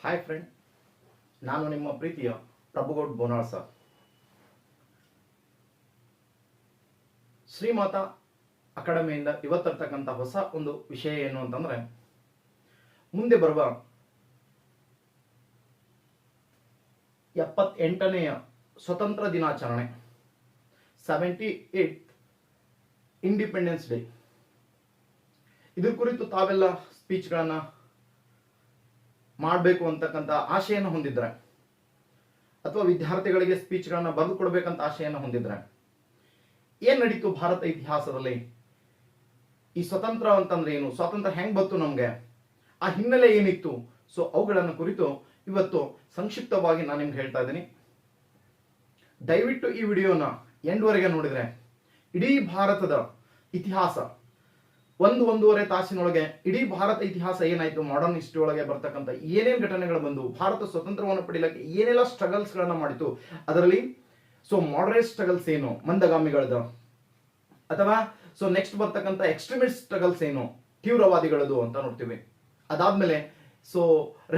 Hi friend, ನಾನು ನಿಮ್ಮ ಪ್ರೀತಿಯ ಪ್ರಭುಗೌಡ್ ಬೋನಾಳ್ ಸರ್. ಶ್ರೀಮಾತ ಅಕಾಡೆಮಿಯಿಂದ ಇವತ್ತಿರ್ತಕ್ಕಂಥ ಹೊಸ ಒಂದು ವಿಷಯ ಏನು ಅಂತಂದ್ರೆ, ಮುಂದೆ ಬರುವ 78ನೇ ಸ್ವತಂತ್ರ ದಿನಾಚರಣೆ 78th ಇಂಡಿಪೆಂಡೆನ್ಸ್ ಡೇ, ಇದ್ರ ಕುರಿತು ತಾವೆಲ್ಲ ಸ್ಪೀಚ್ಗಳನ್ನ ಮಾಡಬೇಕು ಅಂತಕ್ಕಂಥ ಆಶೆಯನ್ನು ಹೊಂದಿದ್ರೆ, ಅಥವಾ ವಿದ್ಯಾರ್ಥಿಗಳಿಗೆ ಸ್ಪೀಚ್ಗಳನ್ನ ಬರೆದು ಕೊಡಬೇಕಂತ ಆಶೆಯನ್ನು ಹೊಂದಿದ್ರೆ, ಏನ್ ನಡೀತು ಭಾರತ ಇತಿಹಾಸದಲ್ಲಿ, ಈ ಸ್ವತಂತ್ರ ಅಂತಂದ್ರೆ ಏನು, ಸ್ವಾತಂತ್ರ್ಯ ಹೆಂಗ್ ಬಂತು ನಮ್ಗೆ, ಆ ಹಿನ್ನೆಲೆ ಏನಿತ್ತು, ಸೊ ಅವುಗಳನ್ನು ಕುರಿತು ಇವತ್ತು ಸಂಕ್ಷಿಪ್ತವಾಗಿ ನಾನು ನಿಮ್ಗೆ ಹೇಳ್ತಾ ಇದ್ದೀನಿ. ದಯವಿಟ್ಟು ಈ ವಿಡಿಯೋನ ಎಂಡ್ವರೆಗೆ ನೋಡಿದ್ರೆ ಇಡೀ ಭಾರತದ ಇತಿಹಾಸ ಒಂದೂವರೆ ತಾಸಿನೊಳಗೆ ಇಡೀ ಭಾರತ ಇತಿಹಾಸ ಏನಾಯ್ತು, ಮಾಡರ್ನ್ ಹಿಸ್ಟ್ರಿ ಒಳಗೆ ಬರ್ತಕ್ಕಂಥ ಏನೇನು ಘಟನೆಗಳು ಬಂದು ಭಾರತ ಸ್ವತಂತ್ರವನ್ನು ಪಡೆಯಲಿಕ್ಕೆ ಏನೆಲ್ಲ ಸ್ಟ್ರಗಲ್ಸ್ ಗಳನ್ನ ಮಾಡಿತು, ಅದರಲ್ಲಿ ಸೊ ಮಾಡರೇಟ್ ಸ್ಟ್ರಗಲ್ಸ್ ಏನು, ಮಂದಗಾಮಿಗಳದ, ಅಥವಾ ಸೊ ನೆಕ್ಸ್ಟ್ ಬರ್ತಕ್ಕಂಥ ಎಕ್ಸ್ಟ್ರೀಮಿಸ್ಟ್ ಸ್ಟ್ರಗಲ್ಸ್ ಏನು, ತೀವ್ರವಾದಿಗಳದು ಅಂತ ನೋಡ್ತೀವಿ. ಅದಾದ್ಮೇಲೆ ಸೊ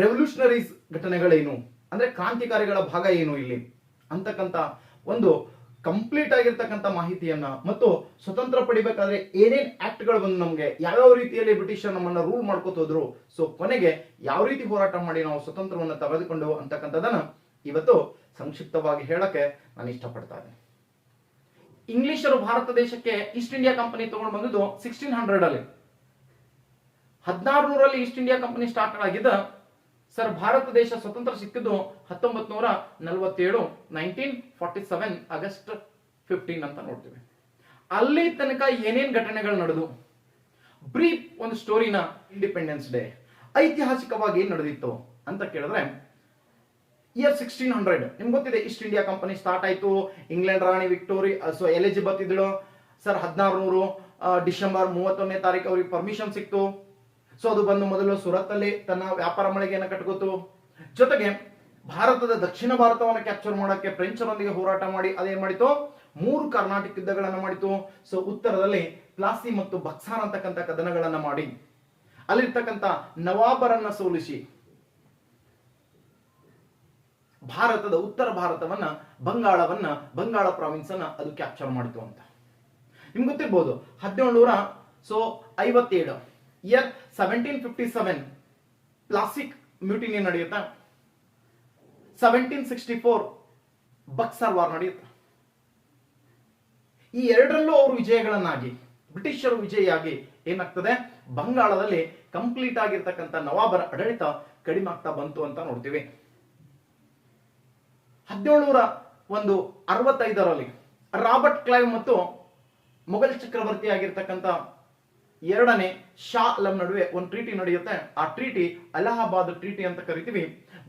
ರೆವಲ್ಯೂಷನರೀಸ್ ಘಟನೆಗಳೇನು, ಅಂದ್ರೆ ಕ್ರಾಂತಿಕಾರಿಗಳ ಭಾಗ ಏನು ಇಲ್ಲಿ ಅಂತಕ್ಕಂಥ ಒಂದು ಕಂಪ್ಲೀಟ್ ಆಗಿರ್ತಕ್ಕಂಥ ಮಾಹಿತಿಯನ್ನ, ಮತ್ತು ಸ್ವತಂತ್ರ ಪಡಿಬೇಕಾದ್ರೆ ಏನೇನ್ ಆಕ್ಟ್ ಗಳು ಬಂದು ನಮ್ಗೆ ಯಾವ್ಯಾವ ರೀತಿಯಲ್ಲಿ ಬ್ರಿಟಿಷರ್ ನಮ್ಮನ್ನ ರೂಲ್ ಮಾಡ್ಕೋತೋದ್ರು, ಸೊ ಕೊನೆಗೆ ಯಾವ ರೀತಿ ಹೋರಾಟ ಮಾಡಿ ನಾವು ಸ್ವತಂತ್ರವನ್ನ ತೆಗೆದುಕೊಂಡು ಅಂತಕ್ಕಂಥದನ್ನ ಇವತ್ತು ಸಂಕ್ಷಿಪ್ತವಾಗಿ ಹೇಳಕ್ಕೆ ನಾನು ಇಷ್ಟಪಡ್ತಾ ಇದ್ದೀನಿ. ಇಂಗ್ಲಿಷರು ಭಾರತ ದೇಶಕ್ಕೆ ಈಸ್ಟ್ ಇಂಡಿಯಾ ಕಂಪನಿ ತಗೊಂಡು ಬಂದಿದ್ದು 1600 ಅಲ್ಲಿ. 1600 ಈಸ್ಟ್ ಇಂಡಿಯಾ ಕಂಪನಿ ಸ್ಟಾರ್ಟ್ ಆಗಿದ್ದ ಸರ್, ಭಾರತ ದೇಶ ಸ್ವತಂತ್ರ ಸಿಕ್ಕಿದ್ದು 1947 1947 ಆಗಸ್ಟ್ 15 ಅಂತ ನೋಡ್ತೀವಿ. ಅಲ್ಲಿ ತನಕ ಏನೇನ್ ಘಟನೆಗಳು ನಡೆದು, ಬ್ರೀಫ್ ಒಂದು ಸ್ಟೋರಿನ ಇಂಡಿಪೆಂಡೆನ್ಸ್ ಡೇ ಐತಿಹಾಸಿಕವಾಗಿ ಏನ್ ನಡೆದಿತ್ತು ಅಂತ ಕೇಳಿದ್ರೆ, ಇಯರ್ 1600 ನಿಮ್ಗೆ ಗೊತ್ತಿದೆ, ಈಸ್ಟ್ ಇಂಡಿಯಾ ಕಂಪನಿ ಸ್ಟಾರ್ಟ್ ಆಯ್ತು. ಇಂಗ್ಲೆಂಡ್ ರಾಣಿ ವಿಕ್ಟೋರಿ ಸೊ ಎಲಿಜಬೆತ್ ಇದ್ದಳು ಸರ್. 1600 ಡಿಸೆಂಬರ್ 31ನೇ ತಾರೀಕು ಅವ್ರಿಗೆ ಪರ್ಮಿಷನ್ ಸಿಕ್ತು. ಸೊ ಅದು ಬಂದು ಮೊದಲು ಸುರತ್ ಅಲ್ಲಿ ತನ್ನ ವ್ಯಾಪಾರ ಮಳಿಗೆಯನ್ನು ಕಟ್ಕೋತು. ಜೊತೆಗೆ ಭಾರತದ ದಕ್ಷಿಣ ಭಾರತವನ್ನು ಕ್ಯಾಪ್ಚರ್ ಮಾಡಕ್ಕೆ ಫ್ರೆಂಚರೊಂದಿಗೆ ಹೋರಾಟ ಮಾಡಿ ಅದೇನ್ ಮಾಡಿತು, 3 ಕರ್ನಾಟಕ ಯುದ್ಧಗಳನ್ನ ಮಾಡಿತು. ಸೊ ಉತ್ತರದಲ್ಲಿ ಪ್ಲಾಸಿ ಮತ್ತು ಬಕ್ಸಾರ್ ಅಂತಕ್ಕಂಥ ಕದನಗಳನ್ನ ಮಾಡಿ ಅಲ್ಲಿರ್ತಕ್ಕಂಥ ನವಾಬರನ್ನ ಸೋಲಿಸಿ ಭಾರತದ ಉತ್ತರ ಭಾರತವನ್ನ ಬಂಗಾಳ ಪ್ರಾವಿನ್ಸ್ ಅನ್ನ ಅದು ಕ್ಯಾಪ್ಚರ್ ಮಾಡಿತು ಅಂತ ನಿಮ್ಗೆ ಗೊತ್ತಿರ್ಬೋದು. 1757 ಇಯರ್ 1757 ಪ್ಲಾಸಿಕ್ ಮ್ಯೂಟಿನಿ ನಡೆಯುತ್ತಾ. 1764 ಬಕ್ಸರ್ ವಾರ್ ನಡೆಯುತ್ತೆ. ಈ ಎರಡರಲ್ಲೂ ಅವರು ವಿಜಯಗಳನ್ನಾಗಿ, ಬ್ರಿಟಿಷರು ವಿಜಯಿಯಾಗಿ ಏನಾಗ್ತದೆ, ಬಂಗಾಳದಲ್ಲಿ ಕಂಪ್ಲೀಟ್ ಆಗಿರ್ತಕ್ಕಂಥ ನವಾಬರ ಆಡಳಿತ ಕಡಿಮೆ ಆಗ್ತಾ ಬಂತು ಅಂತ ನೋಡ್ತೀವಿ. 1765 ರಾಬರ್ಟ್ ಕ್ಲೈವ್ ಮತ್ತು ಮೊಘಲ್ ಚಕ್ರವರ್ತಿ ಆಗಿರ್ತಕ್ಕಂಥ 2ನೇ ಶಾ ಆಲಂ ನಡುವೆ ಒಂದು ಟ್ರೀಟಿ ನಡೆಯುತ್ತೆ. ಆ ಟ್ರೀಟಿ ಅಲಹಾಬಾದ್ ಟ್ರೀಟಿ ಅಂತ ಕರಿತೀವಿ.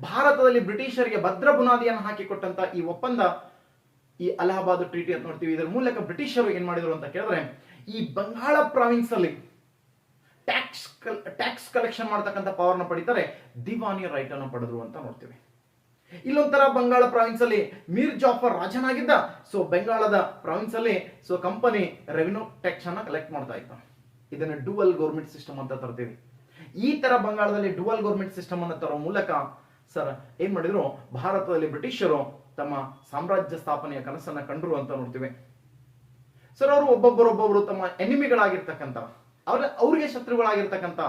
ಭಾರತದಲ್ಲಿ ಬ್ರಿಟಿಷರಿಗೆ ಭದ್ರ ಬುನಾದಿಯನ್ನು ಹಾಕಿಕೊಟ್ಟಂತ ಈ ಒಪ್ಪಂದ ಈ ಅಲಹಾಬಾದ್ ಟ್ರೀಟಿ ಅಂತ ನೋಡ್ತೀವಿ. ಇದರ ಮೂಲಕ ಬ್ರಿಟಿಷರು ಏನ್ ಮಾಡಿದ್ರು ಅಂತ ಕೇಳಿದ್ರೆ, ಈ ಬಂಗಾಳ ಪ್ರಾವಿನ್ಸ್ ಅಲ್ಲಿ ಟ್ಯಾಕ್ಸ್ ಕಲೆಕ್ಷನ್ ಮಾಡತಕ್ಕಂಥ ಪವರ್ನ ಪಡಿತಾರೆ, ದಿವಾನಿ ರೈಟ್ ಅನ್ನು ಪಡೆದ್ರು ಅಂತ ನೋಡ್ತೀವಿ. ಇಲ್ಲೊಂಥರ ಬಂಗಾಳ ಪ್ರಾವಿನ್ಸ್ ಅಲ್ಲಿ ಮೀರ್ ಜಾಫರ್ ರಾಜನಾಗಿದ್ದ. ಸೊ ಬೆಂಗಾಳದ ಪ್ರಾವಿನ್ಸ್ ಅಲ್ಲಿ ಸೊ ಕಂಪನಿ ರೆವಿನ್ಯೂ ಟ್ಯಾಕ್ಸ್ ಅನ್ನ ಕಲೆಕ್ಟ್ ಮಾಡ್ತಾ ಇತ್ತು. ಇದನ್ನ ಡುವಲ್ ಗೌರ್ಮೆಂಟ್ ಸಿಸ್ಟಮ್ ಅಂತ ತರ್ತೀವಿ. ಈ ತರ ಬಂಗಾಳದಲ್ಲಿ ಡುವಲ್ ಗೌರ್ಮೆಂಟ್ ಸಿಸ್ಟಮ್ ಅನ್ನು ತರೋ ಮೂಲಕ ಸರ್ ಏನ್ ಮಾಡಿದ್ರು, ಭಾರತದಲ್ಲಿ ಬ್ರಿಟಿಷರು ತಮ್ಮ ಸಾಮ್ರಾಜ್ಯ ಸ್ಥಾಪನೆಯ ಕನಸನ್ನ ಕಂಡ್ರು ಅಂತ ನೋಡ್ತೀವಿ. ಸರ್ ಅವರು ಒಬ್ಬೊಬ್ಬರು ತಮ್ಮ ಎನಿಮಿಗಳಾಗಿರ್ತಕ್ಕಂಥ, ಅವ್ರಿಗೆ ಶತ್ರುಗಳಾಗಿರ್ತಕ್ಕಂಥ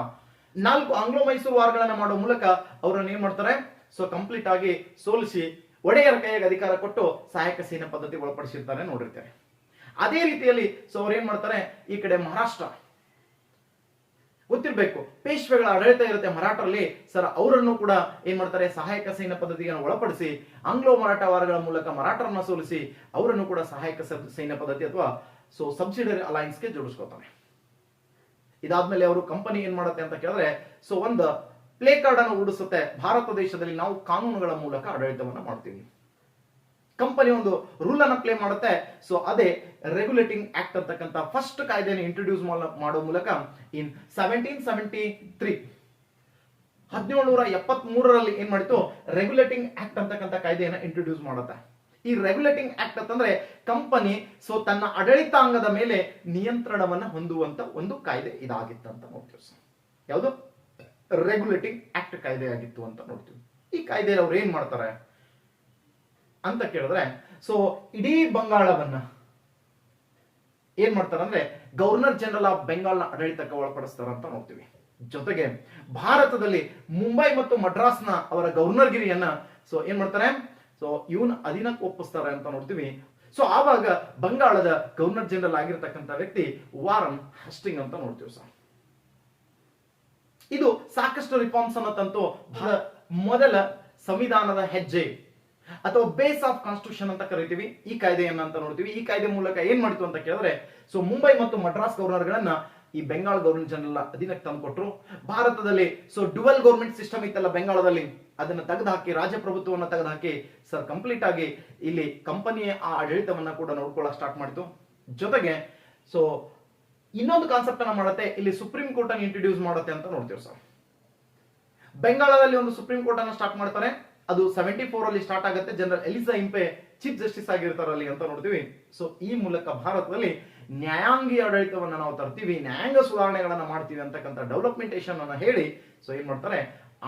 4 ಆಂಗ್ಲೋ ಮೈಸೂರು ವಾರ್ಗಳನ್ನ ಮಾಡೋ ಮೂಲಕ ಅವ್ರನ್ನ ಏನ್ ಮಾಡ್ತಾರೆ, ಸೊ ಕಂಪ್ಲೀಟ್ ಆಗಿ ಸೋಲಿಸಿ ಒಡೆಯರ ಕೈಯಾಗ ಅಧಿಕಾರ ಕೊಟ್ಟು ಸಹಾಯಕ ಸೇನಾ ಪದ್ಧತಿ ಒಳಪಡಿಸಿರ್ತಾರೆ ನೋಡಿರ್ತೇವೆ. ಅದೇ ರೀತಿಯಲ್ಲಿ ಸೊ ಅವ್ರು ಏನ್ ಮಾಡ್ತಾರೆ, ಈ ಕಡೆ ಮಹಾರಾಷ್ಟ್ರ ಗೊತ್ತಿರ್ಬೇಕು, ಪೇಶ್ವೆಗಳ ಆಡಳಿತ ಇರುತ್ತೆ ಮರಾಠರಲ್ಲಿ. ಸರ್ ಅವರನ್ನು ಕೂಡ ಏನ್ ಮಾಡ್ತಾರೆ, ಸಹಾಯಕ ಸೈನ್ಯ ಪದ್ಧತಿಯನ್ನು ಒಳಪಡಿಸಿ ಆಂಗ್ಲೋ ಮರಾಠ ವಾರಗಳ ಮೂಲಕ ಮರಾಠರನ್ನ ಸೋಲಿಸಿ ಅವರನ್ನು ಕೂಡ ಸಹಾಯಕ ಸೈನ್ಯ ಪದ್ಧತಿ ಅಥವಾ ಸೊ ಸಬ್ಸಿಡರಿ ಅಲೈನ್ಸ್ಗೆ ಜೋಡಿಸ್ಕೊತಾರೆ. ಇದಾದ್ಮೇಲೆ ಅವರು ಕಂಪನಿ ಏನ್ ಮಾಡುತ್ತೆ ಅಂತ ಕೇಳಿದ್ರೆ, ಸೊ ಒಂದು ಪ್ಲೇ ಕಾರ್ಡ್ ಅನ್ನು ಉಡಿಸುತ್ತೆ, ಭಾರತ ದೇಶದಲ್ಲಿ ನಾವು ಕಾನೂನುಗಳ ಮೂಲಕ ಆಡಳಿತವನ್ನ ಮಾಡ್ತೀವಿ. ಕಂಪನಿ ಒಂದು ರೂಲ್ ಅನ್ನ ಪ್ಲೇ ಮಾಡುತ್ತೆ. ಸೊ ಅದೇ ರೆಗ್ಯುಲೇಟಿಂಗ್ ಆಕ್ಟ್ ಅಂತಕ್ಕಂಥ ಫಸ್ಟ್ ಕಾಯ್ದೆಯನ್ನು ಇಂಟ್ರೊಡ್ಯೂಸ್ ಮಾಡೋ ಮೂಲಕ ಇನ್ 1773 1773 ಏನ್ ಮಾಡಿತು, ರೆಗ್ಯುಲೇಟಿಂಗ್ ಆಕ್ಟ್ ಅಂತಕ್ಕಂಥ ಕಾಯ್ದೆಯನ್ನು ಇಂಟ್ರೊಡ್ಯೂಸ್ ಮಾಡುತ್ತೆ. ಈ ರೆಗ್ಯುಲೇಟಿಂಗ್ ಆಕ್ಟ್ ಅಂತಂದ್ರೆ ಕಂಪನಿ ಸೊ ತನ್ನ ಆಡಳಿತಾಂಗದ ಮೇಲೆ ನಿಯಂತ್ರಣವನ್ನ ಹೊಂದುವಂತ ಒಂದು ಕಾಯ್ದೆ ಇದಾಗಿತ್ತು ಅಂತ ನೋಡ್ತೀವಿ. ಯಾವುದು ರೆಗ್ಯುಲೇಟಿಂಗ್ ಆಕ್ಟ್ ಕಾಯ್ದೆ ಆಗಿತ್ತು ಅಂತ ನೋಡ್ತೀವಿ. ಕಾಯ್ದೆಯಲ್ಲಿ ಅವ್ರು ಏನ್ ಮಾಡ್ತಾರೆ ಅಂತ ಕೇಳಿದ್ರೆ, ಸೊ ಇಡೀ ಬಂಗಾಳವನ್ನ ಏನ್ ಮಾಡ್ತಾರೆ ಅಂದ್ರೆ ಗವರ್ನರ್ ಜನರಲ್ ಆಫ್ ಬೆಂಗಾಲ್ನ ಆಡಳಿತಕ್ಕೆ ಒಳಪಡಿಸ್ತಾರ ಅಂತ ನೋಡ್ತೀವಿ. ಜೊತೆಗೆ ಭಾರತದಲ್ಲಿ ಮುಂಬೈ ಮತ್ತು ಮಡ್ರಾಸ್ನ ಅವರ ಗವರ್ನರ್ಗಿರಿಯನ್ನ ಸೊ ಏನ್ ಮಾಡ್ತಾರೆ, ಸೊ ಇವನ್ ಅಧೀನಕ್ಕೆ ಒಪ್ಪಿಸ್ತಾರೆ ಅಂತ ನೋಡ್ತೀವಿ. ಸೊ ಆವಾಗ ಬಂಗಾಳದ ಗವರ್ನರ್ ಜನರಲ್ ಆಗಿರ್ತಕ್ಕಂಥ ವ್ಯಕ್ತಿ ವಾರನ್ ಹಸ್ಟಿಂಗ್ ಅಂತ ನೋಡ್ತೀವಿ ಸರ್. ಇದು ಸಾಕಷ್ಟು ರಿಫಾರ್ಮ್ಸ್ ಅನ್ನ ತಂತು ಮೊದಲ ಸಂವಿಧಾನದ ಹೆಜ್ಜೆ ಅಥವಾ ಬೇಸ್ ಆಫ್ ಕಾನ್ಸ್ಟಿಟ್ಯೂಷನ್ ಅಂತ ಕರಿತೀವಿ ಈ ಕಾಯ್ದೆಯನ್ನ ಅಂತ ನೋಡ್ತೀವಿ. ಈ ಕಾಯ್ದೆ ಮೂಲಕ ಏನ್ ಮಾಡಿತು ಅಂತ ಕೇಳಿದ್ರೆ, ಸೊ ಮುಂಬೈ ಮತ್ತು ಮಡ್ರಾಸ್ ಗವರ್ನರ್ಗಳನ್ನ ಈ ಬೆಂಗಾಲ್ ಗವರ್ನರ್ ಜನರಲ್ ಅಧೀನಕ್ಕೆ ತಂದುಕೊಟ್ರು. ಭಾರತದಲ್ಲಿ ಸೊ ಡುವೆಲ್ ಗವರ್ಮೆಂಟ್ ಸಿಸ್ಟಮ್ ಇತ್ತಲ್ಲ ಬೆಂಗಾಳದಲ್ಲಿ, ಅದನ್ನ ತೆಗೆದುಹಾಕಿ ರಾಜಪ್ರಭುತ್ವವನ್ನು ತೆಗೆದುಹಾಕಿ ಸರ್ ಕಂಪ್ಲೀಟ್ ಆಗಿ ಇಲ್ಲಿ ಕಂಪನಿಯ ಆ ಆಡಳಿತವನ್ನ ಕೂಡ ನೋಡ್ಕೊಳ್ಳೋಕೆ ಸ್ಟಾರ್ಟ್ ಮಾಡಿತು. ಜೊತೆಗೆ ಸೊ ಇನ್ನೊಂದು ಕಾನ್ಸೆಪ್ಟ್ ಅನ್ನ ಮಾಡುತ್ತೆ, ಇಲ್ಲಿ ಸುಪ್ರೀಂ ಕೋರ್ಟ್ ಅನ್ನು ಇಂಟ್ರೊಡ್ಯೂಸ್ ಮಾಡುತ್ತೆ ಅಂತ ನೋಡ್ತೀವಿ ಸರ್. ಬೆಂಗಾಳದಲ್ಲಿ ಒಂದು ಸುಪ್ರೀಂ ಕೋರ್ಟ್ ಅನ್ನು ಸ್ಟಾರ್ಟ್ ಮಾಡ್ತಾರೆ. ಅದು 74 ಅಲ್ಲಿ ಸ್ಟಾರ್ಟ್ ಆಗುತ್ತೆ. ಜನರಲ್ ಎಲಿಜಾ ಇಂಪೆ ಚೀಫ್ ಜಸ್ಟಿಸ್ ಆಗಿರ್ತಾರಲ್ಲಿ ಅಂತ ನೋಡ್ತೀವಿ. ಸೊ ಈ ಮೂಲಕ ಭಾರತದಲ್ಲಿ ನ್ಯಾಯಾಂಗೀಯ ಆಡಳಿತವನ್ನ ನಾವು ತರ್ತೀವಿ, ನ್ಯಾಯಾಂಗ ಸುಧಾರಣೆಗಳನ್ನ ಮಾಡ್ತೀವಿ ಅಂತಕ್ಕಂಥ ಡೆವಲಪ್ಮೆಂಟೇಷನ್ ಅನ್ನ ಹೇಳಿ ಸೊ ಏನ್ ಮಾಡ್ತಾರೆ,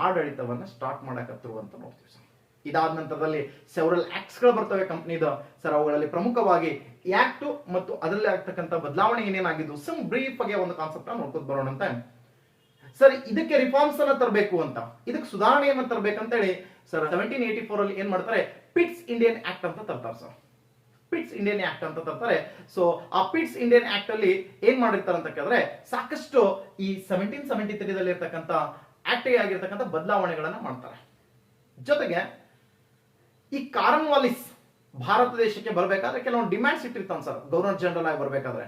ಆಡಳಿತವನ್ನ ಸ್ಟಾರ್ಟ್ ಮಾಡಕತ್ತರು ಅಂತ ನೋಡ್ತೀವಿ ಸರ್. ಇದಾದ ನಂತರದಲ್ಲಿ ಸೆವರಲ್ ಆಕ್ಟ್ಸ್ ಗಳು ಬರ್ತವೆ ಕಂಪ್ನಿದ ಸರ್. ಅವುಗಳಲ್ಲಿ ಪ್ರಮುಖವಾಗಿ ಆಕ್ಟ್ ಮತ್ತು ಅದರಲ್ಲಿ ಆಗ್ತಕ್ಕಂಥ ಬದಲಾವಣೆ ಏನೇನಾಗಿದ್ದು ಸಮ್ ಬ್ರೀಫ್ ಆಗಿ ಒಂದು ಕಾನ್ಸೆಪ್ಟ್ ನೋಡ್ಕೊಂಡು ಬರೋಣ ಅಂತ ಸರ್. ಇದಕ್ಕೆ ರಿಫಾರ್ಮ್ಸ್ ಅನ್ನ ತರಬೇಕು ಅಂತ, ಇದಕ್ಕೆ ಸುಧಾರಣೆಯನ್ನ ತರಬೇಕಂತ ಹೇಳಿ ಸರ್ 1784 ಅಲ್ಲಿ ಏನ್ ಮಾಡ್ತಾರೆ, ಪಿಟ್ಸ್ ಇಂಡಿಯನ್ ಆಕ್ಟ್ ಅಂತ ತರ್ತಾರೆ ಸರ್. ಪಿಟ್ಸ್ ಇಂಡಿಯನ್ ಆಕ್ಟ್ ಅಂತ ತರ್ತಾರೆ. ಸೊ ಆ ಪಿಟ್ಸ್ ಇಂಡಿಯನ್ ಆಕ್ಟ್ ಅಲ್ಲಿ ಏನ್ ಮಾಡಿರ್ತಾರೆ ಅಂತ ಕೇಳಿದ್ರೆ, ಸಾಕಷ್ಟು ಈ 1773 ದಲ್ಲಿ ಇರ್ತಕ್ಕಂಥ ಆಕ್ಟ್ ಆಗಿರ್ತಕ್ಕಂಥ ಬದಲಾವಣೆಗಳನ್ನ ಮಾಡ್ತಾರೆ. ಜೊತೆಗೆ ಈ ಕಾರನ್ ವಾಲಿಸ್ ಭಾರತ ದೇಶಕ್ಕೆ ಬರಬೇಕಾದ್ರೆ ಕೆಲವೊಂದು ಡಿಮ್ಯಾಂಡ್ಸ್ ಇಟ್ಟಿರ್ತಾನೆ ಸರ್ ಗವರ್ನರ್ ಜನರಲ್ ಆಗಿ ಬರಬೇಕಾದ್ರೆ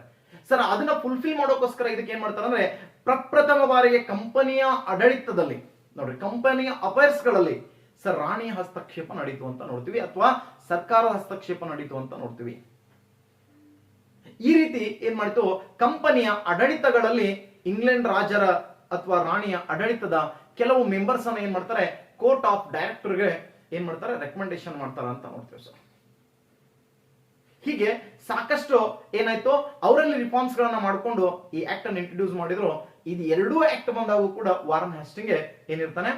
ಸರ್. ಅದನ್ನ ಫುಲ್ಫಿಲ್ ಮಾಡೋಕೋಸ್ಕರ ಇದಕ್ಕೆ ಏನ್ ಮಾಡ್ತಾರೆ ಅಂದ್ರೆ, ಪ್ರಪ್ರಥಮ ಬಾರಿಗೆ ಕಂಪನಿಯ ಆಡಳಿತದಲ್ಲಿ ನೋಡ್ರಿ, ಕಂಪನಿಯ ಅಫೇರ್ಸ್ ಗಳಲ್ಲಿ ಸರ್ ರಾಣಿ ಹಸ್ತಕ್ಷೇಪ ನಡೀತು ಅಂತ ನೋಡ್ತೀವಿ, ಅಥವಾ ಸರ್ಕಾರದ ಹಸ್ತಕ್ಷೇಪ ನಡೀತು ಅಂತ ನೋಡ್ತೀವಿ. ಈ ರೀತಿ ಏನ್ ಮಾಡಿತು, ಕಂಪನಿಯ ಆಡಳಿತಗಳಲ್ಲಿ ಇಂಗ್ಲೆಂಡ್ ರಾಜರ ಅಥವಾ ರಾಣಿಯ ಆಡಳಿತದ ಕೆಲವು ಮೆಂಬರ್ಸ್ ಅನ್ನ ಏನ್ ಮಾಡ್ತಾರೆ, ಕೋರ್ಟ್ ಆಫ್ ಡೈರೆಕ್ಟರ್ಗೆ ಏನ್ ಮಾಡ್ತಾರೆ, ರೆಕಮೆಂಡೇಶನ್ ಮಾಡ್ತಾರ ಅಂತ ನೋಡ್ತೀವಿ ಸರ್. ಹೀಗೆ ಸಾಕಷ್ಟು ಏನಾಯ್ತು, ಅವರಲ್ಲಿ ರಿಫಾರ್ಮ್ಸ್ ಗಳನ್ನ ಮಾಡಿಕೊಂಡು ಈ ಆಕ್ಟ್ ಅನ್ನು ಇಂಟ್ರೊಡ್ಯೂಸ್ ಮಾಡಿದ್ರು. ಇದು ಎರಡೂ ಆಕ್ಟ್ ಬಂದಾಗೂ ಕೂಡ ವಾರನ್ ಹಸ್ಟಿಂಗ್ ಏನಿರ್ತಾನೆ,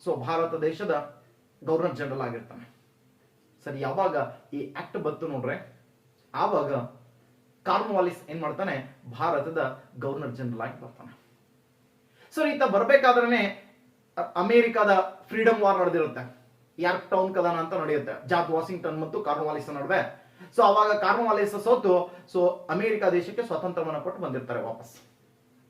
ಸೊ ಭಾರತ ದೇಶದ ಗವರ್ನರ್ ಜನರಲ್ ಆಗಿರ್ತಾನೆ. ಸರಿ, ಯಾವಾಗ ಈ ಆಕ್ಟ್ ಬಂತು ನೋಡ್ರೆ, ಆವಾಗ ಕಾರ್ನ್ ವಾಲಿಸ್ ಏನ್ ಮಾಡ್ತಾನೆ, ಭಾರತದ ಗವರ್ನರ್ ಜನರಲ್ ಆಗಿ ಬರ್ತಾನೆ. ಸೊ ಈತ ಬರ್ಬೇಕಾದ್ರೆ ಅಮೆರಿಕಾದ ಫ್ರೀಡಮ್ ವಾರ್ ನಡೆದಿರುತ್ತೆ, ಯಾರ್ಕ್ ಟೌನ್ ಕದನ ಅಂತ ನಡೆಯುತ್ತೆ ಜಾರ್ಜ್ ವಾಷಿಂಗ್ಟನ್ ಮತ್ತು ಕಾರ್ನ್ ವಾಲಿಸ್ ನಡುವೆ. ಸೊ ಅವಾಗ ಕಾರ್ನ್ ವಾಲಿಸ್ ಸೋತು ಸೊ ಅಮೆರಿಕ ದೇಶಕ್ಕೆ ಸ್ವಾತಂತ್ರ್ಯವನ್ನು ಕೊಟ್ಟು ಬಂದಿರ್ತಾರೆ ವಾಪಸ್.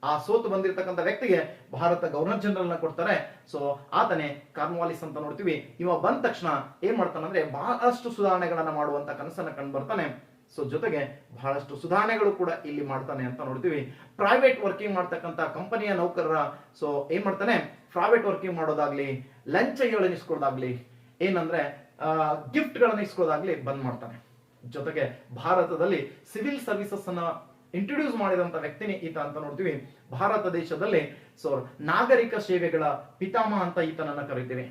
ಆ ಸೋತು ಬಂದಿರತಕ್ಕಂಥ ವ್ಯಕ್ತಿಗೆ ಭಾರತ ಗವರ್ನರ್ ಜನರಲ್ ನ ಕೊಡ್ತಾರೆ. ಸೊ ಆತನೇ ಕಾರ್ನ್ ವಾಲಿಸ್ ಅಂತ ನೋಡ್ತೀವಿ. ಇವ ಬಂದ ತಕ್ಷಣ ಏನ್ ಮಾಡ್ತಾನಂದ್ರೆ, ಬಹಳಷ್ಟು ಸುಧಾರಣೆಗಳನ್ನ ಮಾಡುವಂತ ಕನಸನ್ನ ಕಂಡು ಬರ್ತಾನೆ. ಸೊ ಜೊತೆಗೆ ಬಹಳಷ್ಟು ಸುಧಾರಣೆಗಳು ಕೂಡ ಇಲ್ಲಿ ಮಾಡ್ತಾನೆ ಅಂತ ನೋಡ್ತೀವಿ. ಪ್ರೈವೇಟ್ ವರ್ಕಿಂಗ್ ಮಾಡ್ತಕ್ಕಂಥ ಕಂಪನಿಯ ನೌಕರರ ಸೊ ಏನ್ ಮಾಡ್ತಾನೆ, ಪ್ರೈವೇಟ್ ವರ್ಕಿಂಗ್ ಮಾಡೋದಾಗ್ಲಿ, ಲಂಚಗಳನ್ನು ಇಸ್ಕೊಳ್ಳೋದಾಗ್ಲಿ, ಏನಂದ್ರೆ ಗಿಫ್ಟ್ ಗಳನ್ನ ಇಸ್ಕೊಳ್ಳೋದಾಗ್ಲಿ ಬಂದ್ ಮಾಡ್ತಾನೆ. ಜೊತೆಗೆ ಭಾರತದಲ್ಲಿ ಸಿವಿಲ್ ಸರ್ವಿಸಸ್ ಅನ್ನ ಇಂಟ್ರೊಡ್ಯೂಸ್ ಮಾಡಿದಂತ ವ್ಯಕ್ತಿನಿ ಈತ ಅಂತ ನೋಡ್ತೀವಿ. ಭಾರತ ದೇಶದಲ್ಲಿ ಸೊ ನಾಗರಿಕ ಸೇವೆಗಳ ಪಿತಾಮಹ ಅಂತ ಈತನನ್ನ ಕರಿತೀವಿ.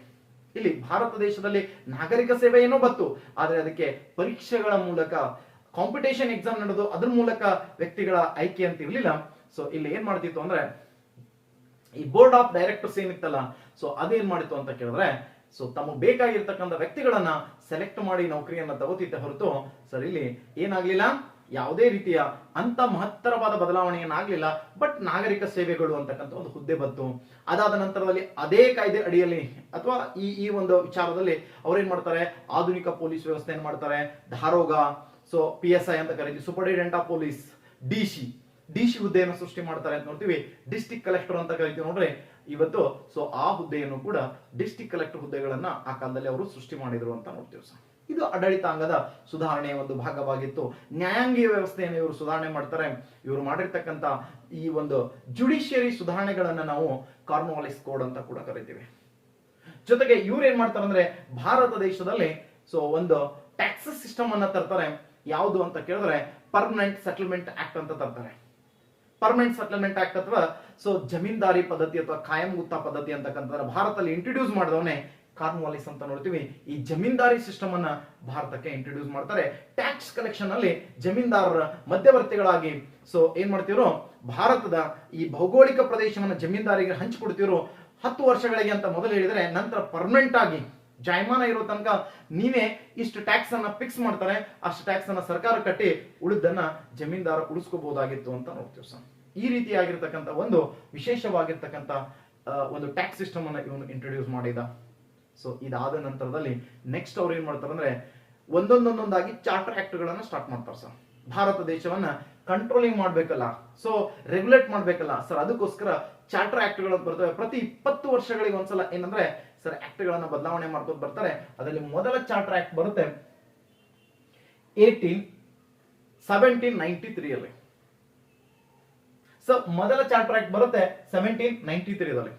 ಇಲ್ಲಿ ಭಾರತ ದೇಶದಲ್ಲಿ ನಾಗರಿಕ ಸೇವೆ ಏನೋ ಬತ್ತು, ಆದ್ರೆ ಅದಕ್ಕೆ ಪರೀಕ್ಷೆಗಳ ಮೂಲಕ ಕಾಂಪಿಟೇಷನ್ ಎಕ್ಸಾಮ್ ನಡೆದು ಅದ್ರ ಮೂಲಕ ವ್ಯಕ್ತಿಗಳ ಆಯ್ಕೆ ಅಂತ ಇರ್ಲಿಲ್ಲ. ಸೊ ಇಲ್ಲಿ ಏನ್ ಮಾಡ್ತಿತ್ತು ಅಂದ್ರೆ, ಈ ಬೋರ್ಡ್ ಆಫ್ ಡೈರೆಕ್ಟರ್ಸ್ ಏನಿತ್ತಲ್ಲ, ಸೊ ಅದೇನ್ ಮಾಡಿತ್ತು ಅಂತ ಕೇಳಿದ್ರೆ, ಸೊ ತಮಗೆ ಬೇಕಾಗಿರ್ತಕ್ಕಂಥ ವ್ಯಕ್ತಿಗಳನ್ನ ಸೆಲೆಕ್ಟ್ ಮಾಡಿ ನೌಕರಿಯನ್ನ ತಗೋತಿದ್ದ ಹೊರತು ಸರ್ ಇಲ್ಲಿ ಏನಾಗ್ಲಿಲ್ಲ, ಯಾವುದೇ ರೀತಿಯ ಅಂತ ಮಹತ್ತರವಾದ ಬದಲಾವಣೆಯನ್ನಾಗ್ಲಿಲ್ಲ. ಬಟ್ ನಾಗರಿಕ ಸೇವೆಗಳು ಅಂತಕ್ಕಂಥ ಒಂದು ಹುದ್ದೆ ಬಂತು. ಅದಾದ ನಂತರದಲ್ಲಿ ಅದೇ ಕಾಯ್ದೆ ಅಡಿಯಲ್ಲಿ ಅಥವಾ ಈ ಒಂದು ವಿಚಾರದಲ್ಲಿ ಅವ್ರೇನ್ ಮಾಡ್ತಾರೆ, ಆಧುನಿಕ ಪೊಲೀಸ್ ವ್ಯವಸ್ಥೆಯನ್ನು ಮಾಡ್ತಾರೆ. ದಾರೋಗ, ಸೊ PSI ಅಂತ ಕರೀತೀವಿ, ಸೂಪರಿಂಟೆಂಡೆಂಟ್ ಆಫ್ ಪೊಲೀಸ್, ಡಿಸಿ ಹುದ್ದೆಯನ್ನು ಸೃಷ್ಟಿ ಮಾಡ್ತಾರೆ ಅಂತ ನೋಡ್ತೀವಿ. ಡಿಸ್ಟ್ರಿಕ್ಟ್ ಕಲೆಕ್ಟರ್ ಅಂತ ಕರಿತೀವಿ ನೋಡ್ರಿ ಇವತ್ತು. ಸೊ ಆ ಹುದ್ದೆಯನ್ನು ಕೂಡ ಡಿಸ್ಟ್ರಿಕ್ಟ್ ಕಲೆಕ್ಟರ್ ಹುದ್ದೆಗಳನ್ನ ಆ ಕಾಲದಲ್ಲಿ ಅವರು ಸೃಷ್ಟಿ ಮಾಡಿದ್ರು ಅಂತ ನೋಡ್ತೀವಿ ಸರ್. ಇದು ಆಡಳಿತಾಂಗದ ಸುಧಾರಣೆಯ ಒಂದು ಭಾಗವಾಗಿತ್ತು. ನ್ಯಾಯಾಂಗೀಯ ವ್ಯವಸ್ಥೆಯನ್ನು ಇವರು ಸುಧಾರಣೆ ಮಾಡ್ತಾರೆ. ಇವರು ಮಾಡಿರ್ತಕ್ಕಂಥ ಈ ಒಂದು ಜುಡಿಷಿಯರಿ ಸುಧಾರಣೆಗಳನ್ನ ನಾವು ಕಾರ್ನ್ ವಾಲಿಸ್ ಕೋಡ್ ಅಂತ ಕೂಡ ಕರಿತೀವಿ. ಜೊತೆಗೆ ಇವ್ರು ಏನ್ ಮಾಡ್ತಾರೆ ಅಂದ್ರೆ, ಭಾರತ ದೇಶದಲ್ಲಿ ಸೊ ಒಂದು ಟ್ಯಾಕ್ಸಸ್ ಸಿಸ್ಟಮ್ ಅನ್ನ ತರ್ತಾರೆ. ಯಾವುದು ಅಂತ ಕೇಳಿದ್ರೆ ಪರ್ಮನೆಂಟ್ ಸೆಟಲ್ಮೆಂಟ್ ಆಕ್ಟ್ ಅಂತ ತರ್ತಾರೆ. ಪರ್ಮನೆಂಟ್ ಸೆಟಲ್ಮೆಂಟ್ ಆಕ್ಟ್ ಅಥವಾ ಸೊ ಜಮೀನ್ದಾರಿ ಪದ್ಧತಿ ಅಥವಾ ಕಾಯಂ ಗುತ್ತಾ ಪದ್ಧತಿ ಅಂತಕ್ಕಂಥ ಭಾರತದಲ್ಲಿ ಇಂಟ್ರೊಡ್ಯೂಸ್ ಮಾಡಿದವನೇ ಕಾರ್ನ್ ವಾಲಿಸ್ ಅಂತ ನೋಡ್ತೀವಿ. ಈ ಜಮೀನ್ದಾರಿ ಸಿಸ್ಟಮ್ ಅನ್ನ ಭಾರತಕ್ಕೆ ಇಂಟ್ರೊಡ್ಯೂಸ್ ಮಾಡ್ತಾರೆ. ಟ್ಯಾಕ್ಸ್ ಕಲೆಕ್ಷನ್ ಅಲ್ಲಿ ಜಮೀನ್ದಾರರ ಮಧ್ಯವರ್ತಿಗಳಾಗಿ ಸೊ ಏನ್ ಮಾಡ್ತಿರೋ, ಭಾರತದ ಈ ಭೌಗೋಳಿಕ ಪ್ರದೇಶವನ್ನ ಜಮೀನ್ದಾರಿಗೆ ಹಂಚಿಕೊಡ್ತಿರೋ, 10 ವರ್ಷಗಳಿಗೆ ಅಂತ ಮೊದಲು ಹೇಳಿದ್ರೆ, ನಂತರ ಪರ್ಮನೆಂಟ್ ಆಗಿ ಜಾಯಮಾನ ಇರೋ ತನಕ ನೀವೇ ಇಷ್ಟು ಟ್ಯಾಕ್ಸ್ ಅನ್ನ ಫಿಕ್ಸ್ ಮಾಡ್ತಾರೆ, ಅಷ್ಟು ಟ್ಯಾಕ್ಸ್ ಅನ್ನ ಸರ್ಕಾರ ಕಟ್ಟಿ ಉಳಿದನ್ನ ಜಮೀನ್ದಾರ ಉಳಿಸ್ಕೋಬಹುದಾಗಿತ್ತು ಅಂತ ನೋಡ್ತೀವಿ ಸರ್. ಈ ರೀತಿಯಾಗಿರ್ತಕ್ಕಂಥ ಒಂದು ವಿಶೇಷವಾಗಿರ್ತಕ್ಕಂಥ ಒಂದು ಟ್ಯಾಕ್ಸ್ ಸಿಸ್ಟಮ್ ಅನ್ನ ಇವನು ಇಂಟ್ರೊಡ್ಯೂಸ್ ಮಾಡಿದ. ಸೊ ಇದಾದ ನಂತರದಲ್ಲಿ ನೆಕ್ಸ್ಟ್ ಅವ್ರು ಏನ್ ಮಾಡ್ತಾರೆ ಅಂದ್ರೆ ಒಂದೊಂದಾಗಿ ಚಾರ್ಟರ್ ಆಕ್ಟ್ ಗಳನ್ನ ಸ್ಟಾರ್ಟ್ ಮಾಡ್ತಾರೆ ಸರ್. ಭಾರತ ದೇಶವನ್ನ ಕಂಟ್ರೋಲಿಂಗ್ ಮಾಡ್ಬೇಕಲ್ಲ, ಸೊ ರೆಗ್ಯುಲೇಟ್ ಮಾಡ್ಬೇಕಲ್ಲ ಸರ್, ಅದಕ್ಕೋಸ್ಕರ ಚಾರ್ಟರ್ ಆಕ್ಟ್ ಗಳು ಬರ್ತವೆ. ಪ್ರತಿ 20 ವರ್ಷಗಳಿಗೆ ಒಂದ್ಸಲ ಏನಂದ್ರೆ ಸರ್ ಆಕ್ಟ್ ಗಳನ್ನ ಬದಲಾವಣೆ ಮಾಡ್ಕೊಂಡು ಬರ್ತಾರೆ. ಅದರಲ್ಲಿ ಮೊದಲ ಚಾರ್ಟರ್ ಆಕ್ಟ್ ಬರುತ್ತೆ 1793 ಅಲ್ಲಿ. ಸೊ ಮೊದಲ ಚಾರ್ಟರ್ ಆಕ್ಟ್ ಬರುತ್ತೆ 1793 ರಲ್ಲಿ.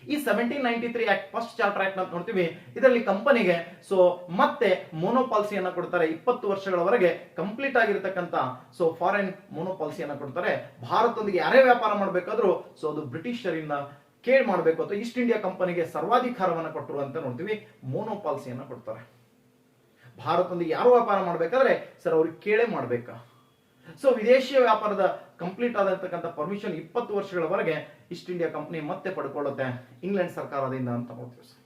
ಈ 1793 ಆಕ್ಟ್ ಫಸ್ಟ್ ಚಾರ್ಟರ್ ಆಕ್ಟ್ ಅಂತ ನೋಡ್ತೀವಿ. ಇದರಲ್ಲಿ ಕಂಪನಿಗೆ ಸೊ ಮತ್ತೆ ಮೋನೋಪಾಲಿಸಿಯನ್ನ ಕೊಡ್ತಾರೆ. 20 ವರ್ಷಗಳವರೆಗೆ ಕಂಪ್ಲೀಟ್ ಆಗಿರತಕ್ಕಂತ ಸೊ ಫಾರಿನ್ ಮೋನೋಪಾಲಿಸಿಯನ್ನ ಕೊಡ್ತಾರೆ. ಭಾರತದೊಂದಿಗೆ ಯಾರೇ ವ್ಯಾಪಾರ ಮಾಡಬೇಕಾದ್ರೂ ಸೊ ಅದು ಬ್ರಿಟಿಷರಿಂದ ಕೇಳಿ ಮಾಡಬೇಕು ಅಥವಾ ಈಸ್ಟ್ ಇಂಡಿಯಾ ಕಂಪನಿಗೆ ಸರ್ವಾಧಿಕಾರವನ್ನ ಕೊಟ್ಟರು ಅಂತ ನೋಡ್ತೀವಿ. ಮೋನೋಪಾಲಿಸಿಯನ್ನ ಕೊಡ್ತಾರೆ. ಭಾರತದೊಂದಿಗೆ ಯಾರು ವ್ಯಾಪಾರ ಮಾಡಬೇಕಾದ್ರೆ ಸರ್ ಅವ್ರಿಗೆ ಕೇಳೇ ಮಾಡ್ಬೇಕಾ. ಸೊ ವಿದೇಶಿಯ ವ್ಯಾಪಾರದ ಕಂಪ್ಲೀಟ್ ಆಗಿರ್ತಕ್ಕಂಥ ಪರ್ಮಿಷನ್ 20 ವರ್ಷಗಳವರೆಗೆ ಈಸ್ಟ್ ಇಂಡಿಯಾ ಕಂಪನಿ ಮತ್ತೆ ಪಡ್ಕೊಳ್ಳುತ್ತೆ ಇಂಗ್ಲೆಂಡ್ ಸರ್ಕಾರದಿಂದ ಅಂತ ನೋಡ್ತೀವಿ ಸರ್.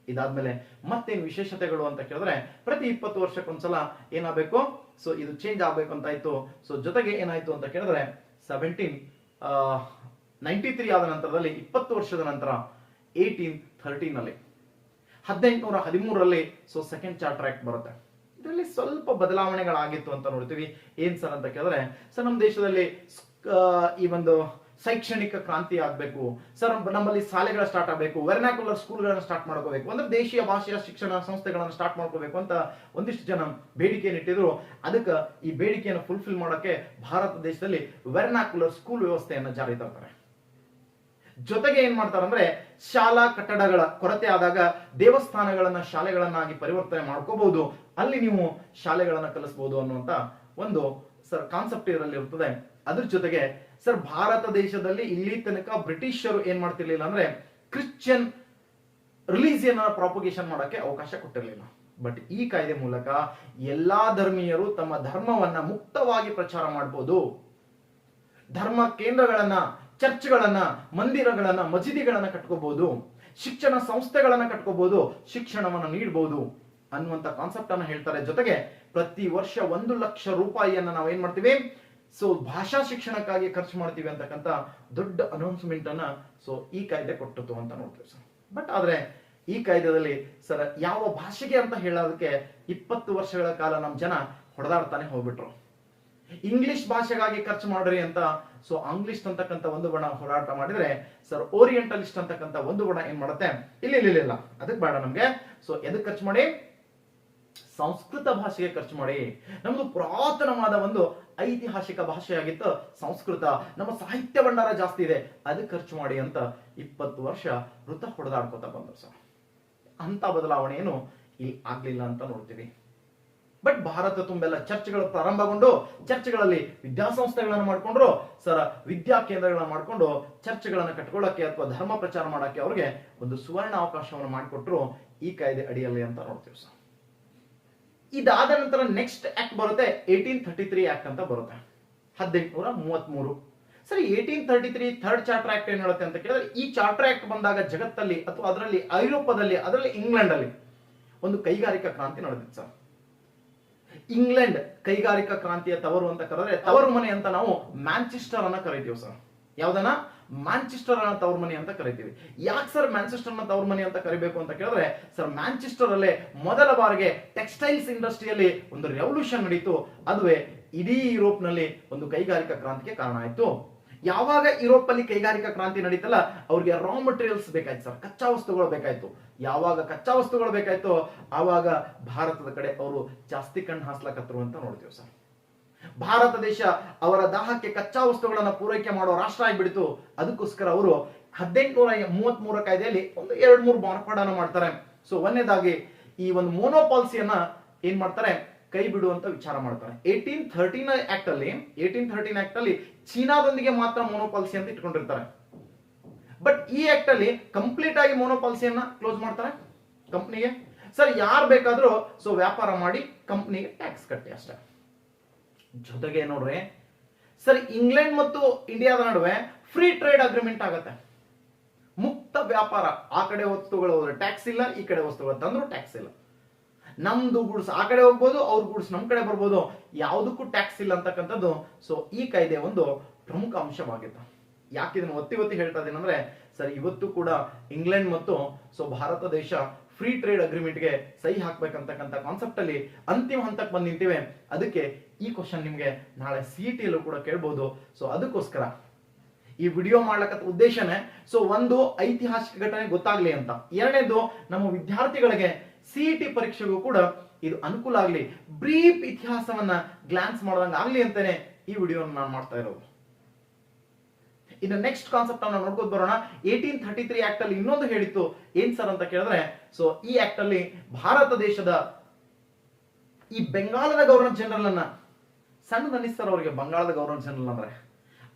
ಇದಾದ್ಮೇಲೆ ಮತ್ತೇನು ವಿಶೇಷತೆಗಳು ಅಂತ ಕೇಳಿದ್ರೆ ಪ್ರತಿ 20 ವರ್ಷಕ್ಕೊಂದ್ಸಲ ಏನಾಗಬೇಕು, ಸೊ ಇದು ಚೇಂಜ್ ಆಗ್ಬೇಕು ಅಂತ ಆಯ್ತು. ಸೊ ಜೊತೆಗೆ ಏನಾಯ್ತು ಅಂತ ಕೇಳಿದ್ರೆ 1793 ಆದ ನಂತರದಲ್ಲಿ 20 ವರ್ಷದ ನಂತರ 1813 ನಲ್ಲಿ 1813ರಲ್ಲಿ ಸೊ ಸೆಕೆಂಡ್ ಚಾರ್ಟರ್ ಆಕ್ಟ್ ಬರುತ್ತೆ. ಇದರಲ್ಲಿ ಸ್ವಲ್ಪ ಬದಲಾವಣೆಗಳಾಗಿತ್ತು ಅಂತ ನೋಡ್ತೀವಿ. ಏನ್ ಸರ್ ಅಂತ ಕೇಳಿದ್ರೆ ಸರ್ ನಮ್ಮ ದೇಶದಲ್ಲಿ ಈ ಒಂದು ಶೈಕ್ಷಣಿಕ ಕ್ರಾಂತಿ ಆಗ್ಬೇಕು ಸರ್, ನಮ್ಮಲ್ಲಿ ಶಾಲೆಗಳ ಸ್ಟಾರ್ಟ್ ಆಗಬೇಕು, ವೆರ್ನಾಕ್ಯುಲರ್ ಸ್ಕೂಲ್ಗಳನ್ನ ಸ್ಟಾರ್ಟ್ ಮಾಡ್ಕೋಬೇಕು, ಅಂದ್ರೆ ದೇಶೀಯ ಭಾಷೆಯ ಶಿಕ್ಷಣ ಸಂಸ್ಥೆಗಳನ್ನ ಸ್ಟಾರ್ಟ್ ಮಾಡ್ಕೋಬೇಕು ಅಂತ ಒಂದಿಷ್ಟು ಜನ ಬೇಡಿಕೆಯನ್ನು ಇಟ್ಟಿದ್ರು. ಅದಕ್ಕೆ ಈ ಬೇಡಿಕೆಯನ್ನು ಫುಲ್ಫಿಲ್ ಮಾಡೋಕೆ ಭಾರತ ದೇಶದಲ್ಲಿ ವೆರ್ನಾಕ್ಯುಲರ್ ಸ್ಕೂಲ್ ವ್ಯವಸ್ಥೆಯನ್ನ ಜಾರಿ ತರ್ತಾರೆ. ಜೊತೆಗೆ ಏನ್ ಮಾಡ್ತಾರೆ ಅಂದ್ರೆ ಶಾಲಾ ಕಟ್ಟಡಗಳ ಕೊರತೆ ಆದಾಗ ದೇವಸ್ಥಾನಗಳನ್ನ ಶಾಲೆಗಳನ್ನಾಗಿ ಪರಿವರ್ತನೆ ಮಾಡ್ಕೋಬಹುದು, ಅಲ್ಲಿ ನೀವು ಶಾಲೆಗಳನ್ನ ಕಲಿಸಬಹುದು ಅನ್ನುವಂತ ಒಂದು ಸರ್ ಕಾನ್ಸೆಪ್ಟ್ ಇದರಲ್ಲಿ ಇರ್ತದೆ. ಅದ್ರ ಜೊತೆಗೆ ಸರ್ ಭಾರತ ದೇಶದಲ್ಲಿ ಇಲ್ಲಿ ತನಕ ಬ್ರಿಟಿಷರು ಏನ್ ಮಾಡ್ತಿರ್ಲಿಲ್ಲ ಅಂದ್ರೆ ಕ್ರಿಶ್ಚಿಯನ್ ರಿಲಿಜಿಯನ್ ಪ್ರಾಪಗೇಷನ್ ಮಾಡಕ್ಕೆ ಅವಕಾಶ ಕೊಟ್ಟಿರಲಿಲ್ಲ. ಬಟ್ ಈ ಕಾಯ್ದೆ ಮೂಲಕ ಎಲ್ಲಾ ಧರ್ಮೀಯರು ತಮ್ಮ ಧರ್ಮವನ್ನ ಮುಕ್ತವಾಗಿ ಪ್ರಚಾರ ಮಾಡಬಹುದು. ಧರ್ಮ ಕೇಂದ್ರಗಳನ್ನ, ಚರ್ಚ್ಗಳನ್ನ, ಮಂದಿರಗಳನ್ನ, ಮಸೀದಿಗಳನ್ನ ಕಟ್ಕೋಬಹುದು, ಶಿಕ್ಷಣ ಸಂಸ್ಥೆಗಳನ್ನ ಕಟ್ಕೋಬಹುದು, ಶಿಕ್ಷಣವನ್ನ ನೀಡಬಹುದು ಅನ್ನುವಂತ ಕಾನ್ಸೆಪ್ಟ್ ಅನ್ನ ಹೇಳ್ತಾರೆ. ಜೊತೆಗೆ ಪ್ರತಿ ವರ್ಷ 1 ಲಕ್ಷ ರೂಪಾಯಿಯನ್ನ ನಾವು ಏನ್ ಮಾಡ್ತೀವಿ, ಸೊ ಭಾಷಾ ಶಿಕ್ಷಣಕ್ಕಾಗಿ ಖರ್ಚು ಮಾಡ್ತೀವಿ ಅಂತಕ್ಕಂಥ ದೊಡ್ಡ ಅನೌನ್ಸ್ಮೆಂಟ್ ಅನ್ನ ಸೊ ಈ ಕಾಯ್ದೆ ಕೊಟ್ಟಿತು ಅಂತ ನೋಡ್ತೀವಿ ಸರ್. ಬಟ್ ಆದ್ರೆ ಈ ಕಾಯ್ದೆದಲ್ಲಿ ಸರ್ ಯಾವ ಭಾಷೆಗೆ ಅಂತ ಹೇಳೋದಕ್ಕೆ 20 ವರ್ಷಗಳ ಕಾಲ ನಮ್ಮ ಜನ ಹೊಡೆದಾಡ್ತಾನೆ ಹೋಗ್ಬಿಟ್ರು. ಇಂಗ್ಲಿಷ್ ಭಾಷೆಗಾಗಿ ಖರ್ಚು ಮಾಡ್ರಿ ಅಂತ ಸೊ ಆಂಗ್ಲಿಷ್ ಅಂತಕ್ಕಂಥ ಒಂದು ಬಣ ಹೋರಾಟ ಮಾಡಿದ್ರೆ ಸರ್ ಓರಿಯೆಂಟಲಿಸ್ಟ್ ಅಂತಕ್ಕಂಥ ಒಂದು ಬಣ ಏನ್ ಮಾಡುತ್ತೆ, ಇಲ್ಲ ಅದಕ್ಕೆ ಬೇಡ ನಮ್ಗೆ, ಸೊ ಎದಕ್ಕೆ ಖರ್ಚು ಮಾಡಿ, ಸಂಸ್ಕೃತ ಭಾಷೆಗೆ ಖರ್ಚು ಮಾಡಿ. ನಮ್ದು ಪುರಾತನವಾದ ಒಂದು ಐತಿಹಾಸಿಕ ಭಾಷೆಯಾಗಿತ್ತು ಸಂಸ್ಕೃತ, ನಮ್ಮ ಸಾಹಿತ್ಯ ಭಂಡಾರ ಜಾಸ್ತಿ ಇದೆ, ಅದಕ್ಕೆ ಖರ್ಚು ಮಾಡಿ ಅಂತ 20 ವರ್ಷ ವೃತ್ತ ಹೊಡೆದಾಡ್ಕೋತಾ ಬಂದ್ರು ಸರ್. ಅಂತ ಬದಲಾವಣೆ ಏನು ಇಲ್ಲಿ ಆಗ್ಲಿಲ್ಲ ಅಂತ ನೋಡ್ತೀವಿ. ಬಟ್ ಭಾರತ ತುಂಬೆಲ್ಲ ಚರ್ಚ್ಗಳು ಪ್ರಾರಂಭಗೊಂಡು ಚರ್ಚ್ಗಳಲ್ಲಿ ವಿದ್ಯಾಸಂಸ್ಥೆಗಳನ್ನು ಮಾಡ್ಕೊಂಡ್ರು ಸರ್, ವಿದ್ಯಾ ಕೇಂದ್ರಗಳನ್ನ ಮಾಡ್ಕೊಂಡು ಚರ್ಚ್ಗಳನ್ನ ಕಟ್ಕೊಳ್ಳಕ್ಕೆ ಅಥವಾ ಧರ್ಮ ಪ್ರಚಾರ ಮಾಡಕ್ಕೆ ಅವ್ರಿಗೆ ಒಂದು ಸುವರ್ಣ ಅವಕಾಶವನ್ನು ಮಾಡಿಕೊಟ್ರು ಈ ಕಾಯ್ದೆ ಅಡಿಯಲ್ಲಿ ಅಂತ ನೋಡ್ತೀವಿ ಸರ್. ಇದಾದ ನಂತರ ನೆಕ್ಸ್ಟ್ ಆಕ್ಟ್ ಬರುತ್ತೆ 1833 ಆಕ್ಟ್ ಅಂತ ಬರುತ್ತೆ 1833. ಸರಿ, 1833 ಥರ್ಡ್ ಚಾರ್ಟರ್ ಆಕ್ಟ್ ಏನ್ ಹೇಳುತ್ತೆ ಅಂತ ಕೇಳಿದ್ರೆ, ಈ ಚಾರ್ಟರ್ ಆಕ್ಟ್ ಬಂದಾಗ ಜಗತ್ತಲ್ಲಿ ಅಥವಾ ಅದರಲ್ಲಿ ಐರೋಪಾದಲ್ಲಿ, ಅದರಲ್ಲಿ ಇಂಗ್ಲೆಂಡ್ ಅಲ್ಲಿ ಒಂದು ಕೈಗಾರಿಕಾ ಕ್ರಾಂತಿ ನಡೆದಿತ್ತು ಸರ್. ಇಂಗ್ಲೆಂಡ್ ಕೈಗಾರಿಕಾ ಕ್ರಾಂತಿಯ ತವರು ಅಂತ ಕರೆದ್ರೆ, ತವರು ಮನೆ ಅಂತ ನಾವು ಮ್ಯಾಂಚೆಸ್ಟರ್ ಅನ್ನ ಕರಿತೀವಿ ಸರ್. ಯಾವ್ದನ್ನ? ಮ್ಯಾಂಚೆಸ್ಟರ್ ಅನ್ನ ತವರು ಮನೆ ಅಂತ ಕರಿತೀವಿ. ಯಾಕೆ ಸರ್ ಮ್ಯಾಂಚೆಸ್ಟರ್ ನ ತವರು ಮನೆ ಅಂತ ಕರಿಬೇಕು ಅಂತ ಕೇಳಿದ್ರೆ, ಸರ್ ಮ್ಯಾಂಚೆಸ್ಟರ್ ಅಲ್ಲೇ ಮೊದಲ ಬಾರಿಗೆ ಟೆಕ್ಸ್ಟೈಲ್ಸ್ ಇಂಡಸ್ಟ್ರಿಯಲ್ಲಿ ಒಂದು ರೆವಲ್ಯೂಷನ್ ನಡೀತು. ಅದುವೇ ಇಡೀ ಯುರೋಪ್ ನಲ್ಲಿ ಒಂದು ಕೈಗಾರಿಕಾ ಕ್ರಾಂತಿಗೆ ಕಾರಣ ಆಯ್ತು. ಯಾವಾಗ ಯುರೋಪ್ ಅಲ್ಲಿ ಕೈಗಾರಿಕಾ ಕ್ರಾಂತಿ ನಡೀತಲ್ಲ, ಅವ್ರಿಗೆ ರಾ ಮಟೀರಿಯಲ್ಸ್ ಬೇಕಾಯ್ತು ಸರ್, ಕಚ್ಚಾ ವಸ್ತುಗಳು ಬೇಕಾಯ್ತು. ಯಾವಾಗ ಕಚ್ಚಾ ವಸ್ತುಗಳು ಬೇಕಾಯ್ತು ಆವಾಗ ಭಾರತದ ಕಡೆ ಅವರು ಜಾಸ್ತಿ ಕಣ್ಣು ಹಾಸ್ಲಕತ್ರು ಅಂತ ನೋಡ್ತೀವಿ ಸರ್. ಭಾರತ ದೇಶ ಅವರ ದಾಹಕ್ಕೆ ಕಚ್ಚಾ ವಸ್ತುಗಳನ್ನ ಪೂರೈಕೆ ಮಾಡೋ ರಾಷ್ಟ್ರ ಆಗಿಬಿಡ್ತು. ಅದಕ್ಕೋಸ್ಕರ ಅವರು 1833 ಕಾಯ್ದೆಯಲ್ಲಿ ಒಂದು 2-3 ಮಾರ್ಪಾಡನ್ನ ಮಾಡ್ತಾರೆ. ಸೊ ಒಂದನೇದಾಗಿ ಈ ಒಂದು ಮೋನೋಪಾಲಿಸಿಯನ್ನ ಏನ್ ಮಾಡ್ತಾರೆ, ಕೈ ಬಿಡುವಂತ ವಿಚಾರ ಮಾಡ್ತಾರೆ. 1813 ಆಕ್ಟ್ ಅಲ್ಲಿ ಚೀನಾದೊಂದಿಗೆ ಮಾತ್ರ ಮೋನೋಪಾಲಿಸಿ ಅಂತ ಇಟ್ಕೊಂಡಿರ್ತಾರೆ. ಬಟ್ ಈ ಆಕ್ಟ್ ಅಲ್ಲಿ ಕಂಪ್ಲೀಟ್ ಆಗಿ ಮೋನೋಪಾಲಿಸಿಯನ್ನ ಕ್ಲೋಸ್ ಮಾಡ್ತಾರೆ ಕಂಪ್ನಿಗೆ. ಸರ್ ಯಾರು ಬೇಕಾದ್ರೂ ಸೊ ವ್ಯಾಪಾರ ಮಾಡಿ ಕಂಪ್ನಿಗೆ ಟ್ಯಾಕ್ಸ್ ಕಟ್ಟಿ ಅಷ್ಟೇ. ಜೊತೆಗೆ ನೋಡ್ರಿ ಸರ್, ಇಂಗ್ಲೆಂಡ್ ಮತ್ತು ಇಂಡಿಯಾದ ನಡುವೆ ಫ್ರೀ ಟ್ರೇಡ್ ಅಗ್ರಿಮೆಂಟ್ ಆಗತ್ತೆ. ಮುಕ್ತ ಮುಕ್ತ ವ್ಯಾಪಾರ. ಆ ಕಡೆ ವಸ್ತುಗಳು ಹೋದ್ರೆ ಟ್ಯಾಕ್ಸ್ ಇಲ್ಲ, ಈ ಕಡೆ ವಸ್ತುಗಳು ತಂದ್ರು ಟ್ಯಾಕ್ಸ್ ಇಲ್ಲ. ನಮ್ದು ಗೂಡ್ಸ್ ಆ ಕಡೆ ಹೋಗ್ಬೋದು, ಅವ್ರ ಗೂಡ್ಸ್ ನಮ್ ಕಡೆ ಬರ್ಬೋದು, ಯಾವುದಕ್ಕೂ ಟ್ಯಾಕ್ಸ್ ಇಲ್ಲ ಅಂತಕ್ಕಂಥದ್ದು ಸೊ ಈ ಕಾಯ್ದೆ ಒಂದು ಪ್ರಮುಖ ಅಂಶವಾಗಿತ್ತು. ಯಾಕೆ ಇದನ್ನು ಒತ್ತಿ ಒತ್ತಿ ಹೇಳ್ತಾ ಇದ್ದೀನಿ ಅಂದ್ರೆ ಸರ್, ಇವತ್ತು ಕೂಡ ಇಂಗ್ಲೆಂಡ್ ಮತ್ತು ಸೊ ಭಾರತ ದೇಶ ಫ್ರೀ ಟ್ರೇಡ್ ಅಗ್ರಿಮೆಂಟ್ಗೆ ಸಹಿ ಹಾಕ್ಬೇಕಂತಕ್ಕಂಥ ಕಾನ್ಸೆಪ್ಟ್ ಅಲ್ಲಿ ಅಂತಿಮ ಹಂತಕ್ಕೆ ಬಂದು ನಿಂತಿವೆ. ಅದಕ್ಕೆ ಈ ಕ್ವಶನ್ ನಿಮ್ಗೆ ನಾಳೆ CET ಯಲ್ಲೂ ಕೂಡ ಕೇಳ್ಬೋದು. ಸೊ ಅದಕ್ಕೋಸ್ಕರ ಈ ವಿಡಿಯೋ ಮಾಡ್ಲಕ್ಕ ಉದ್ದೇಶನೇ ಸೊ ಒಂದು ಐತಿಹಾಸಿಕ ಘಟನೆ ಗೊತ್ತಾಗ್ಲಿ ಅಂತ, ಎರಡನೇದು ನಮ್ಮ ವಿದ್ಯಾರ್ಥಿಗಳಿಗೆ CET ಪರೀಕ್ಷೆಗೂ ಕೂಡ ಇದು ಅನುಕೂಲ ಆಗ್ಲಿ, ಬ್ರೀಫ್ ಇತಿಹಾಸವನ್ನ ಗ್ಲಾನ್ಸ್ ಮಾಡ್ದಂಗ ಆಗ್ಲಿ ಅಂತಾನೆ ಈ ವಿಡಿಯೋ ನಾನು ಮಾಡ್ತಾ ಇರೋದು. ಇನ್ನು ನೆಕ್ಸ್ಟ್ ಕಾನ್ಸೆಪ್ಟ್ ಅನ್ನ ನೋಡ್ಕೊಂಡು ಬರೋಣ. 1833 ಆಕ್ಟ್ ಅಲ್ಲಿ ಇನ್ನೊಂದು ಹೇಳಿತ್ತು, ಏನ್ ಸರ್ ಅಂತ ಕೇಳಿದ್ರೆ ಸೊ ಈ ಆಕ್ಟ್ ಅಲ್ಲಿ ಭಾರತ ದೇಶದ ಈ ಬೆಂಗಾಲದ ಗವರ್ನರ್ ಜನರಲ್ ಅನ್ನ, ಸಣ್ಣ ಅನ್ನಿಸ್ತಾರ ಅವರಿಗೆ ಬಂಗಾಳದ ಗವರ್ನರ್ ಜನರಲ್ ಅಂದ್ರೆ,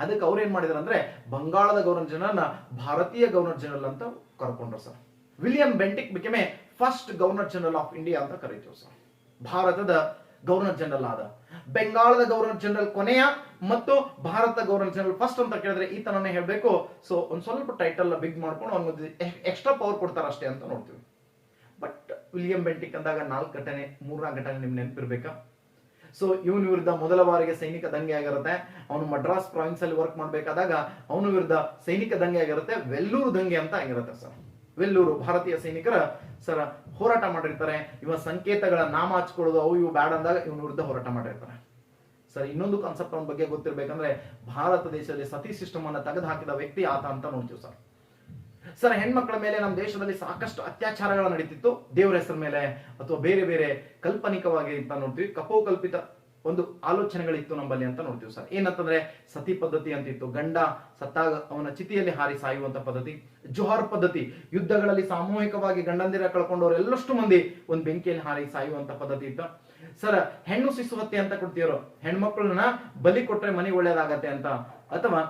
ಅದಕ್ಕೆ ಅವ್ರು ಏನ್ ಮಾಡಿದಾರೆ ಅಂದ್ರೆ ಬಂಗಾಳದ ಗವರ್ನರ್ ಜನರಲ್ ಭಾರತೀಯ ಗವರ್ನರ್ ಜನರಲ್ ಅಂತ ಕರ್ಕೊಂಡ್ರು sir. William Bentinck became first governor general of India ಅಂತ ಕರೀತೀವಿ ಸರ್. ಭಾರತದ ಗವರ್ನರ್ ಜನರಲ್ ಆದ. ಬೆಂಗಾಳದ ಗವರ್ನರ್ ಜನರಲ್ ಕೊನೆಯ ಮತ್ತು ಭಾರತ ಗವರ್ನರ್ ಜನರಲ್ ಫಸ್ಟ್ ಅಂತ ಕೇಳಿದ್ರೆ ಈ ತರನೇ ಹೇಳ್ಬೇಕು. ಸೊ ಒಂದ್ ಸ್ವಲ್ಪ ಟೈಟಲ್ ಬಿಗ್ ಮಾಡ್ಕೊಂಡು ಅವ್ನಿಗೆ ಎಕ್ಸ್ಟ್ರಾ ಪವರ್ ಕೊಡ್ತಾರ ಅಷ್ಟೇ ಅಂತ ನೋಡ್ತೀವಿ. ಬಟ್ ವಿಲಿಯಂ ಬೆಂಟಿಕ್ ಅಂದಾಗ 4 ಘಟನೆ 3 ಘಟನೆ ನಿಮ್ ನೆನಪಿರ್ಬೇಕಾ? ಸೊ ಇವನ ವಿರುದ್ಧ ಮೊದಲ ಬಾರಿಗೆ ಸೈನಿಕ ದಂಗೆ ಆಗಿರುತ್ತೆ. ಅವನು ಮಡ್ರಾಸ್ ಪ್ರಾವಿನ್ಸ್ ಅಲ್ಲಿ ವರ್ಕ್ ಮಾಡ್ಬೇಕಾದಾಗ ಅವನ ವಿರುದ್ಧ ಸೈನಿಕ ದಂಗೆ ಆಗಿರುತ್ತೆ, ವೆಲ್ಲೂರು ದಂಗೆ ಅಂತ ಆಗಿರುತ್ತೆ ಸರ್. ವೆಲ್ಲೂರು ಭಾರತೀಯ ಸೈನಿಕರ ಸರ್ ಹೋರಾಟ ಮಾಡಿರ್ತಾರೆ. ಇವ ಸಂಕೇತಗಳ ನಾಮ ಹಚ್ಕೊಳ್ಳೋದು ಅವು ಇವು ಬ್ಯಾಡ್ ಅಂದಾಗ ಇವನ ವಿರುದ್ಧ ಹೋರಾಟ ಮಾಡಿರ್ತಾರೆ ಸರ್. ಇನ್ನೊಂದು ಕಾನ್ಸೆಪ್ಟ್ ಅವನ ಬಗ್ಗೆ ಗೊತ್ತಿರ್ಬೇಕಂದ್ರೆ ಭಾರತ ದೇಶದಲ್ಲಿ ಸತಿ ಸಿಸ್ಟಮ್ ಅನ್ನ ತೆಗೆದು ಹಾಕಿದ ವ್ಯಕ್ತಿ ಆತ ಅಂತ ನೋಡ್ತೀವಿ ಸರ್. ಸರ್ ಹೆಣ್ಮಕ್ಳ ಮೇಲೆ ನಮ್ಮ ದೇಶದಲ್ಲಿ ಸಾಕಷ್ಟು ಅತ್ಯಾಚಾರಗಳು ನಡೀತಿತ್ತು, ದೇವರ ಹೆಸರ ಮೇಲೆ ಅಥವಾ ಬೇರೆ ಬೇರೆ ಕಾಲ್ಪನಿಕವಾಗಿ ಅಂತ ನೋಡ್ತೀವಿ. ಕಪೋಕಲ್ಪಿತ ಒಂದು ಆಲೋಚನೆಗಳಿತ್ತು ನಮ್ಮಲ್ಲಿ ಅಂತ ನೋಡ್ತೀವಿ ಸರ್. ಏನಂತಂದ್ರೆ ಸತಿ ಪದ್ಧತಿ ಅಂತಿತ್ತು, ಗಂಡ ಸತ್ತಾಗ ಅವನ ಚಿತಿಯಲ್ಲಿ ಹಾರಿ ಸಾಯುವಂತ ಪದ್ಧತಿ. ಜೋಹಾರ್ ಪದ್ಧತಿ, ಯುದ್ಧಗಳಲ್ಲಿ ಸಾಮೂಹಿಕವಾಗಿ ಗಂಡಂದಿರ ಕಳ್ಕೊಂಡವ್ರು ಎಲ್ಲಷ್ಟು ಮಂದಿ ಒಂದ್ ಬೆಂಕಿಯಲ್ಲಿ ಹಾರಿ ಸಾಯುವಂತ ಪದ್ಧತಿ ಇತ್ತು ಸರ್. ಹೆಣ್ಣು ಶಿಶು ಹತ್ಯೆ ಅಂತ ಕೊಡ್ತೀವ್ರು, ಹೆಣ್ಮಕ್ಳನ್ನ ಬಲಿ ಕೊಟ್ರೆ ಮನೆ ಒಳ್ಳೇದಾಗತ್ತೆ ಅಂತ, ಅಥವಾ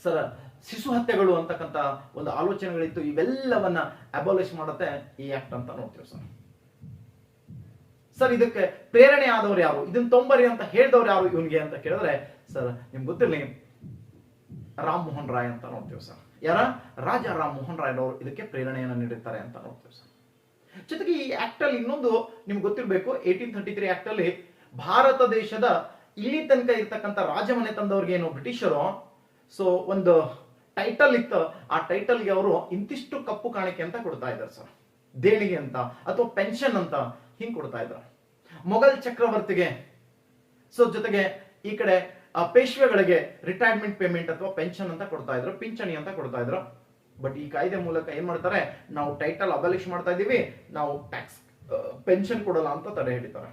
ಸರ್ ಶಿಶು ಹತ್ಯೆಗಳು ಅಂತಕ್ಕಂಥ ಒಂದು ಆಲೋಚನೆಗಳಿತ್ತು. ಇವೆಲ್ಲವನ್ನ ಅಬಾಲಿಷ್ ಮಾಡುತ್ತೆ ಈ ಆಕ್ಟ್ ಅಂತ ನೋಡ್ತೀವಿ ಸರ್. ಸರ್ ಇದಕ್ಕೆ ಪ್ರೇರಣೆ ಆದವ್ರು ಯಾರು, ಇದನ್ನ ತೊಂಬರಿ ಅಂತ ಹೇಳಿದವ್ರು ಯಾರು ಇವನ್ಗೆ ಅಂತ ಕೇಳಿದ್ರೆ ಸರ್ ನಿಮ್ಗೆ ಗೊತ್ತಿರಲಿ, ರಾಮ್ ಮೋಹನ್ ರಾಯ್ ಅಂತ ನೋಡ್ತೀವಿ ಸರ್. ಯಾರ? ರಾಜ ರಾಮ್ ಮೋಹನ್ ರಾಯ್ ಅವರು ಇದಕ್ಕೆ ಪ್ರೇರಣೆಯನ್ನು ನೀಡಿರ್ತಾರೆ ಅಂತ ನೋಡ್ತೀವಿ ಸರ್. ಜೊತೆಗೆ ಈ ಆಕ್ಟ್ ಅಲ್ಲಿ ಇನ್ನೊಂದು ನಿಮ್ಗೆ ಗೊತ್ತಿರಬೇಕು, 1833 ಆಕ್ಟ್ ಅಲ್ಲಿ ಭಾರತ ದೇಶದ ಇಲ್ಲಿ ತನಕ ಇರ್ತಕ್ಕಂಥ ರಾಜಮನೆ ತಂದವ್ರಿಗೆ ಏನು ಬ್ರಿಟಿಷರು ಸೊ ಒಂದು ಟೈಟಲ್ ಇತ್ತು, ಆ ಟೈಟಲ್ಗೆ ಅವರು ಇಂತಿಷ್ಟು ಕಪ್ಪು ಕಾಣಿಕೆ ಅಂತ ಕೊಡ್ತಾ ಇದ್ದಾರೆ ಸರ್, ದೇಣಿಗೆ ಅಂತ ಅಥವಾ ಪೆನ್ಷನ್ ಅಂತ ಹಿಂಗ್ ಕೊಡ್ತಾ ಇದ್ರು. ಮೊಘಲ್ ಚಕ್ರವರ್ತಿಗೆ ಸೊ ಜೊತೆಗೆ ಈ ಕಡೆ ಪೇಶ್ವೆಗಳಿಗೆ ರಿಟೈರ್ಮೆಂಟ್ ಪೇಮೆಂಟ್ ಅಥವಾ ಪೆನ್ಷನ್ ಅಂತ ಕೊಡ್ತಾ ಇದ್ರು, ಪಿಂಚಣಿ ಅಂತ ಕೊಡ್ತಾ ಇದ್ರು. ಬಟ್ ಈ ಕಾಯ್ದೆ ಮೂಲಕ ಏನ್ ಮಾಡ್ತಾರೆ, ನಾವು ಟೈಟಲ್ ಅಬಲಿಷ್ ಮಾಡ್ತಾ ಇದೀವಿ, ನಾವು ಟ್ಯಾಕ್ಸ್ ಪೆನ್ಷನ್ ಕೊಡಲ್ಲ ಅಂತ ತಡೆ ಹಿಡಿತಾರೆ.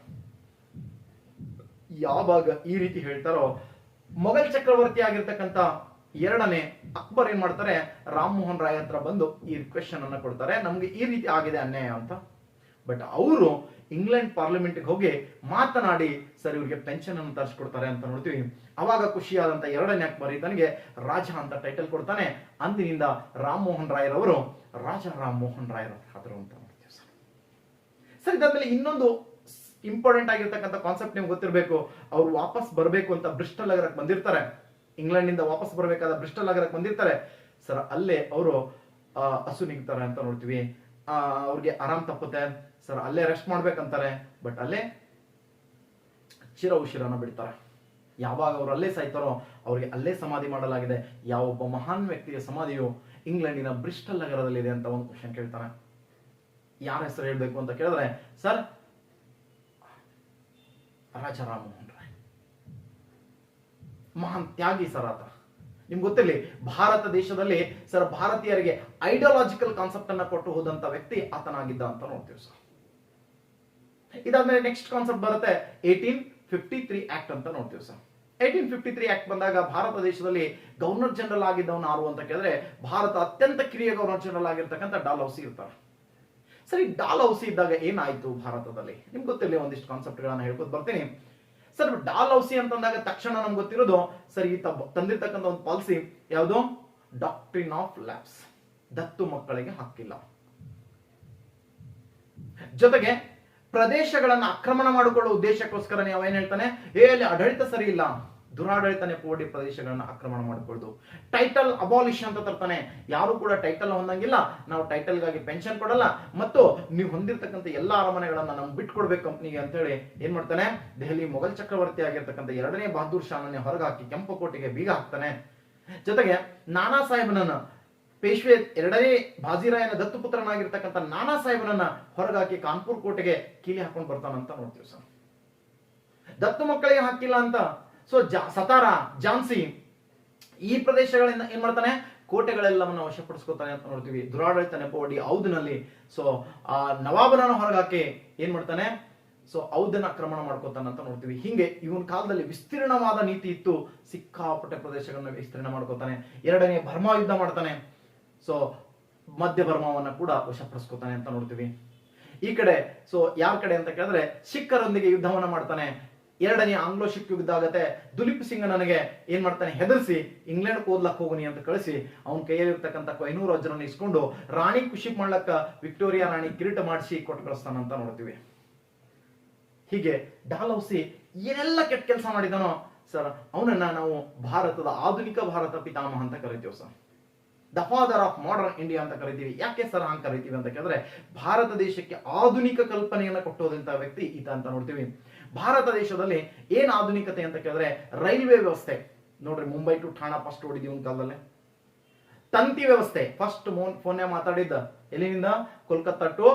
ಯಾವಾಗ ಈ ರೀತಿ ಹೇಳ್ತಾರೋ, ಮೊಘಲ್ ಚಕ್ರವರ್ತಿ ಆಗಿರ್ತಕ್ಕಂಥ 2ನೇ ಅಕ್ಬರ್ ಏನ್ ಮಾಡ್ತಾರೆ, ರಾಮ್ ಮೋಹನ್ ರಾಯ್ ಹತ್ರ ಬಂದು ಈ ರಿಕ್ವೆಸ್ಟ್ ಅನ್ನ ಕೊಡ್ತಾರೆ, ನಮ್ಗೆ ಈ ರೀತಿ ಆಗಿದೆ ಅನ್ಯಾಯ ಅಂತ. ಬಟ್ ಅವರು ಇಂಗ್ಲೆಂಡ್ ಪಾರ್ಲಿಮೆಂಟ್ ಹೋಗಿ ಮಾತನಾಡಿ ಸರ್ ಇವ್ರಿಗೆ ಪೆನ್ಷನ್ ಅನ್ನು ತರಿಸ್ಕೊಡ್ತಾರೆ ಅಂತ ನೋಡ್ತೀವಿ. ಅವಾಗ ಖುಷಿಯಾದಂತ 2ನೇ ಅಕ್ಬರ್ ಈತನಿಗೆ ರಾಜ ಅಂತ ಟೈಟಲ್ ಕೊಡ್ತಾನೆ. ಅಂದಿನಿಂದ ರಾಮ್ ಮೋಹನ್ ರಾಯ್ ರವರು ರಾಜ ರಾಮ್ ಮೋಹನ್ ರಾಯ್ ಆದರು ಅಂತ ನೋಡ್ತೀವಿ ಸರ್. ಸರ್ ಇದಾದ್ಮೇಲೆ ಇನ್ನೊಂದು ಇಂಪಾರ್ಟೆಂಟ್ ಆಗಿರ್ತಕ್ಕಂಥ ಕಾನ್ಸೆಪ್ಟ್ ನಿಮ್ಗೆ ಗೊತ್ತಿರಬೇಕು. ಅವ್ರು ವಾಪಸ್ ಬರಬೇಕು ಅಂತ ಬ್ರಿಸ್ಟಲ್ ನಗರಕ್ಕೆ ಬಂದಿರ್ತಾರೆ, ಇಂಗ್ಲೆಂಡ್ ನಿಂದ ವಾಪಸ್ ಬರಬೇಕಾದ ಬ್ರಿಸ್ಟಲ್ ನಗರಕ್ಕೆ ಬಂದಿರ್ತಾರೆ ಸರ್. ಅಲ್ಲೇ ಅವರು ಹಸು ನಿಗ್ತಾರೆ ಅಂತ ನೋಡ್ತೀವಿ. ಅವ್ರಿಗೆ ಆರಾಮ್ ತಪ್ಪುತ್ತೆ ಸರ್, ಅಲ್ಲೇ ರೆಸ್ಟ್ ಮಾಡ್ಬೇಕಂತಾರೆ. ಬಟ್ ಅಲ್ಲೇ ಚಿರ ಉಸಿರನ್ನ ಬಿಡ್ತಾರೆ. ಯಾವಾಗ ಅವ್ರು ಅಲ್ಲೇ ಸಾಯ್ತಾರೋ ಅವ್ರಿಗೆ ಅಲ್ಲೇ ಸಮಾಧಿ ಮಾಡಲಾಗಿದೆ. ಯಾವೊಬ್ಬ ಮಹಾನ್ ವ್ಯಕ್ತಿಯ ಸಮಾಧಿಯು ಇಂಗ್ಲೆಂಡಿನ ಬ್ರಿಸ್ಟಲ್ ನಗರದಲ್ಲಿ ಇದೆ ಅಂತ ಒಂದು ಕ್ವಶನ್ ಕೇಳ್ತಾರೆ. ಯಾರ ಹೆಸರು ಹೇಳ್ಬೇಕು ಅಂತ ಕೇಳಿದ್ರೆ ಸರ್ ರಾಜ ರಾಮ್ ಮೋಹನ್ ರಾಯ್, ಮಹಾನ್ ತ್ಯಾಗಿ ಸರ್ ಆತ. ನಿಮ್ಗೆ ಗೊತ್ತಿರಲಿ, ಭಾರತ ದೇಶದಲ್ಲಿ ಸರ್ ಭಾರತೀಯರಿಗೆ ಐಡಿಯಾಲಜಿಕಲ್ ಕಾನ್ಸೆಪ್ಟ್ ಅನ್ನ ಕೊಟ್ಟು ಹೋದಂತ ವ್ಯಕ್ತಿ ಆತನಾಗಿದ್ದ ಅಂತ ನೋಡ್ತೀವಿ ಸರ್. ಇದಾದ್ಮೇಲೆ ನೆಕ್ಸ್ಟ್ ಕಾನ್ಸೆಪ್ಟ್ ಬರುತ್ತೆ 1853 ಆಕ್ಟ್ ಅಂತ ನೋಡ್ತೀವಿ ಸರ್. 1853 ಆಕ್ಟ್ ಬಂದಾಗ ಭಾರತ ದೇಶದಲ್ಲಿ ಗವರ್ನರ್ ಜನರಲ್ ಆಗಿದ್ದವನು ಯಾರು ಅಂತ ಕೇಳಿದ್ರೆ ಭಾರತ ಅತ್ಯಂತ ಕಿರಿಯ ಗವರ್ನರ್ ಜನರಲ್ ಆಗಿರ್ತಕ್ಕಂಥ ಡಾಲ್ಹೌಸಿ ಇರ್ತಾರೆ. ಸರಿ, ಡಾಲ್ಹೌಸಿ ಇದ್ದಾಗ ಏನಾಯ್ತು ಭಾರತದಲ್ಲಿ ನಿಮ್ಗೆ ಗೊತ್ತಿರಲಿ, ಒಂದಿಷ್ಟು ಕಾನ್ಸೆಪ್ಟ್ ಗಳನ್ನ ಹೇಳ್ಕೊತ ಬರ್ತೀನಿ ಸರ್. ಡಾಲ್ಹೌಸಿ ಅಂತಂದಾಗ ತಕ್ಷಣ ನಮ್ಗೆ ಗೊತ್ತಿರೋದು ಸರ್ ಈ ತಂದಿರ್ತಕ್ಕಂಥ ಒಂದು ಪಾಲಿಸಿ ಯಾವುದು, ಡಾಕ್ಟ್ರಿನ್ ಆಫ್ ಲ್ಯಾಬ್ಸ್, ದತ್ತು ಮಕ್ಕಳಿಗೆ ಹಕ್ಕಿಲ್ಲ. ಜೊತೆಗೆ ಪ್ರದೇಶಗಳನ್ನ ಆಕ್ರಮಣ ಮಾಡಿಕೊಳ್ಳುವ ಉದ್ದೇಶಕ್ಕೋಸ್ಕರ ನೀವು ಏನ್ ಹೇಳ್ತಾನೆ, ಅಲ್ಲಿ ಆಡಳಿತ ಸರಿ ಇಲ್ಲ, ದುರಾಡಳಿತ ನೆಪವೊಡ್ಡಿ ಪ್ರದೇಶಗಳನ್ನ ಆಕ್ರಮಣ ಮಾಡಿಕೊಳ್ಳೋದು. ಟೈಟಲ್ ಅಬಾಲಿಷನ್ ಅಂತ ತರ್ತಾನೆ. ಯಾರು ಕೂಡ ಟೈಟಲ್ ಹೊಂದಂಗಿಲ್ಲ, ನಾವು ಟೈಟಲ್ಗಾಗಿ ಪೆನ್ಷನ್ ಕೊಡಲ್ಲ, ಮತ್ತು ನೀವು ಹೊಂದಿರತಕ್ಕಂಥ ಎಲ್ಲಾ ಅರಮನೆಗಳನ್ನ ನಮ್ಗೆ ಬಿಟ್ಕೊಡ್ಬೇಕು ಕಂಪ್ನಿಗೆ ಅಂತ ಹೇಳಿ ಏನ್ ಮಾಡ್ತಾನೆ, ದೆಹಲಿ ಮೊಘಲ್ ಚಕ್ರವರ್ತಿ ಆಗಿರ್ತಕ್ಕಂಥ 2ನೇ ಬಹದ್ದೂರ್ ಶಾನನ್ನೇ ಹೊರಗಾಕಿ ಕೆಂಪುಕೋಟೆಗೆ ಬೀಗ ಹಾಕ್ತಾನೆ. ಜೊತೆಗೆ ನಾನಾ ಸಾಹೇಬನನ್ನ, ಪೇಶ್ವೆ 2ನೇ ಬಾಜಿರಾಯನ ದತ್ತುಪುತ್ರನಾಗಿರ್ತಕ್ಕಂಥ ನಾನಾ ಸಾಹೇಬನನ್ನ ಹೊರಗಾಕಿ ಕಾನ್ಪುರ್ ಕೋಟೆಗೆ ಕೀಲಿ ಹಾಕೊಂಡು ಬರ್ತಾನಂತ ನೋಡ್ತೀವಿ ಸರ್. ದತ್ತು ಮಕ್ಕಳಿಗೆ ಹಾಕಿಲ್ಲ ಅಂತ ಸೊ ಸತಾರಾ, ಝಾನ್ಸಿ ಈ ಪ್ರದೇಶಗಳಿಂದ ಏನ್ ಮಾಡ್ತಾನೆ, ಕೋಟೆಗಳೆಲ್ಲವನ್ನ ವಶಪಡಿಸ್ಕೊತಾನೆ ಅಂತ ನೋಡ್ತೀವಿ. ದುರಾಡಳಿತ ನೆಪವೊಡ್ಡಿ ಔದ್ನಲ್ಲಿ ಸೊ ಆ ನವಾಬನನ್ನು ಹೊರಗಾಕಿ ಏನ್ ಮಾಡ್ತಾನೆ, ಸೊ ಔದನ್ನ ಆಕ್ರಮಣ ಮಾಡ್ಕೋತಾನೆ ಅಂತ ನೋಡ್ತೀವಿ. ಹಿಂಗೆ ಇವನ ಕಾಲದಲ್ಲಿ ವಿಸ್ತೀರ್ಣವಾದ ನೀತಿ ಇತ್ತು. ಸಿಕ್ಕಾಪಟ್ಟೆ ಪ್ರದೇಶಗಳನ್ನ ವಿಸ್ತೀರ್ಣ ಮಾಡ್ಕೋತಾನೆ. 2ನೇ ಬರ್ಮಾ ಯುದ್ಧ ಮಾಡ್ತಾನೆ. ಸೊ ಮಧ್ಯ ಬರ್ಮಾವನ್ನ ಕೂಡ ವಶಪಡಿಸ್ಕೋತಾನೆ ಅಂತ ನೋಡ್ತೀವಿ. ಈ ಕಡೆ ಸೊ ಯಾರ ಕಡೆ ಅಂತ ಕೇಳಿದ್ರೆ ಸಿಖ್ಖರೊಂದಿಗೆ ಯುದ್ಧವನ್ನ ಮಾಡ್ತಾನೆ. 2ನೇ ಆಂಗ್ಲೋ ಸಿಖ್ ಯುದ್ಧ ಆಗತ್ತೆ. ದುಲೀಪ್ ಸಿಂಗ್ ನನಗೆ ಏನ್ ಮಾಡ್ತಾನೆ, ಹೆದರ್ಸಿ ಇಂಗ್ಲೆಂಡ್ ಓದ್ಲಕ್ ಹೋಗುನಿ ಅಂತ ಕಳಿಸಿ ಅವನ ಕೈಯಲ್ಲಿರ್ತಕ್ಕಂಥ ಕೊಹಿನೂರ್ ವಜ್ರನ ಇಸ್ಕೊಂಡು ರಾಣಿ ಖುಷಿ ಮಾಡ್ಲಕ್ಕ ವಿಕ್ಟೋರಿಯಾ ರಾಣಿ ಕಿರೀಟ ಮಾಡಿಸಿ ಕೊಟ್ಟು ಕಳಿಸ್ತಾನಂತ ನೋಡ್ತೀವಿ. ಹೀಗೆ ಡಾಲ್ಹೌಸಿ ಏನೆಲ್ಲ ಕೆಟ್ಟ ಕೆಲಸ ಮಾಡಿದಾನೋ ಸರ್, ಅವನನ್ನ ನಾವು ಭಾರತದ ಆಧುನಿಕ ಭಾರತ ಪಿತಾಮಹ ಅಂತ ಕರಿತೀವಿ sir. The father of modern India ಅಂತ ಕರಿತೀವಿ. ಯಾಕೆ ಸರ್ ಹಂಗೆ ಕರಿತೀವಿ ಅಂತ ಕೇಳಿದ್ರೆ, ಭಾರತ ದೇಶಕ್ಕೆ ಆಧುನಿಕ ಕಲ್ಪನೆಯನ್ನ ಕೊಟ್ಟೋದಂತ ವ್ಯಕ್ತಿ ಈತ ಅಂತ ನೋಡ್ತೀವಿ. ಭಾರತ ದೇಶದಲ್ಲಿ ಏನ್ ಆಧುನಿಕತೆ ಅಂತ ಕೇಳಿದ್ರೆ ರೈಲ್ವೆ ವ್ಯವಸ್ಥೆ ನೋಡ್ರಿ, ಮುಂಬೈ ಟು ಠಾಣಾ ಫಸ್ಟ್ ಓಡಿದೀವಿ ಒಂದು ಕಾಲದಲ್ಲಿ. ತಂತಿ ವ್ಯವಸ್ಥೆ ಫಸ್ಟ್ ಫೋನ್ಯಾಗ ಮಾತಾಡಿದ್ದ ಎಲ್ಲಿನಿಂದ, ಕೋಲ್ಕತ್ತಾ ಟು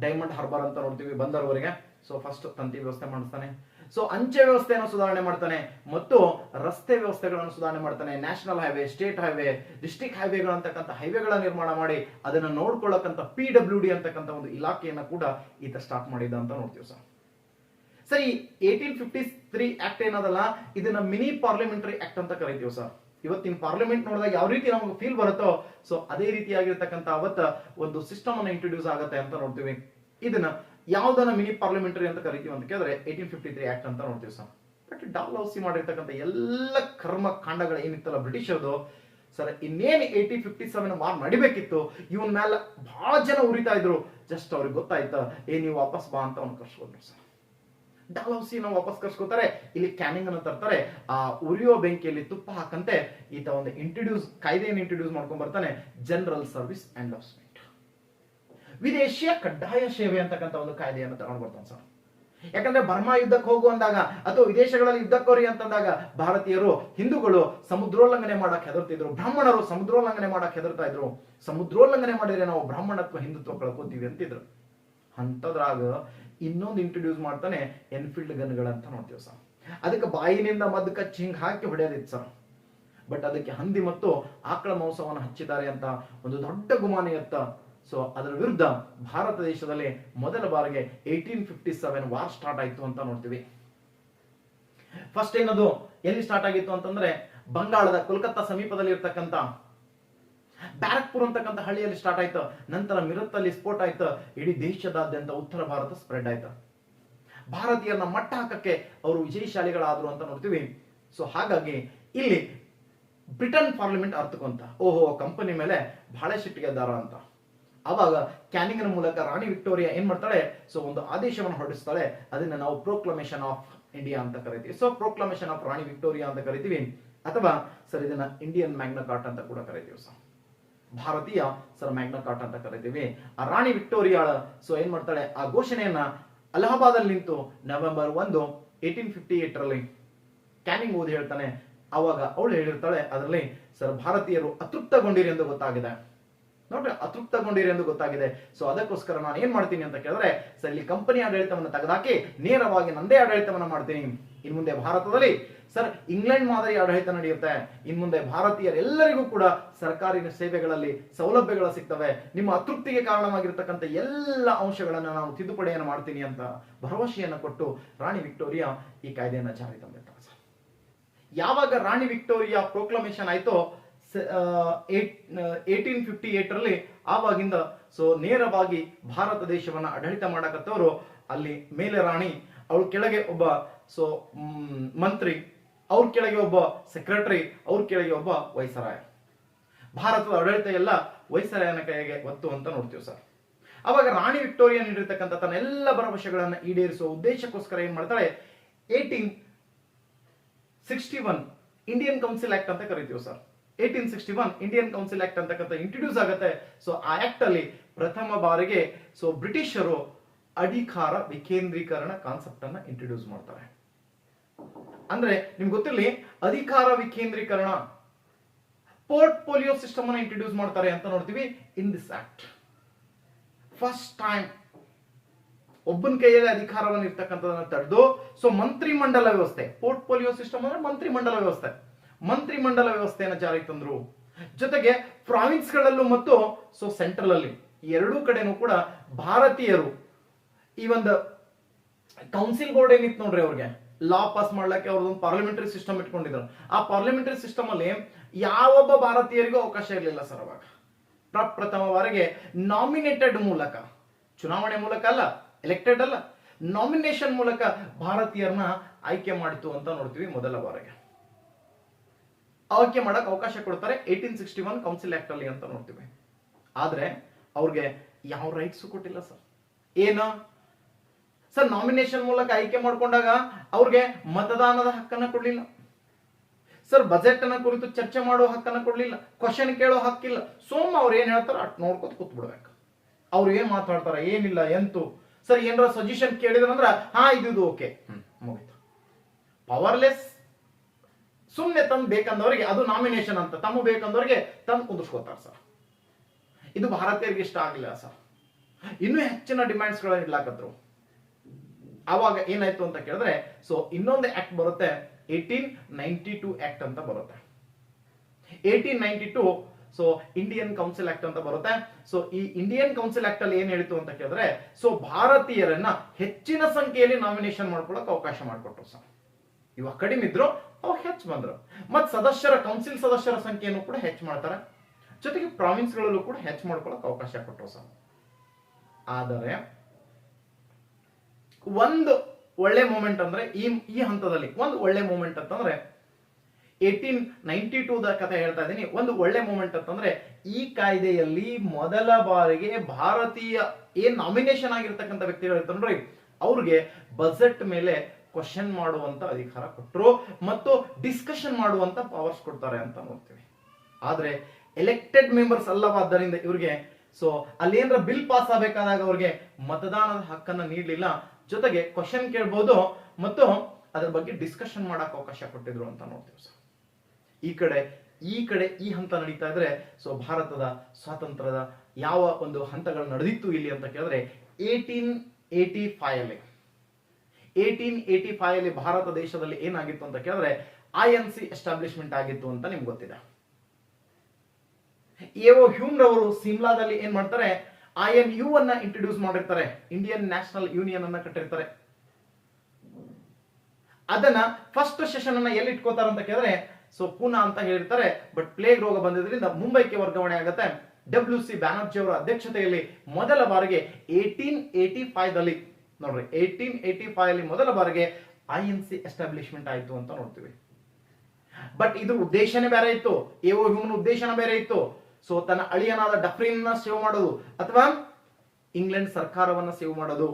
ಡೈಮಂಡ್ ಹಾರ್ಬರ್ ಅಂತ ನೋಡ್ತೀವಿ, ಬಂದರ್ವರೆಗೆ. ಸೊ ಫಸ್ಟ್ ತಂತಿ ವ್ಯವಸ್ಥೆ ಮಾಡಿಸ್ತಾನೆ. ಸೊ ಅಂಚೆ ವ್ಯವಸ್ಥೆಯನ್ನು ಸುಧಾರಣೆ ಮಾಡ್ತಾನೆ ಮತ್ತು ರಸ್ತೆ ವ್ಯವಸ್ಥೆಗಳನ್ನು ಸುಧಾರಣೆ ಮಾಡ್ತಾನೆ. National highway, state highway, district ಹೈವೇಗಳಂತಕ್ಕಂಥ ಹೈವೇಗಳ ನಿರ್ಮಾಣ ಮಾಡಿ ಅದನ್ನ ನೋಡ್ಕೊಳ್ಳಕ್ಕಂತ PWD ಅಂತಕ್ಕಂಥ ಒಂದು ಇಲಾಖೆಯನ್ನ ಕೂಡ ಈತ ಸ್ಟಾರ್ಟ್ ಮಾಡಿದ ಅಂತ ನೋಡ್ತೀವಿ ಸರ್. ಸರಿ, 1853 ಆಕ್ಟ್ ಏನದಲ್ಲ, ಇದನ್ನ ಮಿನಿ ಪಾರ್ಲಿಮೆಂಟರಿ ಆಕ್ಟ್ ಅಂತ ಕರಿತೀವಿ ಸರ್. ಇವತ್ತಿನ ಪಾರ್ಲಿಮೆಂಟ್ ನೋಡಿದಾಗ ಯಾವ ರೀತಿ ನಮಗೆ ಫೀಲ್ ಬರುತ್ತೋ ಸೊ ಅದೇ ರೀತಿಯಾಗಿರ್ತಕ್ಕಂಥ ಅವತ್ತ ಒಂದು ಸಿಸ್ಟಮ್ ಅನ್ನ ಇಂಟ್ರೊಡ್ಯೂಸ್ ಆಗುತ್ತೆ ಅಂತ ನೋಡ್ತೀವಿ. ಇದನ್ನ ಯಾವ್ದನ್ನ ಮಿನಿ ಪಾರ್ಲಿಮೆಂಟರಿ ಅಂತ ಕರಿತೀವಿ ಅಂತ ಕೇಳಿದ್ರೆ 1853 ಆಕ್ಟ್ ಅಂತ ನೋಡ್ತೀವಿ ಸರ್. ಬಟ್ ಡಾಲ್ಹೌಸಿ ಮಾಡಿರ್ತಕ್ಕಂಥ ಎಲ್ಲ ಕರ್ಮ ಕಾಂಡಗಳು ಏನಿತ್ತಲ್ಲ ಬ್ರಿಟಿಷರ್ದು ಸರ್, ಇನ್ನೇನು 1857 ವಾರ್ ನಡಿಬೇಕಿತ್ತು, ಇವನ್ ಮೇಲೆ ಬಹಳ ಜನ ಉರಿತಾ ಇದ್ರು. ಜಸ್ಟ್ ಅವ್ರಿಗೆ ಗೊತ್ತಾಯ್ತಾ, ನೀವು ವಾಪಸ್ ಬಾ ಅಂತ ಅವ್ನು ಕರ್ಸ್ಕೊಂಡ್ರು ಸರ್. ಡಾಲ್ಹೌಸಿ ನಾವು ವಾಪಸ್ ಕರ್ಸ್ಕೊತಾರೆ. ಇಲ್ಲಿ ಕ್ಯಾನಿಂಗ್ ಅನ್ನು ತರ್ತಾರೆ. ಆ ಉರಿಯೋ ಬೆಂಕಿಯಲ್ಲಿ ತುಪ್ಪ ಹಾಕಂತೆ ಈತ ಒಂದು ಕಾಯ್ದೆಯನ್ನು ಇಂಟ್ರೊಡ್ಯೂಸ್ ಮಾಡ್ಕೊಂಡ್ ಬರ್ತಾನೆ, ಜನರಲ್ ಸರ್ವಿಸ್ ಎಂಡೋಸ್ಮೆಂಟ್, ವಿದೇಶಿಯ ಕಡ್ಡಾಯ ಸೇವೆ ಅಂತಕ್ಕಂಥ ಒಂದು ಕಾಯ್ದೆಯನ್ನು ತಗೊಂಡು ಬರ್ತಾನೆ ಸರ್. ಯಾಕಂದ್ರೆ ಬರ್ಮಾ ಯುದ್ಧಕ್ಕೆ ಹೋಗು ಅಂದಾಗ ಅಥವಾ ವಿದೇಶಗಳಲ್ಲಿ ಯುದ್ಧಕ್ಕೋರಿ ಅಂತಂದಾಗ ಭಾರತೀಯರು, ಹಿಂದೂಗಳು ಸಮುದ್ರೋಲ್ಲಂಘನೆ ಮಾಡಕ್ ಹೆದರ್ತಿದ್ರು, ಬ್ರಾಹ್ಮಣರು ಸಮುದ್ರೋಲ್ಲಂಘನೆ ಮಾಡಕ್ ಹೆದರ್ತಾ ಇದ್ರು. ಸಮುದ್ರೋಲ್ಲಂಘನೆ ಮಾಡಿದ್ರೆ ನಾವು ಬ್ರಾಹ್ಮಣತ್ವ ಹಿಂದುತ್ವ ಕಳ್ಕೊತೀವಿ ಅಂತಿದ್ರು. ಅಂತದ್ರಾಗ ಇನ್ನೊಂದು ಇಂಟ್ರೊಡ್ಯೂಸ್ ಮಾಡ್ತಾನೆ, ಎನ್ಫೀಲ್ಡ್ ಗನ್ಗಳಂತ ನೋಡ್ತೀವಿ ಸರ್. ಅದಕ್ಕೆ ಬಾಯಿನಿಂದ ಮದ್ದು ಕಚ್ಚಿ ಹಿಂಗ್ ಹಾಕಿ ಹೊಡೆಯೋದಿತ್ತು ಸರ್. ಬಟ್ ಅದಕ್ಕೆ ಹಂದಿ ಮತ್ತು ಆಕಳ ಮಾಂಸವನ್ನು ಹಚ್ಚಿದ್ದಾರೆ ಅಂತ ಒಂದು ದೊಡ್ಡ ಗುಮಾನಿ ಇತ್ತ. ಸೊ ಅದರ ವಿರುದ್ಧ ಭಾರತ ದೇಶದಲ್ಲಿ ಮೊದಲ ಬಾರಿಗೆ 1857 ವಾರ್ ಸ್ಟಾರ್ಟ್ ಆಯ್ತು ಅಂತ ನೋಡ್ತೀವಿ. ಫಸ್ಟ್ ಏನದು ಎಲ್ಲಿ ಸ್ಟಾರ್ಟ್ ಆಗಿತ್ತು ಅಂತಂದ್ರೆ ಬಂಗಾಳದ ಕೋಲ್ಕತ್ತಾ ಸಮೀಪದಲ್ಲಿ ಇರ್ತಕ್ಕಂಥ ಬ್ಯಾರಕ್ಪುರ್ ಅಂತಕ್ಕಂಥ ಹಳ್ಳಿಯಲ್ಲಿ ಸ್ಟಾರ್ಟ್ ಆಯ್ತು. ನಂತರ ಮಿರತ್ತಲ್ಲಿ ಸ್ಫೋಟ ಆಯ್ತು. ಇಡೀ ದೇಶದಾದ್ಯಂತ ಉತ್ತರ ಭಾರತ ಸ್ಪ್ರೆಡ್ ಆಯ್ತು. ಭಾರತೀಯರನ್ನ ಮಟ್ಟ ಹಾಕಕ್ಕೆ ಅವರು ವಿಜಯಶಾಲಿಗಳಾದ್ರು ಅಂತ ನೋಡ್ತೀವಿ. ಸೊ ಹಾಗಾಗಿ ಇಲ್ಲಿ ಬ್ರಿಟನ್ ಪಾರ್ಲಿಮೆಂಟ್ ಅರ್ಥಕೊಂತ, ಓಹೋ ಕಂಪನಿ ಮೇಲೆ ಬಹಳ ಸಿಟ್ಟಿಗೆದ್ದಾರ ಅಂತ. ಅವಾಗ ಕ್ಯಾನಿಂಗ್ ಮೂಲಕ ರಾಣಿ ವಿಕ್ಟೋರಿಯಾ ಏನ್ ಮಾಡ್ತಾಳೆ, ಸೊ ಒಂದು ಆದೇಶವನ್ನು ಹೊರಡಿಸ್ತಾಳೆ. ಅದನ್ನ ನಾವು ಪ್ರೊಕ್ಲಮೇಷನ್ ಆಫ್ ಇಂಡಿಯಾ ಅಂತ ಕರಿತೀವಿ. So proclamation of Rani Victoria ಅಂತ ಕರಿತೀವಿ, ಅಥವಾ ಸರ್ ಇದನ್ನ ಇಂಡಿಯನ್ ಮ್ಯಾಗ್ನಾ ಕಾರ್ಟಾ ಅಂತ ಕೂಡ ಕರಿತೀವಿ ಸರ್. ಭಾರತೀಯ ಸರ್ ಮ್ಯಾಗ್ನಾ ಕಾರ್ಟಾ ಅಂತ ಕರಿತೀವಿ. ಆ ರಾಣಿ ವಿಕ್ಟೋರಿಯಾಳ ಸೊ ಏನ್ ಮಾಡ್ತಾಳೆ, ಆ ಘೋಷಣೆಯನ್ನ ಅಲಹಾಬಾದ್ ಅಲ್ಲಿ ನಿಂತು November 1, 1858 ಕ್ಯಾನಿಂಗ್ ಓದಿ ಹೇಳ್ತಾನೆ. ಅವಾಗ ಅವಳು ಹೇಳಿರ್ತಾಳೆ ಅದರಲ್ಲಿ, ಸರ್ ಭಾರತೀಯರು ಅತೃಪ್ತಗೊಂಡಿರಿ ಎಂದು ಗೊತ್ತಾಗಿದೆ. ನೋಡ್ರಿ, ಅತೃಪ್ತಗೊಂಡಿರಿ ಎಂದು ಗೊತ್ತಾಗಿದೆ. ಸೊ ಅದಕ್ಕೋಸ್ಕರ ನಾನು ಏನ್ ಮಾಡ್ತೀನಿ ಅಂತ ಕೇಳಿದ್ರೆ, ಸರ್ ಇಲ್ಲಿ ಕಂಪನಿ ಆಡಳಿತವನ್ನು ತೆಗೆದಾಕಿ ನೇರವಾಗಿ ನಂದೇ ಆಡಳಿತವನ್ನು ಮಾಡ್ತೀನಿ. ಇನ್ ಮುಂದೆ ಭಾರತದಲ್ಲಿ ಸರ್ ಇಂಗ್ಲೆಂಡ್ ಮಾದರಿ ಆಡಳಿತ ನಡೆಯುತ್ತೆ. ಇನ್ ಮುಂದೆ ಭಾರತೀಯರೆಲ್ಲರಿಗೂ ಕೂಡ ಸರ್ಕಾರಿ ಸೇವೆಗಳಲ್ಲಿ ಸೌಲಭ್ಯಗಳು ಸಿಗ್ತವೆ. ನಿಮ್ಮ ಅತೃಪ್ತಿಗೆ ಕಾರಣವಾಗಿರ್ತಕ್ಕಂಥ ಎಲ್ಲ ಅಂಶಗಳನ್ನ ನಾನು ತಿದ್ದುಪಡಿಯನ್ನು ಮಾಡ್ತೀನಿ ಅಂತ ಭರವಸೆಯನ್ನು ಕೊಟ್ಟು ರಾಣಿ ವಿಕ್ಟೋರಿಯಾ ಈ ಕಾಯ್ದೆಯನ್ನ ಜಾರಿ ತಂದಿರ್ತಾರೆ. ಯಾವಾಗ ರಾಣಿ ವಿಕ್ಟೋರಿಯಾ ಪ್ರೊಕ್ಲಮೇಷನ್ ಆಯ್ತೋ 1858 ಆವಾಗಿಂದ ಸೊ ನೇರವಾಗಿ ಭಾರತ ದೇಶವನ್ನ ಆಡಳಿತ ಮಾಡಕತ್ತವರು ಅಲ್ಲಿ ಮೇಲೆ ರಾಣಿ, ಅವಳ ಕೆಳಗೆ ಒಬ್ಬ ಸೊ ಮಂತ್ರಿ, ಅವ್ರ ಕೆಳಗೆ ಒಬ್ಬ ಸೆಕ್ರೆಟರಿ, ಅವ್ರ ಕೆಳಗೆ ಒಬ್ಬ ವೈಸರಾಯ. ಭಾರತದ ಆಡಳಿತ ಎಲ್ಲ ವೈಸರಾಯನ ಕೈಗೆ ಒತ್ತು ಅಂತ ನೋಡ್ತೀವಿ ಸರ್. ಅವಾಗ ರಾಣಿ ವಿಕ್ಟೋರಿಯಾ ನೀಡಿರ್ತಕ್ಕಂಥ ತನ್ನೆಲ್ಲ ಭರವಸೆಗಳನ್ನು ಈಡೇರಿಸುವ ಉದ್ದೇಶಕ್ಕೋಸ್ಕರ ಏನ್ ಮಾಡ್ತಾಳೆ, 1861 ಇಂಡಿಯನ್ ಕೌನ್ಸಿಲ್ ಆಕ್ಟ್ ಅಂತ ಕರಿತೀವಿ ಸರ್. 1861 ಇಂಡಿಯನ್ ಕೌನ್ಸಿಲ್ ಆಕ್ಟ್ ಅಂತಕ್ಕಂಥ ಇಂಟ್ರೊಡ್ಯೂಸ್ ಆಗುತ್ತೆ. ಸೊ ಆ ಆಕ್ಟ್ ಅಲ್ಲಿ ಪ್ರಥಮ ಬಾರಿಗೆ ಸೊ ಬ್ರಿಟಿಷರು ಅಧಿಕಾರ ವಿಕೇಂದ್ರೀಕರಣ ಕಾನ್ಸೆಪ್ಟ್ ಅನ್ನ ಇಂಟ್ರೊಡ್ಯೂಸ್ ಮಾಡ್ತಾರೆ. ಅಂದ್ರೆ ನಿಮ್ಗೆ ಗೊತ್ತಿರಲಿ, ಅಧಿಕಾರ ವಿಕೇಂದ್ರೀಕರಣ ಪೋರ್ಟ್ಫೋಲಿಯೋ ಸಿಸ್ಟಮ್ ಅನ್ನ ಇಂಟ್ರೊಡ್ಯೂಸ್ ಮಾಡ್ತಾರೆ ಅಂತ ನೋಡ್ತೀವಿ in this act. First time ಒಬ್ಬನ ಕೈಯಲ್ಲಿ ಅಧಿಕಾರವನ್ನು ಇರ್ತಕ್ಕಂಥದನ್ನ ತಡೆದು ಸೊ ಮಂತ್ರಿಮಂಡಲ ವ್ಯವಸ್ಥೆ, ಪೋರ್ಟ್ಫೋಲಿಯೋ ಸಿಸ್ಟಮ್ ಅಂದ್ರೆ ಮಂತ್ರಿಮಂಡಲ ವ್ಯವಸ್ಥೆ, ಮಂತ್ರಿಮಂಡಲ ವ್ಯವಸ್ಥೆಯನ್ನು ಜಾರಿಗೆ ತಂದ್ರು. ಜೊತೆಗೆ ಪ್ರಾವಿನ್ಸ್ಗಳಲ್ಲೂ ಮತ್ತು ಸೊ ಸೆಂಟ್ರಲ್ ಅಲ್ಲಿ ಎರಡೂ ಕಡೆನೂ ಕೂಡ ಭಾರತೀಯರು ಈ ಒಂದು ಕೌನ್ಸಿಲ್ ಬೋರ್ಡ್ ಏನಿತ್ತು ನೋಡ್ರಿ, ಅವ್ರಿಗೆ ಲಾ ಪಾಸ್ ಮಾಡ್ಲಿಕ್ಕೆ ಅವ್ರದೊಂದು ಪಾರ್ಲಿಮೆಂಟರಿ ಸಿಸ್ಟಮ್ ಇಟ್ಕೊಂಡಿದ್ರು. ಆ ಪಾರ್ಲಿಮೆಂಟರಿ ಸಿಸ್ಟಮ್ ಅಲ್ಲಿ ಯಾವೊಬ್ಬ ಭಾರತೀಯರಿಗೂ ಅವಕಾಶ ಇರಲಿಲ್ಲ ಸರ್. ಅವಾಗ ಪ್ರಪ್ರಥಮ ಬಾರಿಗೆ ನಾಮಿನೇಟೆಡ್ ಮೂಲಕ, ಚುನಾವಣೆ ಮೂಲಕ ಅಲ್ಲ, ಎಲೆಕ್ಟೆಡ್ ಅಲ್ಲ, ನಾಮಿನೇಷನ್ ಮೂಲಕ ಭಾರತೀಯರನ್ನ ಆಯ್ಕೆ ಮಾಡಿತು ಅಂತ ನೋಡ್ತೀವಿ. ಮೊದಲ ಬಾರಿಗೆ ಆಯ್ಕೆ ಮಾಡಕ್ ಅವಕಾಶ ಕೊಡ್ತಾರೆ 1861 ಕೌನ್ಸಿಲ್ ಆಕ್ಟ್ ಅಲ್ಲಿ ಅಂತ ನೋಡ್ತೀವಿ. ಆದ್ರೆ ಅವ್ರಿಗೆ ಯಾವ ರೈಟ್ಸ್ ಕೊಟ್ಟಿಲ್ಲ ಸರ್. ಏನು ಸರ್, ನಾಮಿನೇಷನ್ ಮೂಲಕ ಆಯ್ಕೆ ಮಾಡ್ಕೊಂಡಾಗ ಅವ್ರಿಗೆ ಮತದಾನದ ಹಕ್ಕನ್ನ ಕೊಡ್ಲಿಲ್ಲ ಸರ್, ಬಜೆಟ್ ಅನ್ನ ಕುರಿತು ಚರ್ಚೆ ಮಾಡೋ ಹಕ್ಕನ್ನ ಕೊಡ್ಲಿಲ್ಲ, ಕ್ವಶನ್ ಕೇಳೋ ಹಕ್ಕಿಲ್ಲ. ಸೋಮ ಅವ್ರು ಏನ್ ಹೇಳ್ತಾರ ಅಟ್ ನೋಡ್ಕೊತ ಕೂತ್ ಬಿಡ್ಬೇಕು. ಅವ್ರು ಏನ್ ಮಾತಾಡ್ತಾರ ಏನಿಲ್ಲ ಎಂತು ಸರ್, ಏನಾರ ಸಜೆಷನ್ ಕೇಳಿದ್ರಂದ್ರ ಹಾ ಇದು ಓಕೆ ಮುಗಿತು. ಪವರ್ಲೆಸ್. ಸುಮ್ನೆ ತಂದ್ ಬೇಕಂದವರಿಗೆ ಅದು ನಾಮಿನೇಷನ್ ಅಂತ, ತಮ್ಮ ಬೇಕಂದವರಿಗೆ ತಂದು ಕುಂದಿಸ್ಕೋತಾರ ಸರ್. ಇದು ಭಾರತೀಯರಿಗೆ ಇಷ್ಟ ಆಗಲಿಲ್ಲ ಸರ್. ಇನ್ನೂ ಹೆಚ್ಚಿನ ಡಿಮ್ಯಾಂಡ್ಸ್ ಗಳನ್ನ ಇಡ್ಲಾಕತ್ರು. ಅವಾಗ ಏನಾಯ್ತು ಅಂತ ಕೇಳಿದ್ರೆ ಸೊ ಇನ್ನೊಂದು ಆಕ್ಟ್ ಬರುತ್ತೆ, 1892 ಆಕ್ಟ್ ಅಂತ ಬರುತ್ತೆ. 1892 ಸೊ ಇಂಡಿಯನ್ ಕೌನ್ಸಿಲ್ ಆಕ್ಟ್ ಅಂತ ಬರುತ್ತೆ. ಸೊ ಈ ಇಂಡಿಯನ್ ಕೌನ್ಸಿಲ್ ಆಕ್ಟ್ ಅಲ್ಲಿ ಏನ್ ಹೇಳಿತು ಅಂತ ಕೇಳಿದ್ರೆ ಸೊ ಭಾರತೀಯರನ್ನ ಹೆಚ್ಚಿನ ಸಂಖ್ಯೆಯಲ್ಲಿ ನಾಮಿನೇಷನ್ ಮಾಡ್ಕೊಳಕ್ ಅವಕಾಶ ಮಾಡಿಕೊಟ್ರು ಸರ್. ಇವಾಗ ಕಡಿಮೆ ಇದ್ರು ಅವಾಗ ಹೆಚ್ಚು ಬಂದ್ರು. ಮತ್ ಸದಸ್ಯರ ಕೌನ್ಸಿಲ್ ಸದಸ್ಯರ ಸಂಖ್ಯೆಯನ್ನು ಕೂಡ ಹೆಚ್ಚು ಮಾಡ್ತಾರೆ. ಜೊತೆಗೆ ಪ್ರಾವಿನ್ಸ್ ಗಳಲ್ಲೂ ಕೂಡ ಹೆಚ್ಚು ಮಾಡ್ಕೊಳಕ್ ಅವಕಾಶ ಕೊಟ್ಟರು ಸರ್. ಆದರೆ ಒಂದು ಒಳ್ಳೆ ಮೂಮೆಂಟ್ ಅಂದ್ರೆ ಈ ಹಂತದಲ್ಲಿ ಒಂದು ಒಳ್ಳೆ ಮೂಮೆಂಟ್ ಅಂತಂದ್ರೆ 1892 ಕಥೆ ಹೇಳ್ತಾ ಇದ್ದೀನಿ. ಒಂದು ಒಳ್ಳೆ ಮೂಮೆಂಟ್ ಅಂತಂದ್ರೆ ಈ ಕಾಯ್ದೆಯಲ್ಲಿ ಮೊದಲ ಬಾರಿಗೆ ಭಾರತೀಯ ಏನ್ ನಾಮಿನೇಷನ್ ಆಗಿರ್ತಕ್ಕಂಥ ವ್ಯಕ್ತಿಗಳು ಇರ್ತಾರ್ರಿ ಅವ್ರಿಗೆ ಬಜೆಟ್ ಮೇಲೆ ಕ್ವಶನ್ ಮಾಡುವಂತ ಅಧಿಕಾರ ಕೊಟ್ಟರು ಮತ್ತು ಡಿಸ್ಕಷನ್ ಮಾಡುವಂತ ಪವರ್ಸ್ ಕೊಡ್ತಾರೆ ಅಂತ ನೋಡ್ತೀವಿ. ಆದ್ರೆ ಎಲೆಕ್ಟೆಡ್ ಮೆಂಬರ್ಸ್ ಅಲ್ಲವಾದ್ದರಿಂದ ಇವ್ರಿಗೆ ಸೊ ಅಲ್ಲಿ ಏನಾರ ಬಿಲ್ ಪಾಸ್ ಆಗಬೇಕಾದಾಗ ಅವ್ರಿಗೆ ಮತದಾನದ ಹಕ್ಕನ್ನ ನೀಡಲಿಲ್ಲ. ಜೊತೆಗೆ ಕ್ವಶನ್ ಕೇಳಬಹುದು ಮತ್ತು ಅದ್ರ ಬಗ್ಗೆ ಡಿಸ್ಕಷನ್ ಮಾಡಕ್ ಅವಕಾಶ ಕೊಟ್ಟಿದ್ರು ಅಂತ ನೋಡ್ತೀವಿ ಸರ್. ಈ ಕಡೆ ಈ ಹಂತ ನಡೀತಾ ಇದ್ರೆ ಸೊ ಭಾರತದ ಸ್ವಾತಂತ್ರ್ಯದ ಯಾವ ಒಂದು ಹಂತಗಳು ನಡೆದಿತ್ತು ಇಲ್ಲಿ ಅಂತ ಕೇಳಿದ್ರೆ 1885 ಅಲ್ಲಿ ಭಾರತ ದೇಶದಲ್ಲಿ ಏನಾಗಿತ್ತು ಅಂತ ಕೇಳಿದ್ರೆ INC ಎಸ್ಟಾಬ್ಲಿಷ್ಮೆಂಟ್ ಆಗಿತ್ತು ಅಂತ ನಿಮ್ಗೆ ಗೊತ್ತಿದೆ. ಎಒ ಹ್ಯೂಮ್ ರವರು ಸಿಮ್ಲಾದಲ್ಲಿ ಏನ್ ಮಾಡ್ತಾರೆ, INU ಅನ್ನ ಇಂಟ್ರೊಡ್ಯೂಸ್ ಮಾಡಿರ್ತಾರೆ, ಇಂಡಿಯನ್ ನ್ಯಾಷನಲ್ ಯೂನಿಯನ್ ಅನ್ನ ಕಟ್ಟಿರ್ತಾರೆ. ಅದನ್ನ ಫಸ್ಟ್ ಸೆಷನ್ ಅನ್ನ ಎಲ್ಲಿ ಇಟ್ಕೋತಾರೆ ಅಂತ ಕೇಳಿದ್ರೆ ಸೊ ಪೂನಾ ಅಂತ ಹೇಳಿರ್ತಾರೆ. ಬಟ್ ಪ್ಲೇಗ್ ರೋಗ ಬಂದಿದ್ರಿಂದ ಮುಂಬೈಗೆ ವರ್ಗಾವಣೆ ಆಗುತ್ತೆ. WC ಬ್ಯಾನರ್ಜಿ ಅವರ ಅಧ್ಯಕ್ಷತೆಯಲ್ಲಿ ಮೊದಲ ಬಾರಿಗೆ 1885 ದಲ್ಲಿ ನೋಡ್ರಿ 1885 ಅಲ್ಲಿ ಮೊದಲ ಬಾರಿಗೆ INC ಎಸ್ಟಾಬ್ಲಿಷ್ಮೆಂಟ್ ಆಯ್ತು ಅಂತ ನೋಡ್ತೀವಿ. ಬಟ್ ಇದು ಉದ್ದೇಶನೇ ಬೇರೆ ಇತ್ತು. ಎಒ ಹ್ಯೂಮನ್ ಉದ್ದೇಶನ ಬೇರೆ ಇತ್ತು. ಸೊ ತನ್ನ ಅಳಿಯನಾದ ಡಫ್ರಿನ್ ಸೇವ್ ಮಾಡೋದು ಅಥವಾ ಇಂಗ್ಲೆಂಡ್ ಸರ್ಕಾರವನ್ನ ಸೇವ್ ಮಾಡೋದು.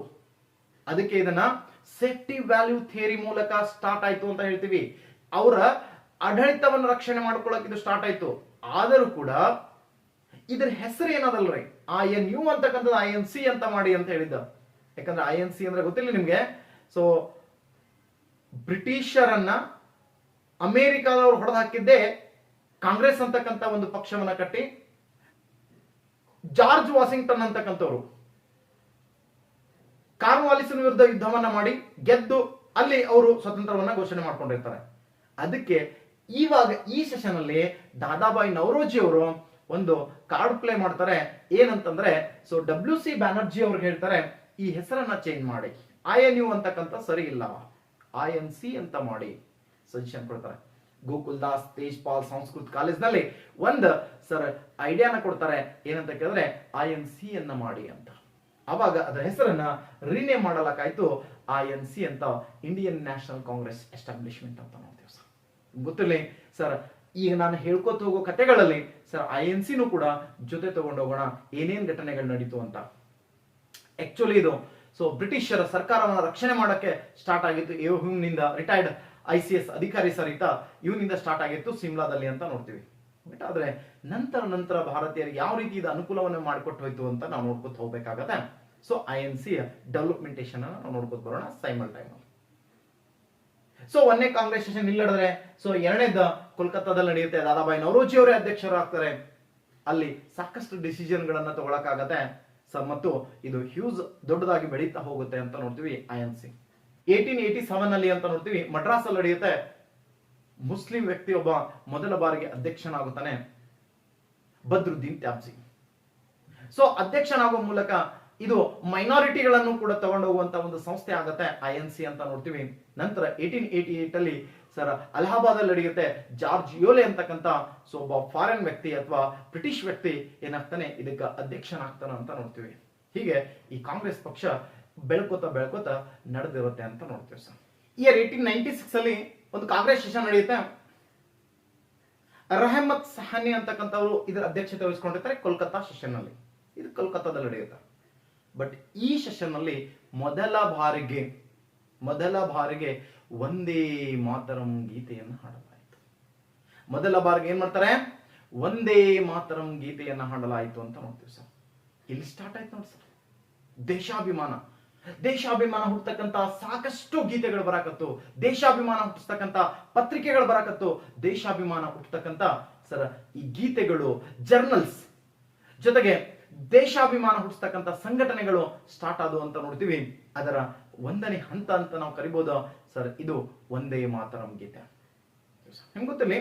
ಅದಕ್ಕೆ ಇದನ್ನ ಸೇಫ್ಟಿ ವ್ಯಾಲ್ಯೂ ಥಿಯರಿ ಮೂಲಕ ಸ್ಟಾರ್ಟ್ ಆಯ್ತು ಅಂತ ಹೇಳ್ತೀವಿ. ಅವರ ಆಡಳಿತವನ್ನು ರಕ್ಷಣೆ ಮಾಡ್ಕೊಳ್ಳೋಕೆ ಇದು ಸ್ಟಾರ್ಟ್ ಆಯ್ತು. ಆದರೂ ಕೂಡ ಇದ್ರ ಹೆಸರು ಏನದಲ್ರಿ, INU ಅಂತಕ್ಕಂಥದ್ದು INC ಅಂತ ಮಾಡಿ ಅಂತ ಹೇಳಿದ್ದ. ಯಾಕಂದ್ರೆ INC ಅಂದ್ರೆ ಗೊತ್ತಿಲ್ಲ ನಿಮ್ಗೆ. ಸೊ ಬ್ರಿಟಿಷರನ್ನ ಅಮೆರಿಕಾದವರು ಹೊಡೆದು ಹಾಕಿದ್ದೆ ಕಾಂಗ್ರೆಸ್ ಅಂತಕ್ಕಂಥ ಒಂದು ಪಕ್ಷವನ್ನ ಕಟ್ಟಿ ಜಾರ್ಜ್ ವಾಷಿಂಗ್ಟನ್ ಅಂತಕ್ಕಂಥವ್ರು ಕಾರ್ನ್ವಾಲಿಸ್ನ ವಿರುದ್ಧ ಯುದ್ಧವನ್ನ ಮಾಡಿ ಗೆದ್ದು ಅಲ್ಲಿ ಅವರು ಸ್ವತಂತ್ರವನ್ನ ಘೋಷಣೆ ಮಾಡ್ಕೊಂಡಿರ್ತಾರೆ. ಅದಕ್ಕೆ ಇವಾಗ ಈ ಸೆಷನ್ ಅಲ್ಲಿ ದಾದಾಬಾಯಿ ನವರೋಜಿ ಅವರು ಒಂದು ಕಾರ್ಡ್ ಪ್ಲೇ ಮಾಡ್ತಾರೆ. ಏನಂತಂದ್ರೆ ಸೊ WC ಬ್ಯಾನರ್ಜಿ ಅವ್ರಿಗೆ ಹೇಳ್ತಾರೆ ಈ ಹೆಸರನ್ನ ಚೇಂಜ್ ಮಾಡಿ, INU ಅಂತಕ್ಕಂಥ ಸರಿ ಇಲ್ಲ, INC ಅಂತ ಮಾಡಿ ಸಜೆಷನ್ ಕೊಡ್ತಾರೆ. ಗೋಕುಲ್ದಾಸ್ ತೇಜ್ಪಾಲ್ ಸಂಸ್ಕೃತ ಕಾಲೇಜ್ನಲ್ಲಿ ಒಂದು ಸರ್ ಐಡಿಯಾನ ಕೊಡ್ತಾರೆ. ಏನಂತ ಕೇಳಿದ್ರೆ INC ಅನ್ನ ಮಾಡಿ ಅಂತ. ಅವಾಗ ಅದರ ಹೆಸರನ್ನ ರಿನೇಮ್ ಮಾಡಲಾಕಾಯ್ತು INC ಅಂತ, ಇಂಡಿಯನ್ ನ್ಯಾಷನಲ್ ಕಾಂಗ್ರೆಸ್ ಎಸ್ಟಾಬ್ಲಿಷ್ಮೆಂಟ್ ಅಂತ ನೋಡ್ತೀವಿ ಸರ್. ಗೊತ್ತಿರಲಿ ಸರ್, ಈಗ ನಾನು ಹೇಳ್ಕೊತ ಹೋಗೋ ಕಥೆಗಳಲ್ಲಿ ಸರ್ INCನೂ ಕೂಡ ಜೊತೆ ತಗೊಂಡು ಹೋಗೋಣ ಏನೇನ್ ಘಟನೆಗಳು ನಡೀತು ಅಂತ. ಆಕ್ಚುಲಿ ಇದು ಸೊ ಬ್ರಿಟಿಷರ ಸರ್ಕಾರವನ್ನು ರಕ್ಷಣೆ ಮಾಡಕ್ಕೆ ಸ್ಟಾರ್ಟ್ ಆಗಿತ್ತು ಎಒ ಹ್ಯೂಮ್ ನಿಂದ ರಿಟೈರ್ಡ್ ICS ಅಧಿಕಾರಿ ಸಹಿತ ಇವನಿಂದ ಸ್ಟಾರ್ಟ್ ಆಗಿತ್ತು ಸಿಮ್ಲಾದಲ್ಲಿ ಅಂತ ನೋಡ್ತೀವಿ. ಬಟ್ ಆದ್ರೆ ನಂತರ ಭಾರತೀಯರಿಗೆ ಯಾವ ರೀತಿ ಇದು ಅನುಕೂಲವನ್ನು ಮಾಡಿಕೊಟ್ಟು ಹೋಯ್ತು ಅಂತ ನಾವು ನೋಡ್ಕೊತ ಹೋಗ್ಬೇಕಾಗತ್ತೆ. ಸೊ INC ಡೆವಲಪ್ಮೆಂಟೇಷನ್ ನಾವು ನೋಡ್ಕೊತ ಬರೋಣ ಸೈಮಲ್ ಟೈಮ್. ಸೊ ಒಂದನೇ ಕಾಂಗ್ರೆಸ್ ಸೆಷನ್ ಇಲ್ಲಿ ನಡೆದ್ರೆ, ಸೊ ಎರಡನೇದ ಕೋಲ್ಕತ್ತಾದಲ್ಲಿ ನಡೆಯುತ್ತೆ. ದಾದಾಬಾಯಿ ನವರೋಜಿ ಅವರೇ ಅಧ್ಯಕ್ಷರು ಆಗ್ತಾರೆ. ಅಲ್ಲಿ ಸಾಕಷ್ಟು ಡಿಸಿಷನ್ ಗಳನ್ನ ತಗೊಳಕಾಗತ್ತೆ ಮತ್ತು ಇದು ಹ್ಯೂಜ್ ದೊಡ್ಡದಾಗಿ ಬೆಳೀತಾ ಹೋಗುತ್ತೆ ಅಂತ ನೋಡ್ತೀವಿ. INC 1887 ಅಲ್ಲಿ ಅಂತ ನೋಡ್ತೀವಿ ಮಡ್ರಾಸ್ ಅಲ್ಲಿ ನಡೆಯುತ್ತೆ. ಮುಸ್ಲಿಂ ವ್ಯಕ್ತಿ ಒಬ್ಬ ಮೊದಲ ಬಾರಿಗೆ ಅಧ್ಯಕ್ಷನಾಗುತ್ತಾನೆ, ಬದ್ರುದ್ದೀನ್ ಟ್ಯಾಬ್ಸಿ. ಸೊ ಅಧ್ಯಕ್ಷನಾಗುವ ಮೂಲಕ ಇದು ಮೈನಾರಿಟಿಗಳನ್ನು ಕೂಡ ತಗೊಂಡೋಗುವಂತ ಒಂದು ಸಂಸ್ಥೆ ಆಗತ್ತೆ INC ಅಂತ ನೋಡ್ತೀವಿ. ನಂತರ 1888 ಅಲ್ಲಿ ಸರ್ ಅಲಹಾಬಾದ್ ಅಲ್ಲಿ ನಡೆಯುತ್ತೆ. ಜಾರ್ಜ್ ಯೋಲೆ ಅಂತಕ್ಕಂಥ ಸೊ ಒಬ್ಬ ಫಾರಿನ್ ವ್ಯಕ್ತಿ ಅಥವಾ ಬ್ರಿಟಿಷ್ ವ್ಯಕ್ತಿ ಏನಾಗ್ತಾನೆ ಇದಕ್ಕೆ ಅಧ್ಯಕ್ಷನಾಗ್ತಾನೆ ಅಂತ ನೋಡ್ತೀವಿ. ಹೀಗೆ ಈ ಕಾಂಗ್ರೆಸ್ ಪಕ್ಷ ಬೆಳ್ಕೋತ ನಡೆದಿರುತ್ತೆ ಅಂತ ನೋಡ್ತೀವಿ ಸರ್. ಇಯರ್ 1896 ಅಲ್ಲಿ ಒಂದು ಕಾಂಗ್ರೆಸ್ ಸೆಷನ್ ನಡೆಯುತ್ತೆ. ರಹಮತ್ ಸಹಾನಿ ಅಂತಕ್ಕಂಥವ್ರು ಇದರ ಅಧ್ಯಕ್ಷತೆ ವಹಿಸ್ಕೊಂಡಿರ್ತಾರೆ ಕೋಲ್ಕತ್ತಾ ಸೆಷನ್ ನಲ್ಲಿ. ಇದು ಕೋಲ್ಕತ್ತಾದಲ್ಲಿ ನಡೆಯುತ್ತೆ. ಬಟ್ ಈ ಸೆಷನ್ ನಲ್ಲಿ ಮೊದಲ ಬಾರಿಗೆ ಒಂದೇ ಮಾತರಂ ಗೀತೆಯನ್ನು ಹಾಡಲಾಯಿತು. ಮೊದಲ ಬಾರಿಗೆ ಏನ್ ಮಾಡ್ತಾರೆ, ಒಂದೇ ಮಾತರಂ ಗೀತೆಯನ್ನು ಹಾಡಲಾಯಿತು ಅಂತ ನೋಡ್ತೀವಿ ಸರ್. ಇಲ್ಲಿ ಸ್ಟಾರ್ಟ್ ಆಯ್ತು ನೋಡಿ ಸರ್, ದೇಶಾಭಿಮಾನ ಹುಟ್ಟತಕ್ಕಂತ ಸಾಕಷ್ಟು ಗೀತೆಗಳು ಬರಾಕತ್ತು, ದೇಶಾಭಿಮಾನ ಹುಟ್ಟಿಸ್ತಕ್ಕಂತ ಪತ್ರಿಕೆಗಳು ಬರಾಕತ್ತು, ದೇಶಾಭಿಮಾನ ಹುಟ್ಟತಕ್ಕಂತ ಸರ್ ಈ ಗೀತೆಗಳು, ಜರ್ನಲ್ಸ್ ಜೊತೆಗೆ ದೇಶಾಭಿಮಾನ ಹುಟ್ಟಿಸ್ತಕ್ಕಂಥ ಸಂಘಟನೆಗಳು ಸ್ಟಾರ್ಟ್ ಆದವು ಅಂತ ನೋಡ್ತೀವಿ. ಅದರ ಒಂದನೇ ಹಂತ ಅಂತ ನಾವು ಕರಿಬಹುದು ಸರ್, ಇದು ಒಂದೇ ಮಾತರಂ ಗೀತೆ. ನಿಮ್ಗೆ ಗೊತ್ತಿರಲಿ,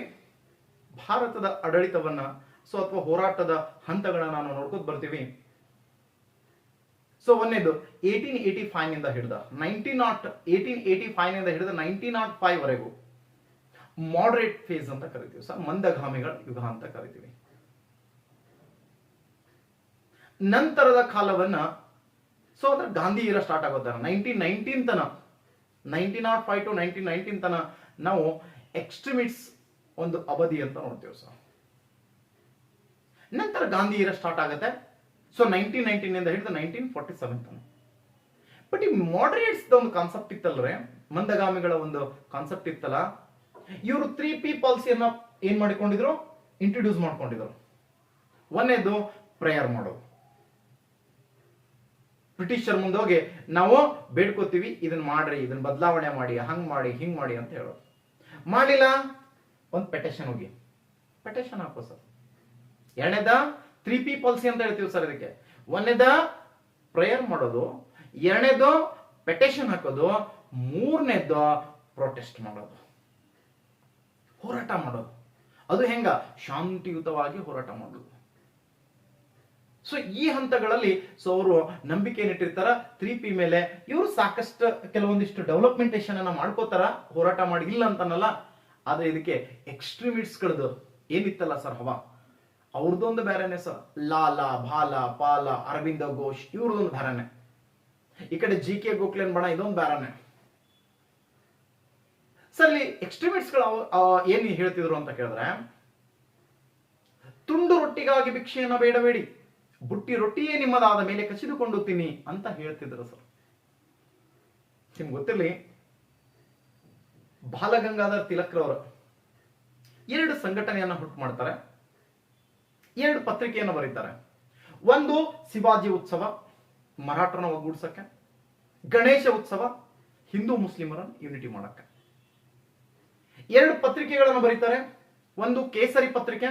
ಭಾರತದ ಆಡಳಿತವನ್ನ ಸೊ ಅಥವಾ ಹೋರಾಟದ ಹಂತಗಳನ್ನ ನಾವು ನೋಡ್ಕೊತ ಬರ್ತೀವಿ. ಸೊ ಒಂದೇದು 1885 ನಿಂದ ಹಿಡಿದ 1905 ವರೆಗೂ ಮಾಡರೇಟ್ ಫೇಸ್ ಅಂತ ಕರಿತೀವಿ ಸರ್, ಮಂದಗಾಮಿಗಳ ಯುಗ ಅಂತ ಕರಿತೀವಿ. ನಂತರದ ಕಾಲವನ್ನ ಸೊ ಅದ್ರ ಗಾಂಧಿ ಇರ ಸ್ಟಾರ್ಟ್ ಆಗೋದಾರ 1905 to 1919 ತನ ನಾವು ಎಕ್ಸ್ಟ್ರೀಮಿಟ್ಸ್ ಒಂದು ಅವಧಿ ಅಂತ ನೋಡ್ತೀವಿ ಸರ್. ನಂತರ ಗಾಂಧಿ ಇರ ಸ್ಟಾರ್ಟ್ ಆಗುತ್ತೆ. ಸೊ 1919 ನಿಂದ ಹಿಡಿದು 1947 ತನ. ಬಟ್ ಈ ಮಾಡರೇಟ್ಸ್ ಒಂದು ಕಾನ್ಸೆಪ್ಟ್ ಇತ್ತಲ್ರೆ, ಮಂದಗಾಮಿಗಳ ಒಂದು ಕಾನ್ಸೆಪ್ಟ್ ಇತ್ತಲ್ಲ, ಇವರು 3P ಪಾಲಿಸಿಯನ್ನ ಏನ್ ಮಾಡಿಕೊಂಡಿದ್ರು, ಇಂಟ್ರೊಡ್ಯೂಸ್ ಮಾಡ್ಕೊಂಡಿದ್ರು. ಒಂದೇದು ಪ್ರೇಯರ್ ಮಾಡೋದು. ಬ್ರಿಟಿಷರ್ ಮುಂದೆ ಹೋಗಿ ನಾವು ಬೇಡ್ಕೋತೀವಿ, ಇದನ್ನ ಮಾಡ್ರಿ, ಇದನ್ನ ಬದಲಾವಣೆ ಮಾಡಿ, ಹಂಗ್ ಮಾಡಿ ಹಿಂಗ್ ಮಾಡಿ ಅಂತ ಹೇಳೋದು. ಮಾಡಿಲ್ಲ, ಒಂದು ಪೆಟಿಷನ್ ಹೋಗಿ ಪೆಟಿಷನ್ ಹಾಕೋ ಸರ್. ಎರಡನೇದ 3P ಪಾಲಿಸಿ ಅಂತ ಹೇಳ್ತೀವಿ ಸರ್ ಇದಕ್ಕೆ. ಒಂದೇದ ಪ್ರೇಯರ್ ಮಾಡೋದು, ಎರಡನೇದು ಪೆಟಿಷನ್ ಹಾಕೋದು, ಮೂರನೇದು ಪ್ರೊಟೆಸ್ಟ್ ಮಾಡೋದು, ಹೋರಾಟ ಮಾಡೋದು. ಅದು ಹೆಂಗ, ಶಾಂತಿಯುತವಾಗಿ ಹೋರಾಟ ಮಾಡೋದು. ಸೊ ಈ ಹಂತಗಳಲ್ಲಿ ಸೊ ಅವರು ನಂಬಿಕೆ ಇಟ್ಟಿರ್ತಾರ 3P ಮೇಲೆ. ಇವರು ಸಾಕಷ್ಟು ಕೆಲವೊಂದಿಷ್ಟು ಡೆವಲಪ್ಮೆಂಟೇಷನ್ ಅನ್ನ ಮಾಡ್ಕೋತಾರ, ಹೋರಾಟ ಮಾಡಿ ಇಲ್ಲ ಅಂತನಲ್ಲ. ಆದ್ರೆ ಇದಕ್ಕೆ ಎಕ್ಸ್ಟ್ರೀಮಿಟ್ಸ್ ಗಳದು ಏನಿತ್ತಲ್ಲ ಸರ್ ಹವಾ, ಅವ್ರದ್ದೊಂದು ಬೇರೆನೆ ಸರ್. ಲಾಲಾ, ಭಾಲಾ, ಪಾಲ, ಅರವಿಂದ ಘೋಷ್ ಇವ್ರದೊಂದು ಬೇರೆನೆ. ಈ ಕಡೆ GK ಗೋಖಲೆನ್ ಬಣ ಇದೊಂದು ಬೇರೆನೆ ಸರ್. ಇಲ್ಲಿ ಎಕ್ಸ್ಟ್ರೀಮಿಟ್ಸ್ ಗಳು ಏನ್ ಹೇಳ್ತಿದ್ರು ಅಂತ ಕೇಳಿದ್ರೆ, ತುಂಡು ರೊಟ್ಟಿಗಾಗಿ ಭಿಕ್ಷೆಯನ್ನ ಬೇಡಬೇಡಿ, ಬುಟ್ಟಿ ರೊಟ್ಟಿಯೇ ನಿಮ್ಮದಾದ ಮೇಲೆ ಕಸಿದುಕೊಂಡು ತಿನ್ನಿ ಅಂತ ಹೇಳ್ತಿದ್ರು ಸರ್. ನಿಮ್ಗೆ ಗೊತ್ತಿರಲಿ, ಬಾಲಗಂಗಾಧರ್ ತಿಲಕ್ರವರು 2 ಸಂಘಟನೆಯನ್ನ ಹುಟ್ಟು ಮಾಡ್ತಾರೆ, 2 ಪತ್ರಿಕೆಯನ್ನು ಬರೀತಾರೆ. ಒಂದು ಶಿವಾಜಿ ಉತ್ಸವ, ಮರಾಠರನ್ನ ಒಗ್ಗೂಡ್ಸಕ್ಕೆ, ಗಣೇಶ ಉತ್ಸವ, ಹಿಂದೂ ಮುಸ್ಲಿಮರನ್ನ ಯೂನಿಟಿ ಮಾಡಕ್ಕೆ. 2 ಪತ್ರಿಕೆಗಳನ್ನು ಬರೀತಾರೆ. ಒಂದು ಕೇಸರಿ ಪತ್ರಿಕೆ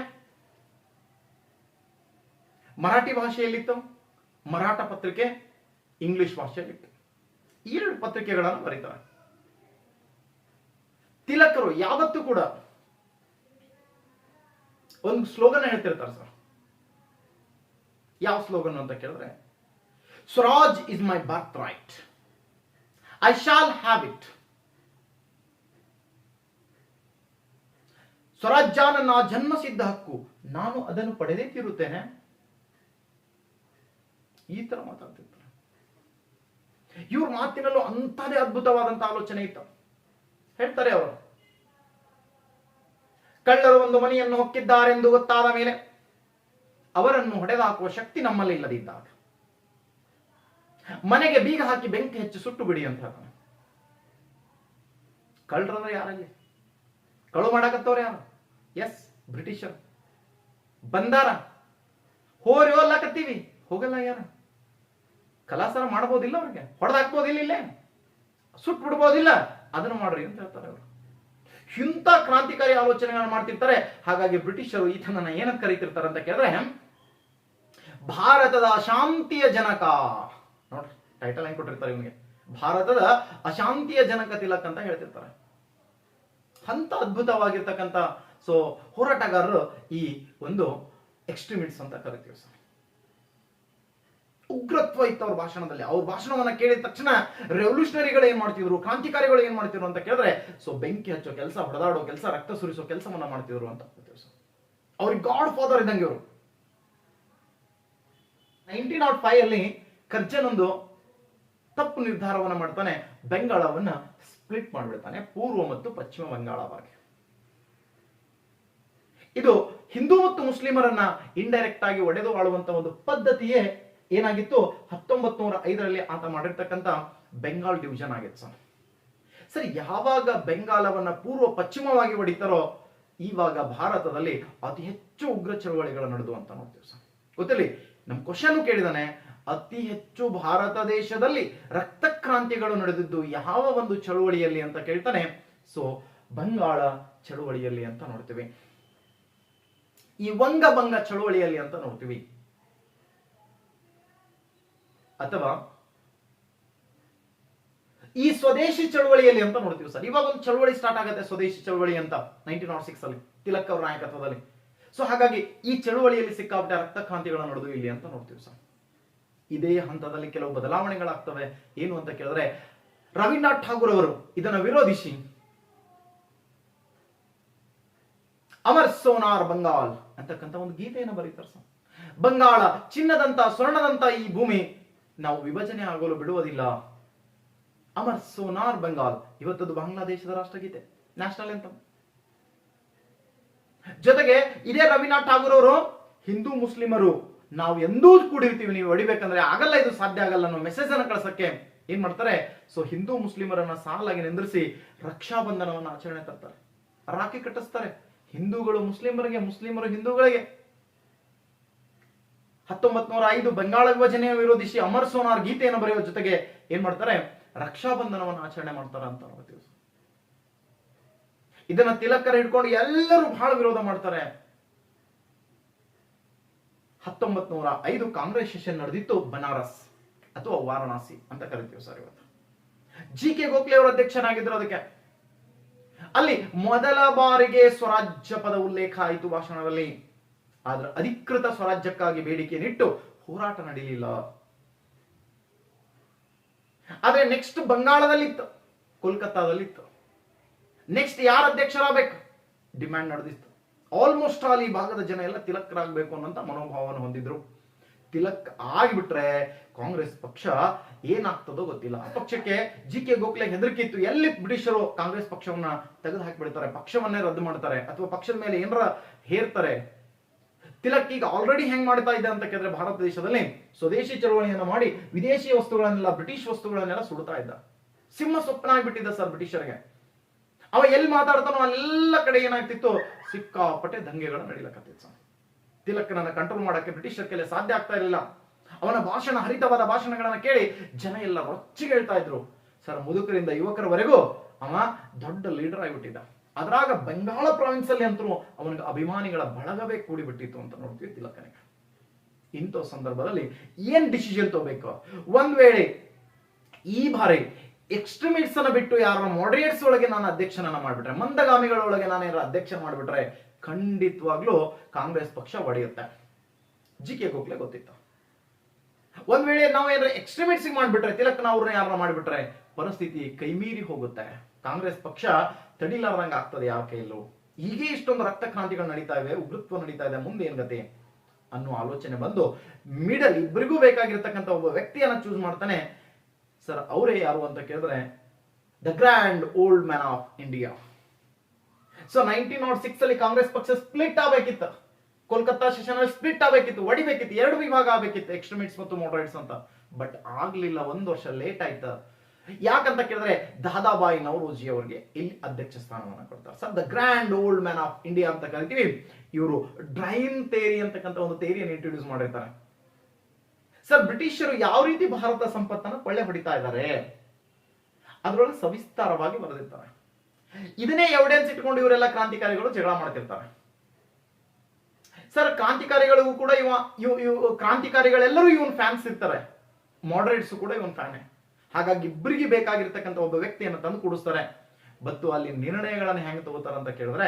ಮರಾಠಿ ಭಾಷೆಯಲ್ಲಿತ್ತು, ಮರಾಠ ಪತ್ರಿಕೆ ಇಂಗ್ಲಿಷ್ ಭಾಷೆಯಲ್ಲಿತ್ತು. 2 ಪತ್ರಿಕೆಗಳನ್ನು ಬರೀತಾರೆ. ತಿಲಕರು ಯಾವತ್ತೂ ಕೂಡ ಒಂದು ಸ್ಲೋಗನ್ ಹೇಳ್ತಿರ್ತಾರೆ ಸರ್. ಯಾವ ಸ್ಲೋಗನ್ ಅಂತ ಕೇಳಿದ್ರೆ, Swaraj is my birth right, I shall have it. ಸ್ವರಾಜ್ಯ ನನ್ನ ಜನ್ಮಸಿದ್ಧ ಹಕ್ಕು, ನಾನು ಅದನ್ನು ಪಡೆದೇ ತೀರುತ್ತೇನೆ. ಈ ತರ ಮಾತಾಡ್ತಿರ್ತಾರೆ. ಇವ್ರ ಮಾತಿನಲ್ಲೂ ಅಂತದೇ ಅದ್ಭುತವಾದಂತಹ ಆಲೋಚನೆ ಇತ್ತು. ಹೇಳ್ತಾರೆ ಅವರು, ಕಳ್ಳರು ಒಂದು ಮನೆಯನ್ನು ಹೊಕ್ಕಿದ್ದಾರೆಂದು ಗೊತ್ತಾದ ಮೇಲೆ ಅವರನ್ನು ಹೊಡೆದಾಕುವ ಶಕ್ತಿ ನಮ್ಮಲ್ಲಿ ಇಲ್ಲದಿದ್ದಾಗ ಮನೆಗೆ ಬೀಗ ಹಾಕಿ ಬೆಂಕಿ ಹೆಚ್ಚಿ ಸುಟ್ಟು ಬಿಡಿ ಅಂತ ಹೇಳ್ತಾನೆ. ಕಳ್ಳರಂದ್ರೆ ಯಾರಲ್ಲಿ? ಕಳು ಮಾಡಕತ್ತವ್ರ ಯಾರು? ಎಸ್, ಬ್ರಿಟಿಷರ್. ಬಂದಾರ ಹೋರಿ ಹೋಗ್ಲಾಕತ್ತೀವಿ, ಹೋಗಲ್ಲ ಯಾರು? ಕಲಾಸಾರ ಮಾಡ್ಬೋದಿಲ್ಲ, ಅವ್ರಿಗೆ ಹೊಡೆದಾಕ್ಬೋದಿಲ್ಲ, ಇಲ್ಲೇ ಸುಟ್ಟು ಬಿಡ್ಬೋದಿಲ್ಲ, ಅದನ್ನು ಮಾಡ್ರಿ ಅಂತ ಹೇಳ್ತಾರೆ ಅವರು. ಇಂಥ ಕ್ರಾಂತಿಕಾರಿ ಆಲೋಚನೆಗಳನ್ನ ಮಾಡ್ತಿರ್ತಾರೆ. ಹಾಗಾಗಿ ಬ್ರಿಟಿಷರು ಈತನನ್ನ ಏನಂತ ಕರೀತಿರ್ತಾರೆ ಅಂತ ಕೇಳಿದ್ರೆ, ಭಾರತದ ಅಶಾಂತಿಯ ಜನಕ. ನೋಡ್ರಿ ಟೈಟಲ್ ಹೆಂಗ್ ಕೊಟ್ಟಿರ್ತಾರೆ ಇವನಿಗೆ, ಭಾರತದ ಅಶಾಂತಿಯ ಜನಕ ತಿಲಕ್ ಅಂತ ಹೇಳ್ತಿರ್ತಾರೆ. ಅಂತ ಅದ್ಭುತವಾಗಿರ್ತಕ್ಕಂಥ ಹೋರಾಟಗಾರರು ಈ ಒಂದು ಎಕ್ಸ್ಟ್ರೀಮಿಟ್ಸ್ ಅಂತ ಕರಿತೀವಿ ಸರ್. ಉಗ್ರತ್ವ ಇತ್ತು ಅವ್ರ ಭಾಷಣದಲ್ಲಿ. ಅವ್ರ ಭಾಷಣವನ್ನ ಕೇಳಿದ ತಕ್ಷಣ ರೆವಲ್ಯೂಷನರಿಗಳು ಏನ್ ಮಾಡ್ತಿದ್ರು, ಕ್ರಾಂತಿಕಾರಿಗಳು ಏನ್ ಮಾಡ್ತಿದ್ರು ಅಂತ ಕೇಳಿದ್ರೆ, ಬೆಂಕಿ ಹಚ್ಚೋ ಕೆಲಸ, ಹೊಡೆದಾಡೋ ಕೆಲಸ, ರಕ್ತ ಸುರಿಸೋ ಕೆಲಸವನ್ನ ಮಾಡ್ತಿದ್ರು ಅಂತ ಅವ್ರಿಗೆ ಗಾಡ್ ಫಾದರ್ ಇದ್ದಂಗೆ ಇವರು. 1905 ಅಲ್ಲಿ ಕರ್ಜನ್ ಒಂದು ತಪ್ಪು ನಿರ್ಧಾರವನ್ನ ಮಾಡ್ತಾನೆ, ಬೆಂಗಾಳವನ್ನ ಸ್ಪ್ಲಿಟ್ ಮಾಡಿಬಿಡ್ತಾನೆ, ಪೂರ್ವ ಮತ್ತು ಪಶ್ಚಿಮ ಬಂಗಾಳವಾಗಿ. ಇದು ಹಿಂದೂ ಮತ್ತು ಮುಸ್ಲಿಮರನ್ನ ಇಂಡೈರೆಕ್ಟ್ ಆಗಿ ಒಡೆದು ಆಳುವಂತ ಒಂದು ಪದ್ಧತಿಯೇ ಏನಾಗಿತ್ತು 1905ರಲ್ಲಿ ಆತ ಮಾಡಿರ್ತಕ್ಕಂಥ ಬೆಂಗಾಲ್ ಡಿವಿಷನ್ ಆಗಿತ್ತು ಸರ್. ಸರಿ, ಯಾವಾಗ ಬೆಂಗಾಲವನ್ನ ಪೂರ್ವ ಪಶ್ಚಿಮವಾಗಿ ಹೊಡಿತಾರೋ ಇವಾಗ ಭಾರತದಲ್ಲಿ ಅತಿ ಹೆಚ್ಚು ಉಗ್ರ ಚಳವಳಿಗಳು ನಡೆದು ಅಂತ ನೋಡ್ತೀವಿ ಸರ್. ಗೊತ್ತಿರಲಿ, ನಮ್ ಕ್ವಶನ್ ಕೇಳಿದಾನೆ, ಅತಿ ಹೆಚ್ಚು ಭಾರತ ದೇಶದಲ್ಲಿ ರಕ್ತ ಕ್ರಾಂತಿಗಳು ನಡೆದಿದ್ದು ಯಾವ ಒಂದು ಚಳುವಳಿಯಲ್ಲಿ ಅಂತ ಕೇಳ್ತಾನೆ. ಬಂಗಾಳ ಚಳುವಳಿಯಲ್ಲಿ ಅಂತ ನೋಡ್ತೀವಿ, ಈ ವಂಗಭಂಗ ಚಳುವಳಿಯಲ್ಲಿ ಅಂತ ನೋಡ್ತೀವಿ, ಅಥವಾ ಈ ಸ್ವದೇಶಿ ಚಳುವಳಿಯಲ್ಲಿ ಅಂತ ನೋಡ್ತೀವಿ ಸರ್. ಇವಾಗ ಒಂದು ಚಳುವಳಿ ಸ್ಟಾರ್ಟ್ ಆಗುತ್ತೆ, ಸ್ವದೇಶಿ ಚಳುವಳಿ ಅಂತ 1906 ಅಲ್ಲಿ ತಿಲಕ್ ಅವರ ನಾಯಕತ್ವದಲ್ಲಿ. ಹಾಗಾಗಿ ಈ ಚಳುವಳಿಯಲ್ಲಿ ಸಿಕ್ಕಾಪಟ್ಟೆ ರಕ್ತ ಕ್ರಾಂತಿಗಳು ನಡೆದು ಇಲ್ಲಿ ಅಂತ ನೋಡ್ತೀವಿ ಸರ್. ಇದೇ ಹಂತದಲ್ಲಿ ಕೆಲವು ಬದಲಾವಣೆಗಳಾಗ್ತವೆ. ಏನು ಅಂತ ಕೇಳಿದ್ರೆ, ರವೀಂದ್ರನಾಥ್ ಠಾಗೂರ್ ಅವರು ಇದನ್ನ ವಿರೋಧಿಸಿ ಅಮರ್ ಸೋನಾರ್ ಬಂಗಾಲ್ ಅಂತಕ್ಕಂಥ ಒಂದು ಗೀತೆಯನ್ನು ಬರೀತಾರೆ ಸರ್. ಬಂಗಾಳ ಚಿನ್ನದಂತ ಸ್ವರ್ಣದಂತ ಈ ಭೂಮಿ ನಾವು ವಿಭಜನೆ ಆಗಲು ಬಿಡುವುದಿಲ್ಲ. ಅಮರ್ ಸೋನಾರ್ ಬಂಗಾಲ್ ಇವತ್ತದು ಬಾಂಗ್ಲಾದೇಶದ ರಾಷ್ಟ್ರಗೀತೆ, ನ್ಯಾಷನಲ್ ಅಂತ. ಜೊತೆಗೆ ಇದೇ ರವೀಂದ್ರನಾಥ್ ಠಾಗೂರ್ ಅವರು ಹಿಂದೂ ಮುಸ್ಲಿಮರು ನಾವು ಎಂದೂ ಕೂಡಿರ್ತೀವಿ, ನೀವು ಹೊಡಿಬೇಕಂದ್ರೆ ಆಗಲ್ಲ, ಇದು ಸಾಧ್ಯ ಆಗಲ್ಲ ಅನ್ನೋ ಮೆಸೇಜ್ ಅನ್ನು ಕಳಿಸಕ್ಕೆ ಏನ್ ಮಾಡ್ತಾರೆ, ಹಿಂದೂ ಮುಸ್ಲಿಮರನ್ನ ಸಾಲಾಗಿ ನಿಂದ್ರಿಸಿ ರಕ್ಷಾ ಬಂಧನವನ್ನು ಆಚರಣೆ ತರ್ತಾರೆ, ರಾಖಿ ಕಟ್ಟಿಸ್ತಾರೆ. ಹಿಂದೂಗಳು ಮುಸ್ಲಿಮರಿಗೆ, ಮುಸ್ಲಿಮರು ಹಿಂದೂಗಳಿಗೆ. 1905 ಬಂಗಾಳ ವಿಭಜನೆಯ ವಿರೋಧಿಸಿ ಅಮರ್ ಸೋನಾರ್ ಗೀತೆಯನ್ನು ಬರೆಯುವ ಜೊತೆಗೆ ಏನ್ ಮಾಡ್ತಾರೆ, ರಕ್ಷಾ ಬಂಧನವನ್ನು ಆಚರಣೆ ಮಾಡ್ತಾರೆ ಅಂತ ನೋಡ್ತೀವಿ. ಇದನ್ನ ತಿಲಕರ ಹಿಡ್ಕೊಂಡು ಎಲ್ಲರೂ ಬಹಳ ವಿರೋಧ ಮಾಡ್ತಾರೆ. 1905 ಕಾಂಗ್ರೆಸ್ ಸೆಷನ್ ನಡೆದಿತ್ತು ಬನಾರಸ್ ಅಥವಾ ವಾರಣಾಸಿ ಅಂತ ಕರಿತೀವಿ ಸರ್ ಇವತ್ತು. ಜಿ.ಕೆ. ಗೋಖಲೆ ಅವರು ಅಧ್ಯಕ್ಷನಾಗಿದ್ರು. ಅದಕ್ಕೆ ಅಲ್ಲಿ ಮೊದಲ ಬಾರಿಗೆ ಸ್ವರಾಜ್ಯ ಪದ ಉಲ್ಲೇಖ ಆಯಿತು ಭಾಷಣದಲ್ಲಿ. ಆದ್ರೆ ಅಧಿಕೃತ ಸ್ವರಾಜ್ಯಕ್ಕಾಗಿ ಬೇಡಿಕೆಯನ್ನಿಟ್ಟು ಹೋರಾಟ ನಡೆಯಲಿಲ್ಲ. ಆದ್ರೆ ನೆಕ್ಸ್ಟ್ ಬಂಗಾಳದಲ್ಲಿತ್ತು, ಕೋಲ್ಕತ್ತಾದಲ್ಲಿತ್ತು. ನೆಕ್ಸ್ಟ್ ಯಾರು ಅಧ್ಯಕ್ಷರಾಗಬೇಕು ಡಿಮ್ಯಾಂಡ್ ನಡೆದಿತ್ತು. ಆಲ್ಮೋಸ್ಟ್ ಆಲ್ ಈ ಭಾಗದ ಜನ ಎಲ್ಲ ತಿಲಕರಾಗಬೇಕು ಅನ್ನೋಂತ ಮನೋಭಾವವನ್ನು ಹೊಂದಿದ್ರು. ತಿಲಕ್ ಆಗಿಬಿಟ್ರೆ ಕಾಂಗ್ರೆಸ್ ಪಕ್ಷ ಏನಾಗ್ತದೋ ಗೊತ್ತಿಲ್ಲ. ಆ ಪಕ್ಷಕ್ಕೆ ಜಿ.ಕೆ. ಗೋಖಲೆ ಹೆದರಿಕೆ ಇತ್ತು, ಎಲ್ಲಿ ಬ್ರಿಟಿಷರು ಕಾಂಗ್ರೆಸ್ ಪಕ್ಷವನ್ನ ತೆಗೆದು ಹಾಕಿಬಿಡ್ತಾರೆ, ಪಕ್ಷವನ್ನೇ ರದ್ದು ಮಾಡ್ತಾರೆ, ಅಥವಾ ಪಕ್ಷದ ಮೇಲೆ ಏನಾರ ಹೇರ್ತಾರೆ. ತಿಲಕ್ ಈಗ ಆಲ್ರೆಡಿ ಹೆಂಗ್ ಮಾಡ್ತಾ ಇದ್ದ ಅಂತ ಕೇಳಿದ್ರೆ, ಭಾರತ ದೇಶದಲ್ಲಿ ಸ್ವದೇಶಿ ಚಳವಳಿಯನ್ನು ಮಾಡಿ ವಿದೇಶಿ ವಸ್ತುಗಳನ್ನೆಲ್ಲ, ಬ್ರಿಟಿಷ್ ವಸ್ತುಗಳನ್ನೆಲ್ಲ ಸುಡ್ತಾ ಇದ್ದ. ಸಿಂಹ ಸ್ವಪ್ನ ಆಗ್ಬಿಟ್ಟಿದ್ದ ಸರ್ ಬ್ರಿಟಿಷರಿಗೆ. ಅವ ಎಲ್ಲಿ ಮಾತಾಡ್ತಾನೋ ಅಲ್ಲೆಲ್ಲ ಕಡೆ ಏನಾಗ್ತಿತ್ತು, ಸಿಕ್ಕಾಪಟ್ಟೆ ದಂಗೆಗಳು ನಡೀಲಕತ್ತಿತ್ತು. ತಿಲಕನನ್ನ ಕಂಟ್ರೋಲ್ ಮಾಡಕ್ಕೆ ಬ್ರಿಟಿಷರ ಕೈಲಿ ಸಾಧ್ಯ ಆಗ್ತಾ ಇರಲಿಲ್ಲ. ಅವನ ಭಾಷಣ, ಹರಿತವಾದ ಭಾಷಣಗಳನ್ನ ಕೇಳಿ ಜನ ಎಲ್ಲ ರೊಚ್ಚಿಗೆ ಹೇಳ್ತಾ ಇದ್ರು ಸರ್. ಮುದುಕರಿಂದ ಯುವಕರವರೆಗೂ ಅವ ದೊಡ್ಡ ಲೀಡರ್ ಆಗಿಬಿಟ್ಟಿದ್ದ. ಅದ್ರಾಗ ಬಂಗಾಳ ಪ್ರಾವಿನ್ಸ್ ಅಲ್ಲಿ ಅಂತೂ ಅವನಿಗೆ ಅಭಿಮಾನಿಗಳ ಬಳಗವೇ ಕೂಡಿಬಿಟ್ಟಿತ್ತು ಅಂತ ನೋಡ್ತೀವಿ ತಿಲಕನಿಗೆ. ಇಂಥ ಸಂದರ್ಭದಲ್ಲಿ ಏನ್ ಡಿಸಿಷನ್ ತಗೋಬೇಕು? ಒಂದ್ ವೇಳೆ ಈ ಬಾರಿ ಎಕ್ಸ್ಟ್ರೀಮಿಟ್ಸ್ ಅನ್ನ ಬಿಟ್ಟು ಯಾರ ಮಾಡರೇಟ್ಸ್ ಒಳಗೆ ನಾನು ಅಧ್ಯಕ್ಷನನ್ನ ಮಾಡ್ಬಿಟ್ರೆ, ಮಂದಗಾಮಿಗಳ ಒಳಗೆ ನಾನು ಯಾರ ಅಧ್ಯಕ್ಷ ಮಾಡ್ಬಿಟ್ರೆ ಖಂಡಿತವಾಗ್ಲೂ ಕಾಂಗ್ರೆಸ್ ಪಕ್ಷ ಒಡೆಯುತ್ತೆ. ಜಿ.ಕೆ. ಗೋಖಲೆ ಗೊತ್ತಿತ್ತು. ಒಂದ್ ವೇಳೆ ನಾವು ಏನಾರ ಎಕ್ಸ್ಟ್ರೀಮಿಟ್ಸ್ ಮಾಡ್ಬಿಟ್ರೆ, ತಿಲಕ್ನ ಅವ್ರನ್ನ ಯಾರನ್ನ ಮಾಡ್ಬಿಟ್ರೆ ಪರಿಸ್ಥಿತಿ ಕೈಮೀರಿ ಹೋಗುತ್ತೆ. ಕಾಂಗ್ರೆಸ್ ಪಕ್ಷ ತಡಿಲಾರ್ದಂಗ ಆಗ್ತದೆ ಯಾರ ಕೈಯಲ್ಲೂ. ಹೀಗೆ ಇಷ್ಟೊಂದು ರಕ್ತ ಕ್ರಾಂತಿಗಳು ನಡೀತಾ ಇವೆ, ಉಗ್ರತ್ವ ನಡೀತಾ ಇದೆ, ಮುಂದೆ ಏನ್ ಗತಿ ಅನ್ನೋ ಆಲೋಚನೆ ಬಂದು ಮಿಡಲ್ ಇಬ್ಬರಿಗೂ ಬೇಕಾಗಿರ್ತಕ್ಕಂಥ ಒಬ್ಬ ವ್ಯಕ್ತಿಯನ್ನ ಚೂಸ್ ಮಾಡ್ತಾನೆ ಸರ್. ಅವರೇ ಯಾರು ಅಂತ ಕೇಳಿದ್ರೆ, the grand old man of India. 1906 ಅಲ್ಲಿ ಕಾಂಗ್ರೆಸ್ ಪಕ್ಷ ಸ್ಪ್ಲಿಟ್ ಆಗಬೇಕಿತ್ತು, ಕೋಲ್ಕತ್ತಾ ಸೆಷನ್ ಅಲ್ಲಿ ಸ್ಪ್ಲಿಟ್ ಆಗಬೇಕಿತ್ತು, ಹೊಡಿಬೇಕಿತ್ತು, ಎರಡು ವಿಭಾಗ ಆಗಬೇಕಿತ್ತು, ಎಕ್ಸ್ಟ್ರೀಮಿಟ್ಸ್ ಮತ್ತು ಮಾಡರೇಟ್ಸ್ ಅಂತ. ಬಟ್ ಆಗ್ಲಿಲ್ಲ, 1 ವರ್ಷ ಲೇಟ್ ಆಯ್ತು. ಯಾಕಂತ ಕೇಳಿದ್ರೆ ದಾದಾಬಾಯಿ ನವರೋಜಿ ಅವರಿಗೆ ಇಲ್ಲಿ ಅಧ್ಯಕ್ಷ ಸ್ಥಾನವನ್ನು ಕೊಡ್ತಾರೆ. Sir the grand old man of India ಅಂತ ಕರಿತೀವಿ. ಇವರು ಡ್ರೈನ್ ಥೇರಿ ಅಂತಕ್ಕಂಥ ಒಂದು ಥೇರಿಯನ್ನು ಇಂಟ್ರೊಡ್ಯೂಸ್ ಮಾಡಿರ್ತಾರೆ. ಸರ್ ಬ್ರಿಟಿಷರು ಯಾವ ರೀತಿ ಭಾರತ ಸಂಪತ್ತನ್ನು ಕೊಳ್ಳೆ ಹೊಡಿತಾ ಇದ್ದಾರೆ ಅದರೊಳಗೆ ಸವಿಸ್ತಾರವಾಗಿ ಬರೆದಿರ್ತಾರೆ. ಇದನ್ನೇ ಎವಿಡೆನ್ಸ್ ಇಟ್ಕೊಂಡು ಇವರೆಲ್ಲ ಕ್ರಾಂತಿಕಾರಿಗಳು ಜಗಳ ಮಾಡ್ತಿರ್ತಾರೆ. ಸರ್ ಕ್ರಾಂತಿಕಾರಿಗಳಿಗೂ ಕೂಡ ಕ್ರಾಂತಿಕಾರಿಗಳೆಲ್ಲರೂ ಇವನ್ ಫ್ಯಾನ್ಸ್ ಇರ್ತಾರೆ, ಮಾಡರೇಟ್ಸ್ ಕೂಡ ಇವನ್ ಫ್ಯಾನೇ. ಹಾಗಾಗಿ ಇಬ್ಬರಿಗೆ ಬೇಕಾಗಿರ್ತಕ್ಕಂಥ ಒಬ್ಬ ವ್ಯಕ್ತಿಯನ್ನು ತಂದು ಕೂಡಿಸ್ತಾರೆ. ಬತ್ತು ಅಲ್ಲಿ ನಿರ್ಣಯಗಳನ್ನು ಹೆಂಗೆ ತಗೋತಾರೆ ಅಂತ ಕೇಳಿದ್ರೆ,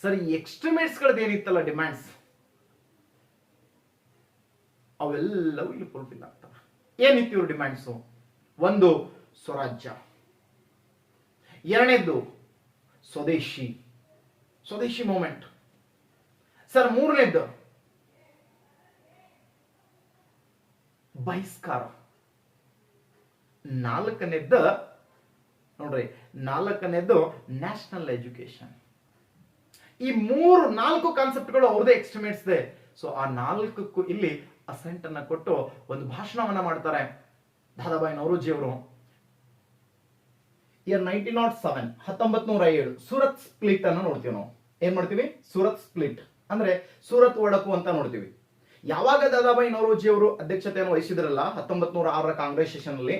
ಸರ್ ಈ ಎಕ್ಸ್ಟ್ರೀಮಿಸ್ಟ್ಸ್ ಗಳದ್ದು ಏನಿತ್ತಲ್ಲ ಡಿಮ್ಯಾಂಡ್ಸ್, ಅವೆಲ್ಲವೂ ಇಲ್ಲಿ ಫುಲ್ಫಿಲ್ ಆಗ್ತವೆ. ಏನಿತ್ತು ಇವ್ರ ಡಿಮ್ಯಾಂಡ್ಸು? ಒಂದು ಸ್ವರಾಜ್ಯ, ಎರಡನೇದ್ದು ಸ್ವದೇಶಿ ಮೂಮೆಂಟ್. ಸರ್ ಮೂರನೇದ್ದು ಬಹಿಷ್ಕಾರ. ನಾಲ್ಕನೇದ್ದು ನ್ಯಾಷನಲ್ ಎಜುಕೇಶನ್. ಈ ನಾಲ್ಕು ಕಾನ್ಸೆಪ್ಟ್ಗಳು ಅವ್ರದೇ ಎಕ್ಸ್ಟ್ರೀಮಿಟ್ಸ್ ಇದೆ. ಸೊ ಆ ನಾಲ್ಕಕ್ಕೂ ಇಲ್ಲಿ ಅಸೆಂಟ್ ಅನ್ನ ಕೊಟ್ಟು ಒಂದು ಭಾಷಣವನ್ನ ಮಾಡ್ತಾರೆ ದಾದಾಬಾಯಿ ನವರೋಜಿ ಅವರು. ಇಯರ್ 1907 1907 ಸೂರತ್ ಸ್ಪ್ಲಿಟ್ ಅನ್ನು ನೋಡ್ತೀವಿ ನಾವು. ಏನ್ ಮಾಡ್ತೀವಿ? ಸೂರತ್ ಸ್ಪ್ಲಿಟ್ ಅಂದ್ರೆ ಸೂರತ್ ಒಡಕು ಅಂತ ನೋಡ್ತೀವಿ. ಯಾವಾಗ ದಾದಾಬಾಯಿ ನವರೋಜಿ ಅವರು ಅಧ್ಯಕ್ಷತೆಯನ್ನು ವಹಿಸಿದ್ರಲ್ಲ 1906ರ ಕಾಂಗ್ರೆಸ್ ಸೆಷನ್ ಅಲ್ಲಿ,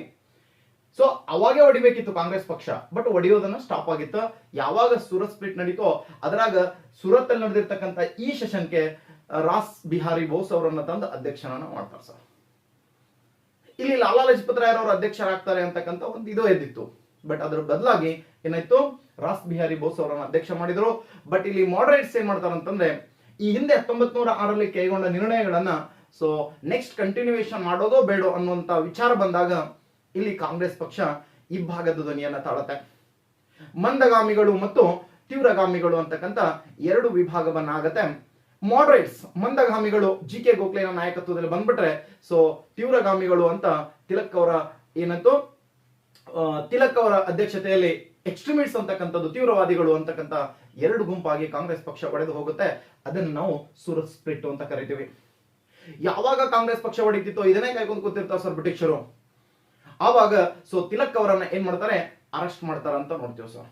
ಸೊ ಅವಾಗೇ ಹೊಡಿಬೇಕಿತ್ತು ಕಾಂಗ್ರೆಸ್ ಪಕ್ಷ, ಬಟ್ ಹೊಡೆಯೋದನ್ನ ಸ್ಟಾಪ್ ಆಗಿತ್ತು. ಯಾವಾಗ ಸೂರತ್ ಸ್ಪ್ಲಿಟ್ ನಡೀತೋ ಅದರಾಗ ಸೂರತ್ ಅಲ್ಲಿ ನಡೆದಿರ್ತಕ್ಕಂಥ ಈ ಸೆಷನ್ಗೆ ರಾಸ್ ಬಿಹಾರಿ ಬೋಸ್ ಅವರನ್ನ ತಂದು ಅಧ್ಯಕ್ಷನನ್ನ ಮಾಡ್ತಾರೆ. ಸರ್ ಇಲ್ಲಿ ಲಾಲಾ ಲಜಪತ್ ರಾಯ್ ಅವರು ಅಧ್ಯಕ್ಷರಾಗ್ತಾರೆ ಅಂತಕ್ಕಂಥ ಒಂದು ಇದು ಎದ್ದಿತ್ತು. ಬಟ್ ಅದ್ರ ಬದಲಾಗಿ ಏನಾಯ್ತು, ರಾಸ್ ಬಿಹಾರಿ ಬೋಸ್ ಅವರನ್ನ ಅಧ್ಯಕ್ಷ ಮಾಡಿದ್ರು. ಬಟ್ ಇಲ್ಲಿ ಮಾಡರೇಟ್ಸ್ ಏನ್ ಮಾಡ್ತಾರೆ ಅಂತಂದ್ರೆ, ಈ ಹಿಂದೆ 1906ರಲ್ಲಿ ಕೈಗೊಂಡ ನಿರ್ಣಯಗಳನ್ನ ಸೊ ನೆಕ್ಸ್ಟ್ ಕಂಟಿನ್ಯೂಯೇಷನ್ ಮಾಡೋದೋ ಬೇಡೋ ಅನ್ನುವಂತ ವಿಚಾರ ಬಂದಾಗ ಇಲ್ಲಿ ಕಾಂಗ್ರೆಸ್ ಪಕ್ಷ ಈ ಭಾಗದ ಧ್ವನಿಯನ್ನ ತಾಳುತ್ತೆ. ಮಂದಗಾಮಿಗಳು ಮತ್ತು ತೀವ್ರಗಾಮಿಗಳು ಅಂತಕ್ಕಂಥ ಎರಡು ವಿಭಾಗವನ್ನಾಗತ್ತೆ. Moderates ಮಂದಗಾಮಿಗಳು GK. ಗೋಖಲೆನ ನಾಯಕತ್ವದಲ್ಲಿ ಬಂದ್ಬಿಟ್ರೆ, ಸೊ ತೀವ್ರಗಾಮಿಗಳು ಅಂತ ತಿಲಕ್ ಅವರ ಅಧ್ಯಕ್ಷತೆಯಲ್ಲಿ ಎಕ್ಸ್ಟ್ರೀಮಿಸ್ಟ್ಸ್ ಅಂತಕ್ಕಂಥದ್ದು, ತೀವ್ರವಾದಿಗಳು ಅಂತಕ್ಕಂಥ ಎರಡು ಗುಂಪಾಗಿ ಕಾಂಗ್ರೆಸ್ ಪಕ್ಷ ಒಡೆದು ಹೋಗುತ್ತೆ. ಅದನ್ನು ನಾವು ಸೂರತ್ ಸ್ಪ್ಲಿಟ್ ಅಂತ ಕರಿತೀವಿ. ಯಾವಾಗ ಕಾಂಗ್ರೆಸ್ ಪಕ್ಷ ಹೊಡಿತಿತ್ತೋ ಇದನ್ನೇ ಕಾಯ್ಕೊಂಡು ಕೂತಿರ್ತಾರೆ ಸರ್ ಬ್ರಿಟಿಷರು. ಆವಾಗ ಸೊ ತಿಲಕ್ ಅವರನ್ನ ಏನ್ ಮಾಡ್ತಾರೆ, ಅರೆಸ್ಟ್ ಮಾಡ್ತಾರ ಅಂತ ನೋಡ್ತೀವಿ ಸರ್.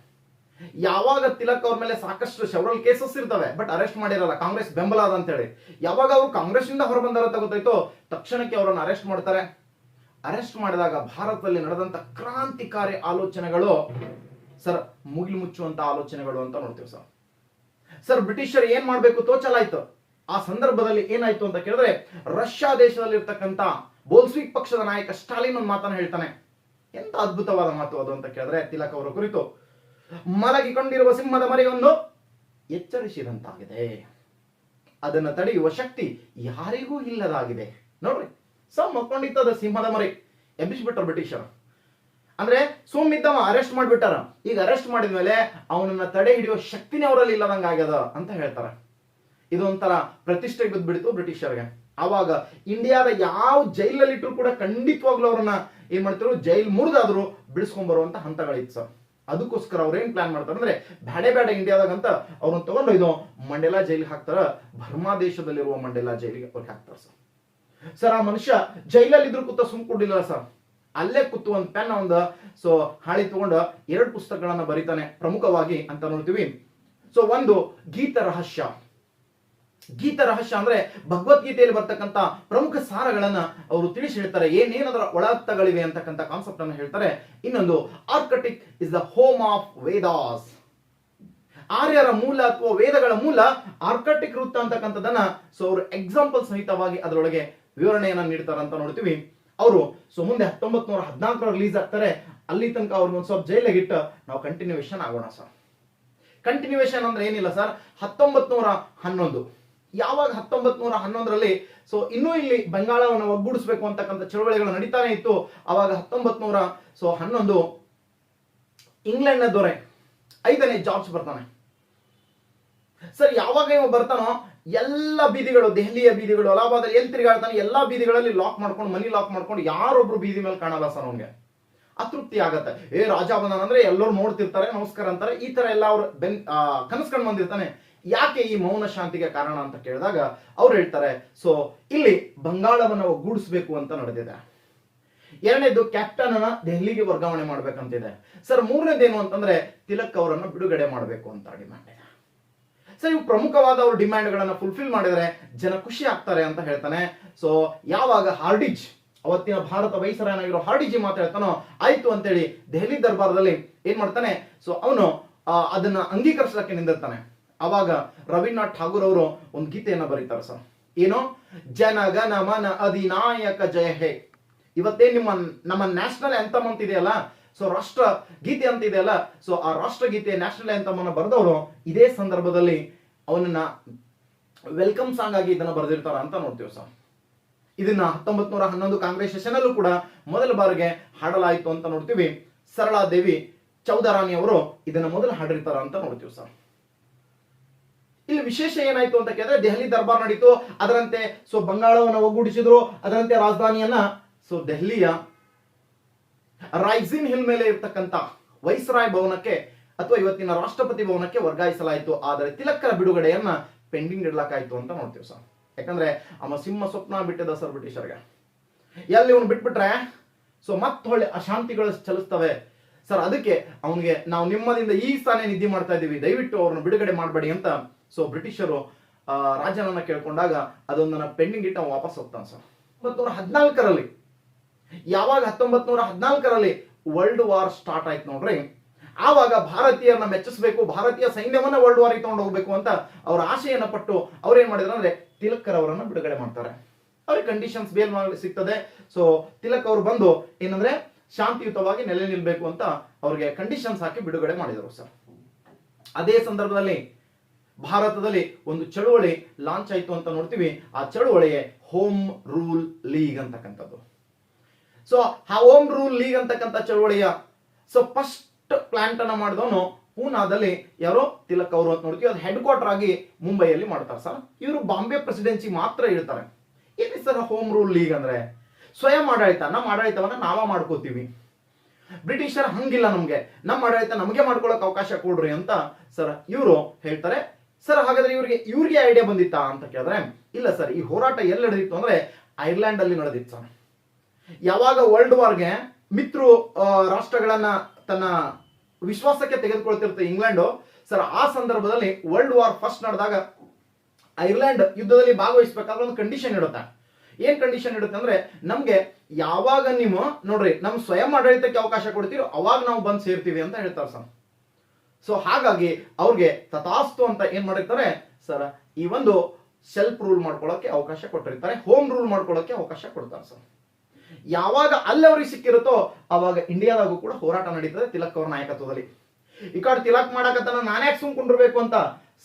ಯಾವಾಗ ತಿಲಕ್ ಅವ್ರ ಮೇಲೆ ಸಾಕಷ್ಟು ಸೆವರಲ್ ಕೇಸಸ್ ಇರ್ತವೆ, ಬಟ್ ಅರೆಸ್ಟ್ ಮಾಡಿರಲ್ಲ, ಕಾಂಗ್ರೆಸ್ ಬೆಂಬಲ ಅದ ಅಂತ ಹೇಳಿ. ಯಾವಾಗ ಅವರು ಕಾಂಗ್ರೆಸ್ ಇಂದ ಹೊರಬಂದಾರ ಅಂತ ಗೊತ್ತಾಯ್ತು, ತಕ್ಷಣಕ್ಕೆ ಅವರನ್ನು ಅರೆಸ್ಟ್ ಮಾಡ್ತಾರೆ. ಅರೆಸ್ಟ್ ಮಾಡಿದಾಗ ಭಾರತದಲ್ಲಿ ನಡೆದಂತ ಕ್ರಾಂತಿಕಾರಿ ಆಲೋಚನೆಗಳು ಸರ್ ಮುಗಿಲು ಮುಚ್ಚುವಂತ ಆಲೋಚನೆಗಳು ಅಂತ ನೋಡ್ತೀವಿ ಸರ್. ಸರ್ ಬ್ರಿಟಿಷರು ಏನ್ ಮಾಡ್ಬೇಕು ತೋಚಲಾಯ್ತು. ಆ ಸಂದರ್ಭದಲ್ಲಿ ಏನಾಯ್ತು ಅಂತ ಕೇಳಿದ್ರೆ, ರಷ್ಯಾ ದೇಶದಲ್ಲಿ ಇರ್ತಕ್ಕಂಥ ಬೋಲ್ಸ್ವಿಕ್ ಪಕ್ಷದ ನಾಯಕ ಸ್ಟಾಲಿನ್ ಒಂದು ಮಾತನ್ನ ಹೇಳ್ತಾನೆ. ಎಂತ ಅದ್ಭುತವಾದ ಮಾತು ಅದು ಅಂತ ಕೇಳಿದ್ರೆ, ತಿಲಕ್ ಅವರ ಕುರಿತು, ಮಲಗಿಕೊಂಡಿರುವ ಸಿಂಹದ ಮರಿಯೊಂದು ಎಚ್ಚರಿಸಿದಂತಾಗಿದೆ, ಅದನ್ನು ತಡೆಯುವ ಶಕ್ತಿ ಯಾರಿಗೂ ಇಲ್ಲದಾಗಿದೆ. ನೋಡ್ರಿ, ಮಕ್ಕೊಂಡಿತ್ತದ ಸಿಂಹದ ಮರಿ, ಎಬ್ಬಿಸ್ಬಿಟ್ರು ಬ್ರಿಟಿಷರು. ಅಂದ್ರೆ ಸುಮ್ಮಿದ್ದವ ಅರೆಸ್ಟ್ ಮಾಡ್ಬಿಟ್ಟಾರ. ಈಗ ಅರೆಸ್ಟ್ ಮಾಡಿದ್ಮೇಲೆ ಅವನನ್ನ ತಡೆ ಹಿಡಿಯೋ ಶಕ್ತಿನೇ ಅವರಲ್ಲಿ ಇಲ್ಲದಂಗ ಆಗ್ಯದ ಅಂತ ಹೇಳ್ತಾರೆ. ಇದೊಂಥರ ಪ್ರತಿಷ್ಠೆ ಬಿದ್ದ್ಬಿಡ್ತು ಬ್ರಿಟಿಷರ್ಗೆ. ಆವಾಗ ಇಂಡಿಯಾದ ಯಾವ ಜೈಲಲ್ಲಿ ಇಟ್ಟರು ಕೂಡ ಖಂಡಿತವಾಗ್ಲೂ ಅವ್ರನ್ನ ಏನ್ ಮಾಡ್ತಿರು, ಜೈಲ್ ಮುರಿದಾದ್ರು ಬಿಡಿಸ್ಕೊಂಡ್ ಬರುವಂತ ಹಂತಗಳಿತ್ತು ಸರ್. ಅದಕ್ಕೋಸ್ಕರ ಅವ್ರು ಏನ್ ಪ್ಲಾನ್ ಮಾಡ್ತಾರೆ ಅಂದ್ರೆ, ಬೇಡ ಇಂಡಿಯಾದಾಗಂತ ಅವ್ರನ್ನ ತಗೊಂಡು ಮಂಡೇಲಾ ಜೈಲಿಗೆ ಹಾಕ್ತಾರ. ಬರ್ಮಾ ದೇಶದಲ್ಲಿರುವ ಮಂಡೇಲಾ ಜೈಲಿಗೆ ಅವ್ರಿಗೆ ಹಾಕ್ತಾರ ಸರ್. ಸರ್ ಆ ಮನುಷ್ಯ ಜೈಲಲ್ಲಿ ಇದ್ರು ಕೂತ ಸುಮ್ಕೊಂಡಿಲ್ಲ ಸರ್, ಅಲ್ಲೇ ಕೂತು ಒಂದು ಪೆನ್ ಒಂದು ಸೊ ಹಾಳಿ ತಗೊಂಡು 2 ಪುಸ್ತಕಗಳನ್ನ ಬರೀತಾನೆ ಪ್ರಮುಖವಾಗಿ ಅಂತ ನೋಡ್ತೀವಿ. ಸೊ ಒಂದು ಗೀತ ರಹಸ್ಯ ಅಂದ್ರೆ ಭಗವದ್ಗೀತೆಯಲ್ಲಿ ಬರ್ತಕ್ಕಂಥ ಪ್ರಮುಖ ಸಾರಗಳನ್ನ ಅವರು ತಿಳಿಸಿ ಹೇಳ್ತಾರೆ, ಏನೇನದರ ಒಳರ್ಥಗಳಿವೆ ಅಂತಕ್ಕಂಥ ಕಾನ್ಸೆಪ್ಟ್ ಅನ್ನು ಹೇಳ್ತಾರೆ. ಇನ್ನೊಂದು Arctic is the home of Vedas, ಆರ್ಯರ ಮೂಲ ಅಥವಾ ವೇದಗಳ ಮೂಲ ಆರ್ಕಟಿಕ್ ವೃತ್ತ ಅಂತಕ್ಕಂಥದ್ದನ್ನ ಸೊ ಅವರು ಎಕ್ಸಾಂಪಲ್ ಸಹಿತವಾಗಿ ಅದರೊಳಗೆ ವಿವರಣೆಯನ್ನ ನೀಡ್ತಾರೆ ಅಂತ ನೋಡ್ತೀವಿ. ಅವರು ಸೊ ಮುಂದೆ 1914 ರಿಲೀಸ್ ಆಗ್ತಾರೆ. ಅಲ್ಲಿ ತನಕ ಅವ್ರಿಗೆ ಒಂದು ಸ್ವಲ್ಪ ಜೈಲಿಗೆ ಇಟ್ಟು ನಾವು ಕಂಟಿನ್ಯೂಯೇಷನ್ ಆಗೋಣ ಸರ್. ಕಂಟಿನ್ಯೂಯೇಷನ್ ಅಂದ್ರೆ ಏನಿಲ್ಲ ಸರ್, 1911 ಯಾವಾಗ 1911ರಲ್ಲಿ ಸೊ ಇನ್ನೂ ಇಲ್ಲಿ ಬಂಗಾಳವನ್ನು ಒಗ್ಗೂಡಿಸಬೇಕು ಅಂತಕ್ಕಂಥ ಚಳವಳಿಗಳು ನಡೀತಾನೆ ಇತ್ತು. ಅವಾಗ 1911 ಇಂಗ್ಲೆಂಡ್ನ ದೊರೆ 5ನೇ ಜಾರ್ಜ್ ಬರ್ತಾನೆ ಸರ್. ಯಾವಾಗ ಇವ ಬರ್ತಾನೋ ಎಲ್ಲ ಬೀದಿಗಳು, ದೆಹಲಿಯ ಬೀದಿಗಳು, ಅಲಹಾಬಾದಲ್ಲಿ ಎಲ್ಲಿ ತಿರುಗಾಡ್ತಾನೆ ಎಲ್ಲಾ ಬೀದಿಗಳಲ್ಲಿ ಮನಿ ಲಾಕ್ ಮಾಡ್ಕೊಂಡು ಯಾರೊಬ್ರು ಬೀದಿ ಮೇಲೆ ಕಾಣಲ್ಲ ಸರ್. ಅವ್ನಿಗೆ ಅತೃಪ್ತಿ ಆಗತ್ತೆ. ರಾಜ ಬಂದಾನಂದ್ರೆ ಎಲ್ಲರೂ ನೋಡ್ತಿರ್ತಾರೆ, ನಮಸ್ಕಾರ ಅಂತಾರೆ, ಈ ತರ ಎಲ್ಲ ಅವ್ರು ಕನಸ್ಕೊಂಡು ಬಂದಿರ್ತಾನೆ. ಯಾಕೆ ಈ ಮೌನ ಶಾಂತಿಗೆ ಕಾರಣ ಅಂತ ಕೇಳಿದಾಗ ಅವ್ರು ಹೇಳ್ತಾರೆ, ಸೊ ಇಲ್ಲಿ ಬಂಗಾಳವನ್ನು ಒಗ್ಗೂಡಿಸಬೇಕು ಅಂತ ನಡೆದಿದೆ. ಎರಡನೇದು ಕ್ಯಾಪ್ಟನ್ ಅನ್ನ ದೆಹಲಿಗೆ ವರ್ಗಾವಣೆ ಮಾಡ್ಬೇಕಂತಿದೆ ಸರ್. ಮೂರನೇದೇನು ಅಂತಂದ್ರೆ ತಿಲಕ್ ಅವರನ್ನು ಬಿಡುಗಡೆ ಮಾಡಬೇಕು ಅಂತ ಡಿಮ್ಯಾಂಡ್ ಇದೆ ಸರ್. ಇವು ಪ್ರಮುಖವಾದ ಅವ್ರ ಡಿಮ್ಯಾಂಡ್ಗಳನ್ನ ಫುಲ್ಫಿಲ್ ಮಾಡಿದ್ರೆ ಜನ ಖುಷಿ ಆಗ್ತಾರೆ ಅಂತ ಹೇಳ್ತಾನೆ. ಸೊ ಯಾವಾಗ ಹಾರ್ಡಿಜ್, ಅವತ್ತಿನ ಭಾರತ ವೈಸರಾಯನಾಗಿರೋ ಹಾರ್ಡಿಜಿ ಮಾತಾಡ್ತಾನೋ ಆಯ್ತು ಅಂತೇಳಿ ದೆಹಲಿ ದರ್ಬಾರದಲ್ಲಿ ಏನ್ ಮಾಡ್ತಾನೆ, ಸೊ ಅವನು ಅದನ್ನ ಅಂಗೀಕರಿಸಲಿಕ್ಕೆ ನಿಂದಿರ್ತಾನೆ. ಅವಾಗ ರವೀಂದ್ರನಾಥ್ ಠಾಗೂರ್ ಅವರು ಒಂದು ಗೀತೆಯನ್ನ ಬರೀತಾರೆ ಸರ್. ಏನು, ಜನಗಣ ಮನ ಅಧಿನಾಯಕ ಜಯ ಹೇ. ಇವತ್ತೇ ನಮ್ಮ ನ್ಯಾಷನಲ್ ಆಂಥಮ್ ಅಂತ ಇದೆಯಲ್ಲ, ಸೊ ರಾಷ್ಟ್ರ ಗೀತೆ ಅಂತ ಇದೆಯಲ್ಲ, ಸೊ ಆ ರಾಷ್ಟ್ರ ಗೀತೆ ನ್ಯಾಷನಲ್ ಆಂಥಮ್ ಅನ್ನ ಬರೆದವರು ಇದೇ ಸಂದರ್ಭದಲ್ಲಿ ಅವನನ್ನ ವೆಲ್ಕಮ್ ಸಾಂಗ್ ಆಗಿ ಇದನ್ನ ಬರೆದಿರ್ತಾರ ಅಂತ ನೋಡ್ತೀವಿ ಸರ್. ಇದನ್ನ 1911 ಕಾಂಗ್ರೆಸ್ ಸೆಷನ್ ಅಲ್ಲೂ ಕೂಡ ಮೊದಲ ಬಾರಿಗೆ ಹಾಡಲಾಯಿತು ಅಂತ ನೋಡ್ತೀವಿ. ಸರಳಾ ದೇವಿ ಚೌಧರಾಣಿ ಅವರು ಇದನ್ನ ಮೊದಲು ಹಾಡಿರ್ತಾರ ಅಂತ ನೋಡ್ತೀವಿ ಸರ್. ಇಲ್ಲಿ ವಿಶೇಷ ಏನಾಯ್ತು ಅಂತ ಕೇಳಿದ್ರೆ ದೆಹಲಿ ದರ್ಬಾರ್ ನಡೀತು, ಅದರಂತೆ ಸೊ ಬಂಗಾಳವನ್ನು ಒಗ್ಗೂಡಿಸಿದ್ರು, ಅದರಂತೆ ರಾಜಧಾನಿಯನ್ನ ಸೊ ದೆಹಲಿಯ ರೈಸಿನ್ ಹಿಲ್ ಮೇಲೆ ಇರ್ತಕ್ಕಂಥ ವೈಸ್ರಾಯ್ ಭವನಕ್ಕೆ ಅಥವಾ ಇವತ್ತಿನ ರಾಷ್ಟ್ರಪತಿ ಭವನಕ್ಕೆ ವರ್ಗಾಯಿಸಲಾಯಿತು. ಆದರೆ ತಿಲಕರ ಬಿಡುಗಡೆಯನ್ನ ಪೆಂಡಿಂಗ್ ಇಡ್ಲಾಕಾಯ್ತು ಅಂತ ನೋಡ್ತೀವಿ ಸರ್. ಯಾಕಂದ್ರೆ ಅವ ಸಿಂಹ ಸ್ವಪ್ನ ಬಿಟ್ಟಿದ್ದ ಸರ್ ಬ್ರಿಟಿಷರ್ಗೆ. ಎಲ್ಲಿ ಇವನು ಬಿಟ್ಬಿಟ್ರೆ ಸೊ ಮತ್ತೊಳ್ಳೆ ಅಶಾಂತಿಗಳು ಚಲಿಸ್ತವೆ ಸರ್. ಅದಕ್ಕೆ ಅವನಿಗೆ ನಾವು ನಿಮ್ಮದಿಂದ ಈ ಸ್ಥಾನ ನಿದ್ದೆ ಮಾಡ್ತಾ ಇದ್ದೀವಿ, ದಯವಿಟ್ಟು ಅವ್ರನ್ನ ಬಿಡುಗಡೆ ಮಾಡಬೇಡಿ ಅಂತ ಸೊ ಬ್ರಿಟಿಷರು ರಾಜನನ್ನ ಕೇಳ್ಕೊಂಡಾಗ ಅದೊಂದನ್ನ ಪೆಂಡಿಂಗ್ ಇಟ್ಟು ವಾಪಸ್ ಹೋಗ್ತಾನೆ ಸರ್. 1914ರಲ್ಲಿ ಯಾವಾಗ 1914ರಲ್ಲಿ ವರ್ಲ್ಡ್ ವಾರ್ ಸ್ಟಾರ್ಟ್ ಆಯ್ತು ನೋಡ್ರಿ, ಆವಾಗ ಭಾರತೀಯರನ್ನ ಮೆಚ್ಚಿಸಬೇಕು, ಭಾರತೀಯ ಸೈನ್ಯವನ್ನ ವರ್ಲ್ಡ್ ವಾರ್ ತಗೊಂಡು ಹೋಗ್ಬೇಕು ಅಂತ ಅವ್ರ ಆಶೆಯನ್ನ ಪಟ್ಟು ಅವ್ರು ಏನ್ ಮಾಡಿದ್ರು ಅಂದ್ರೆ ತಿಲಕರ್ ಅವರನ್ನ ಬಿಡುಗಡೆ ಮಾಡ್ತಾರೆ. ಅವ್ರಿಗೆ ಕಂಡೀಷನ್ಸ್ ಬೇಲ್ ಸಿಗ್ತದೆ. ಸೊ ತಿಲಕ್ ಅವರು ಬಂದು ಏನಂದ್ರೆ ಶಾಂತಿಯುತವಾಗಿ ನೆಲೆ ನಿಲ್ಬೇಕು ಅಂತ ಅವ್ರಿಗೆ ಕಂಡೀಷನ್ಸ್ ಹಾಕಿ ಬಿಡುಗಡೆ ಮಾಡಿದರು ಸರ್. ಅದೇ ಸಂದರ್ಭದಲ್ಲಿ ಭಾರತದಲ್ಲಿ ಒಂದು ಚಳುವಳಿ ಲಾಂಚ್ ಆಯ್ತು ಅಂತ ನೋಡ್ತೀವಿ. ಆ ಚಳುವಳಿಯೇ ಹೋಮ್ ರೂಲ್ ಲೀಗ್ ಅಂತಕ್ಕಂಥದ್ದು. ಸೊ ಆ ಹೋಮ್ ರೂಲ್ ಲೀಗ್ ಅಂತಕ್ಕಂಥ ಚಳುವಳಿಯ ಸೊ ಫಸ್ಟ್ ಪ್ಲಾಂಟ್ ಅನ್ನ ಮಾಡಿದವನು ಪೂನಾದಲ್ಲಿ ಯಾರೋ ತಿಲಕ್ ಅವರು ಅಂತ ನೋಡ್ತೀವಿ. ಅದು ಹೆಡ್ ಕ್ವಾರ್ಟರ್ ಆಗಿ ಮುಂಬೈಯಲ್ಲಿ ಮಾಡ್ತಾರೆ ಸರ್. ಇವರು ಬಾಂಬೆ ಪ್ರೆಸಿಡೆನ್ಸಿ ಮಾತ್ರ ಇರ್ತಾರೆ. ಏನಿ ಸರ್ ಹೋಮ್ ರೂಲ್ ಲೀಗ್ ಅಂದ್ರೆ ಸ್ವಯಂ ಆಡಳಿತ, ನಮ್ಮ ಆಡಳಿತವನ್ನ ನಾವ ಮಾಡ್ಕೋತೀವಿ. ಬ್ರಿಟಿಷರ್ ಹಂಗಿಲ್ಲ, ನಮ್ಮ ಆಡಳಿತ ನಮಗೆ ಮಾಡ್ಕೊಳಕ್ ಅವಕಾಶ ಕೊಡ್ರಿ ಅಂತ ಸರ್ ಇವರು ಹೇಳ್ತಾರೆ. ಸರ್ ಹಾಗಾದ್ರೆ ಇವ್ರಿಗೆ ಐಡಿಯಾ ಬಂದಿತ್ತಾ ಅಂತ ಕೇಳಿದ್ರೆ ಇಲ್ಲ ಸರ್. ಈ ಹೋರಾಟ ಎಲ್ಲಿ ನಡೆದಿತ್ತು ಅಂದ್ರೆ ಐರ್ಲೆಂಡ್ ಅಲ್ಲಿ ನಡೆದಿತ್ತು ಸರ್. ಯಾವಾಗ ವರ್ಲ್ಡ್ ವಾರ್ಗೆ ಮಿತ್ರ ರಾಷ್ಟ್ರಗಳನ್ನ ತನ್ನ ವಿಶ್ವಾಸಕ್ಕೆ ತೆಗೆದುಕೊಳ್ತಿರುತ್ತೆ ಇಂಗ್ಲೆಂಡ್ ಸರ್, ಆ ಸಂದರ್ಭದಲ್ಲಿ ವರ್ಲ್ಡ್ ವಾರ್ ಫಸ್ಟ್ ನಡೆದಾಗ ಐರ್ಲೆಂಡ್ ಯುದ್ಧದಲ್ಲಿ ಭಾಗವಹಿಸಬೇಕಾದ್ರೆ ಒಂದು ಕಂಡೀಷನ್ ಇಡುತ್ತೆ. ಏನ್ ಕಂಡೀಷನ್ ಇಡುತ್ತೆ ಅಂದ್ರೆ ನಮ್ಗೆ ಯಾವಾಗ ನೀವು ನೋಡ್ರಿ ನಮ್ ಸ್ವಯಂ ಆಡಳಿತಕ್ಕೆ ಅವಕಾಶ ಕೊಡ್ತೀರೋ ಅವಾಗ ನಾವು ಬಂದು ಸೇರ್ತೀವಿ ಅಂತ ಹೇಳ್ತಾರೆ ಸರ್. ಸೊ ಹಾಗಾಗಿ ಅವ್ರಿಗೆ ತಥಾಸ್ತು ಅಂತ ಏನ್ ಮಾಡಿರ್ತಾರೆ ಸರ್, ಈ ಒಂದು ಸೆಲ್ಫ್ ರೂಲ್ ಮಾಡ್ಕೊಳ್ಳೋಕೆ ಅವಕಾಶ ಕೊಟ್ಟಿರ್ತಾರೆ, ಹೋಮ್ ರೂಲ್ ಮಾಡ್ಕೊಳ್ಳೋಕೆ ಅವಕಾಶ ಕೊಡ್ತಾರೆ ಸರ್. ಯಾವಾಗ ಅಲ್ಲಿ ಅವ್ರಿಗೆ ಸಿಕ್ಕಿರುತ್ತೋ ಅವಾಗ ಇಂಡಿಯಾದಾಗೂ ಕೂಡ ಹೋರಾಟ ನಡೀತದೆ ತಿಲಕ್ ಅವ್ರ ನಾಯಕತ್ವದಲ್ಲಿ. ಈ ಕಡೆ ತಿಲಕ್ ಮಾಡಕತ್ತಾನ ನಾನೇ ಸುಮ್ಕೊಂಡಿರ್ಬೇಕು ಅಂತ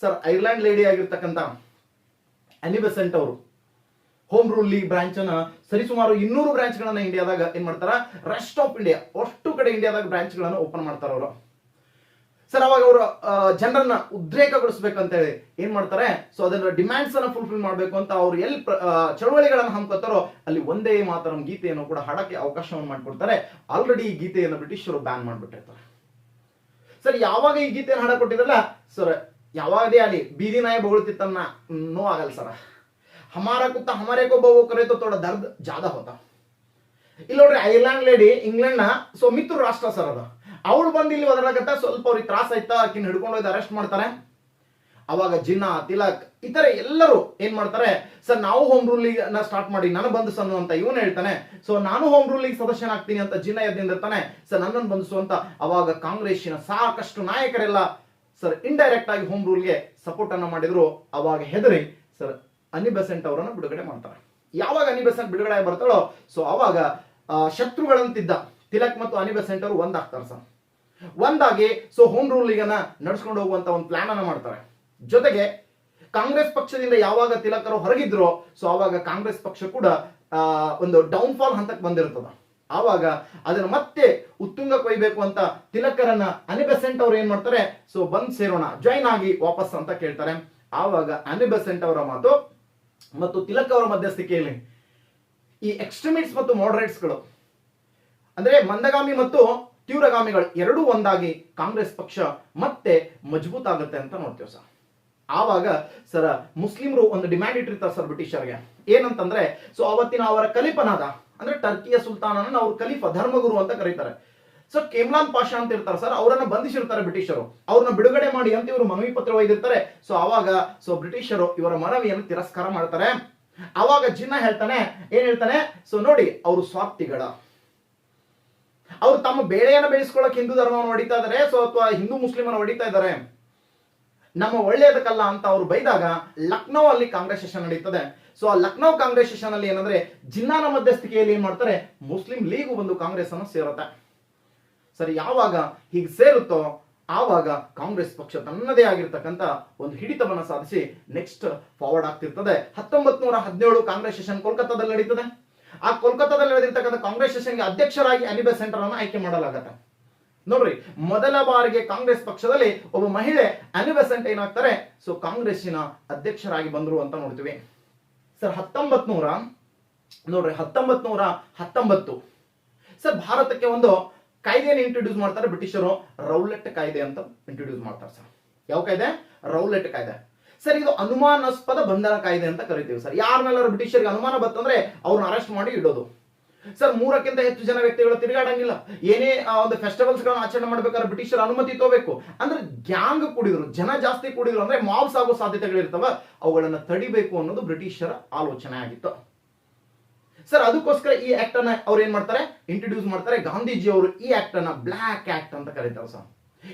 ಸರ್ ಐರ್ಲೆಂಡ್ ಲೇಡಿ ಆಗಿರ್ತಕ್ಕಂಥ ಅನಿ ಬೆಸೆಂಟ್ ಅವರು ಹೋಮ್ ರೂಲ್ ಲೀಗ್ ಬ್ರಾಂಚ್ ಅನ್ನ ಸರಿಸುಮಾರು 200 ಬ್ರಾಂಚ್ ಗಳನ್ನ ಇಂಡಿಯಾದಾಗ ಏನ್ ಮಾಡ್ತಾರ, ರೆಸ್ಟ್ ಆಫ್ ಇಂಡಿಯಾ ಅಷ್ಟು ಕಡೆ ಇಂಡಿಯಾದಾಗ ಬ್ರಾಂಚ್ ಗಳನ್ನ ಓಪನ್ ಮಾಡ್ತಾರ ಅವರು ಸರ್. ಅವಾಗ ಅವರು ಜನರನ್ನ ಉದ್ರೇಕಗೊಳಿಸ್ಬೇಕಂತ ಹೇಳಿ ಏನ್ ಮಾಡ್ತಾರೆ, ಸೊ ಅದನ್ನ ಡಿಮ್ಯಾಂಡ್ಸ್ ಅನ್ನ ಫುಲ್ಫಿಲ್ ಮಾಡ್ಬೇಕು ಅಂತ ಅವ್ರು ಎಲ್ಲಿ ಚಳವಳಿಗಳನ್ನ ಹಮ್ಕೋತಾರೋ ಅಲ್ಲಿ ಒಂದೇ ಮಾತರಂ ಗೀತೆಯನ್ನು ಕೂಡ ಹಾಡಕ್ಕೆ ಅವಕಾಶವನ್ನು ಮಾಡ್ಕೊಡ್ತಾರೆ. ಆಲ್ರೆಡಿ ಈ ಗೀತೆಯನ್ನು ಬ್ರಿಟಿಷರು ಬ್ಯಾನ್ ಮಾಡ್ಬಿಟ್ಟಿರ್ತಾರೆ ಸರ್. ಯಾವಾಗ ಈ ಗೀತೆಯನ್ನು ಹಾಡ ಕೊಟ್ಟಿದ್ರಲ್ಲ ಸರ್, ಯಾವಾಗದೇ ಅಲ್ಲಿ ಬೀದಿ ನಾಯಿ ಬೊಗಳ್ತಿತ್ತನ್ನ ನೋ ಆಗಲ್ಲ ಸರ್. ಹಮಾರ ಕುತ್ತ ಹಮಾರೇ ಕೋ ಬಹು ಕರೆ ತೋ ಥೋಡಾ ದರ್ದ್ ಜಾದಾ ಹೋತಾ. ಇಲ್ಲಿ ನೋಡ್ರಿ ಐರ್ಲೆಂಡ್ ಲೇಡಿ ಇಂಗ್ಲೆಂಡ್ ನ ಸೊ ಮಿತ್ರ ರಾಷ್ಟ್ರ ಸರ್ ಅದು. ಅವಳು ಬಂದು ಇಲ್ಲಿ ಒದರಾಗತ್ತ, ಸ್ವಲ್ಪ ಅವ್ರಿಗೆ ತ್ರಾಸ ಆಯ್ತಾ, ಆಕಿನ ಹಿಡ್ಕೊಂಡು ಹೋಗಿ ಅರೆಸ್ಟ್ ಮಾಡ್ತಾರೆ. ಅವಾಗ ಜಿನ್ನಾ ತಿಲಕ್ ಇತರ ಎಲ್ಲರೂ ಏನ್ ಮಾಡ್ತಾರೆ ಸರ್, ನಾವು ಹೋಮ್ ರೂಲ್ ಲೀಗ್ ನ ಸ್ಟಾರ್ಟ್ ಮಾಡಿ ನನಗೆ ಬಂಧಿಸು ಅಂತ ಇವನು ಹೇಳ್ತಾನೆ. ಸೊ ನಾನು ಹೋಮ್ ರೂಲ್ ಲೀಗ್ ಸದಸ್ಯನಾಗ್ತೀನಿ ಅಂತ ಜಿನ್ನಾ ಎದ್ದಿರ್ತಾನೆ ಸರ್, ನನ್ನನ್ನು ಬಂಧಿಸು ಅಂತ. ಅವಾಗ ಕಾಂಗ್ರೆಸ್ಸಿನ ಸಾಕಷ್ಟು ನಾಯಕರೆಲ್ಲ ಸರ್ ಇಂಡೈರೆಕ್ಟ್ ಆಗಿ ಹೋಮ್ ರೂಲ್ಗೆ ಸಪೋರ್ಟ್ ಅನ್ನ ಮಾಡಿದ್ರು. ಅವಾಗ ಹೆದರಿ ಸರ್ ಅನಿ ಬೆಸೆಂಟ್ ಅವರನ್ನು ಬಿಡುಗಡೆ ಮಾಡ್ತಾರೆ. ಯಾವಾಗ ಅನಿ ಬೆಸೆಂಟ್ ಬಿಡುಗಡೆ ಆಗಿ ಬರ್ತಾಳೋ ಸೊ ಅವಾಗ ಶತ್ರುಗಳಂತಿದ್ದ ತಿಲಕ್ ಮತ್ತು ಅನಿ ಬೆಸೆಂಟ್ ಅವರು ಒಂದಾಗ್ತಾರೆ ಸರ್. ಒಂದಾಗಿ ಸೊ ಹೋಮ್ ರೂಲ್ ಲೀಗ್ ಅನ್ನ ನಡ್ಸ್ಕೊಂಡು ಹೋಗುವಂತ ಒಂದು ಪ್ಲಾನ್ ಅನ್ನ ಮಾಡ್ತಾರೆ. ಜೊತೆಗೆ ಕಾಂಗ್ರೆಸ್ ಪಕ್ಷದಿಂದ ಯಾವಾಗ ತಿಲಕರು ಹೊರಗಿದ್ರು ಸೊ ಅವಾಗ ಕಾಂಗ್ರೆಸ್ ಪಕ್ಷ ಕೂಡ ಒಂದು ಡೌನ್ ಫಾಲ್ ಹಂತಕ್ಕೆ ಬಂದಿರ್ತದ. ಆವಾಗ ಅದನ್ನ ಮತ್ತೆ ಉತ್ತುಂಗ ಕೊಯ್ಬೇಕು ಅಂತ ತಿಲಕರನ್ನ ಅನಿ ಬೆಸೆಂಟ್ ಅವ್ರು ಏನ್ ಮಾಡ್ತಾರೆ, ಸೊ ಬಂದ್ ಸೇರೋಣ, ಜಾಯಿನ್ ಆಗಿ ವಾಪಸ್ ಅಂತ ಕೇಳ್ತಾರೆ. ಆವಾಗ ಅನಿ ಬೆಸೆಂಟ್ ಅವರ ಮಾತು ಮತ್ತು ತಿಲಕ್ ಅವರ ಮಧ್ಯಸ್ಥಿಕೆಯಲ್ಲಿ ಈ ಎಕ್ಸ್ಟ್ರೀಮಿಸ್ಟ್ಸ್ ಮತ್ತು ಮಾಡರೇಟ್ಸ್ಗಳು ಅಂದ್ರೆ ಮಂದಗಾಮಿ ಮತ್ತು ತೀವ್ರಗಾಮಿಗಳು ಎರಡೂ ಒಂದಾಗಿ ಕಾಂಗ್ರೆಸ್ ಪಕ್ಷ ಮತ್ತೆ ಮಜಬೂತ್ ಆಗುತ್ತೆ ಅಂತ ನೋಡ್ತೇವೆ ಸರ್. ಆವಾಗ ಸರ್ ಮುಸ್ಲಿಮರು ಒಂದು ಡಿಮ್ಯಾಂಡ್ ಇಟ್ಟಿರ್ತಾರೆ ಸರ್ ಬ್ರಿಟಿಷರ್ಗೆ. ಏನಂತಂದ್ರೆ ಸೊ ಅವತ್ತಿನ ಅವರ ಕಲಿಪನಾದ ಅಂದ್ರೆ ಟರ್ಕಿಯ ಸುಲ್ತಾನನ ಅವ್ರು ಖಲೀಫ ಧರ್ಮಗುರು ಅಂತ ಕರೀತಾರೆ. ಸೊ ಕೇಮ್ಲಾನ್ ಪಾಷಾ ಅಂತ ಇರ್ತಾರೆ ಸರ್, ಅವರನ್ನ ಬಂಧಿಸಿರ್ತಾರೆ ಬ್ರಿಟಿಷರು, ಅವ್ರನ್ನ ಬಿಡುಗಡೆ ಮಾಡಿ ಅಂತ ಇವರು ಮನವಿ ಪತ್ರ ಒಯ್ದಿರ್ತಾರೆ. ಸೊ ಅವಾಗ ಬ್ರಿಟಿಷರು ಇವರ ಮನವಿಯನ್ನು ತಿರಸ್ಕಾರ ಮಾಡ್ತಾರೆ. ಅವಾಗ ಜಿನ್ನಾ ಏನ್ ಹೇಳ್ತಾನೆ, ಸೊ ನೋಡಿ ಅವರು ಸ್ವಾರ್ಥಿಗಳ, ಅವ್ರು ತಮ್ಮ ಬೇಳೆಯನ್ನು ಬೇಯಿಸ್ಕೊಳ್ಳಕ್ ಹಿಂದೂ ಧರ್ಮವನ್ನು ಹೊಡಿತಾ ಇದಾರೆ, ಸೊ ಅಥವಾ ಹಿಂದೂ ಮುಸ್ಲಿಮನ್ನು ಹೊಡಿತಾ ಇದ್ದಾರೆ, ನಮ್ಮ ಒಳ್ಳೆಯದಕ್ಕಲ್ಲ ಅಂತ ಅವ್ರು ಬೈದಾಗ ಲಕ್ನೋ ಅಲ್ಲಿ ಕಾಂಗ್ರೆಸ್ ಸೆಷನ್ ನಡೀತದೆ. ಸೊ ಆ ಲಕ್ನೋ ಕಾಂಗ್ರೆಸ್ ಸೆಷನ್ ಅಲ್ಲಿ ಏನಂದ್ರೆ ಜಿನ್ನಾನ ಮಧ್ಯಸ್ಥಿಕೆಯಲ್ಲಿ ಏನ್ ಮಾಡ್ತಾರೆ, ಮುಸ್ಲಿಂ ಲೀಗ್ ಒಂದು ಕಾಂಗ್ರೆಸ್ ಅನ್ನು ಸೇರುತ್ತೆ. ಸರಿ, ಯಾವಾಗ ಹೀಗೆ ಸೇರುತ್ತೋ ಆವಾಗ ಕಾಂಗ್ರೆಸ್ ಪಕ್ಷ ತನ್ನದೇ ಆಗಿರ್ತಕ್ಕಂಥ ಒಂದು ಹಿಡಿತವನ್ನ ಸಾಧಿಸಿ ನೆಕ್ಸ್ಟ್ ಫಾರ್ವರ್ಡ್ ಆಗ್ತಿರ್ತದೆ. 1917 ಕಾಂಗ್ರೆಸ್ ಸೆಷನ್ ಕೋಲ್ಕತ್ತಾದಲ್ಲಿ ನಡೀತದೆ. ಆ ಕೋಲ್ಕತ್ತಾದಲ್ಲಿ ನಡೆದಿರ್ತಕ್ಕಂಥ ಕಾಂಗ್ರೆಸ್ ಸೆಷನ್ಗೆ ಅಧ್ಯಕ್ಷರಾಗಿ ಅನಿ ಬೆಸೆಂಟ್ ಅನ್ನು ಆಯ್ಕೆ ಮಾಡಲಾಗತ್ತೆ. ನೋಡ್ರಿ, ಮೊದಲ ಬಾರಿಗೆ ಕಾಂಗ್ರೆಸ್ ಪಕ್ಷದಲ್ಲಿ ಒಬ್ಬ ಮಹಿಳೆ ಅನಿ ಬೆಸೆಂಟ್ ಏನಾಗ್ತಾರೆ, ಸೊ ಕಾಂಗ್ರೆಸ್ಸಿನ ಅಧ್ಯಕ್ಷರಾಗಿ ಬಂದ್ರು ಅಂತ ನೋಡ್ತೀವಿ. ಸರ್ 1919 ಸರ್ ಭಾರತಕ್ಕೆ ಒಂದು ಕಾಯ್ದೆಯನ್ನು ಇಂಟ್ರೊಡ್ಯೂಸ್ ಮಾಡ್ತಾರೆ ಬ್ರಿಟಿಷರು, ರೌಲೆಟ್ ಕಾಯ್ದೆ ಅಂತ ಇಂಟ್ರೊಡ್ಯೂಸ್ ಮಾಡ್ತಾರೆ ಸರ್. ಯಾವ ಕಾಯ್ದೆ? ರೌಲೆಟ್ ಕಾಯ್ದೆ. ಸರ್ ಇದು ಅನುಮಾನಾಸ್ಪದ ಬಂಧನ ಕಾಯ್ದೆ ಅಂತ ಕರಿತೀವಿ ಸರ್. ಯಾರನ್ನೆಲ್ಲರೂ ಬ್ರಿಟಿಷರಿಗೆ ಅನುಮಾನ ಬರ್ತಂದ್ರೆ ಅವ್ರನ್ನ ಅರೆಸ್ಟ್ ಮಾಡಿ ಇಡೋದು ಸರ್. 3ಕ್ಕಿಂತ ಹೆಚ್ಚು ಜನ ವ್ಯಕ್ತಿಗಳು ತಿರುಗಾಡಂಗಿಲ್ಲ. ಏನೇ ಒಂದು ಫೆಸ್ಟಿವಲ್ಸ್ ಗಳನ್ನ ಆಚರಣೆ ಮಾಡ್ಬೇಕಾದ್ರೆ ಬ್ರಿಟಿಷರ ಅನುಮತಿ ತಗೋಬೇಕು. ಅಂದ್ರೆ ಗ್ಯಾಂಗ್ ಕೂಡಿದ್ರು, ಜನ ಜಾಸ್ತಿ ಕೂಡಿದ್ರು ಅಂದ್ರೆ ಮಾಬ್ಸ್ ಆಗೋ ಸಾಧ್ಯತೆಗಳಿರ್ತವ, ಅವುಗಳನ್ನ ತಡಿಬೇಕು ಅನ್ನೋದು ಬ್ರಿಟಿಷರ ಆಲೋಚನೆ ಆಗಿತ್ತು ಸರ್. ಅದಕ್ಕೋಸ್ಕರ ಈ ಆಕ್ಟ್ ಅನ್ನ ಅವ್ರು ಏನ್ ಮಾಡ್ತಾರೆ, ಇಂಟ್ರೊಡ್ಯೂಸ್ ಮಾಡ್ತಾರೆ. ಗಾಂಧೀಜಿ ಅವರು ಈ ಆಕ್ಟ್ ಅನ್ನ ಬ್ಲಾಕ್ ಆಕ್ಟ್ ಅಂತ ಕರೀತಾರೆ ಸರ್.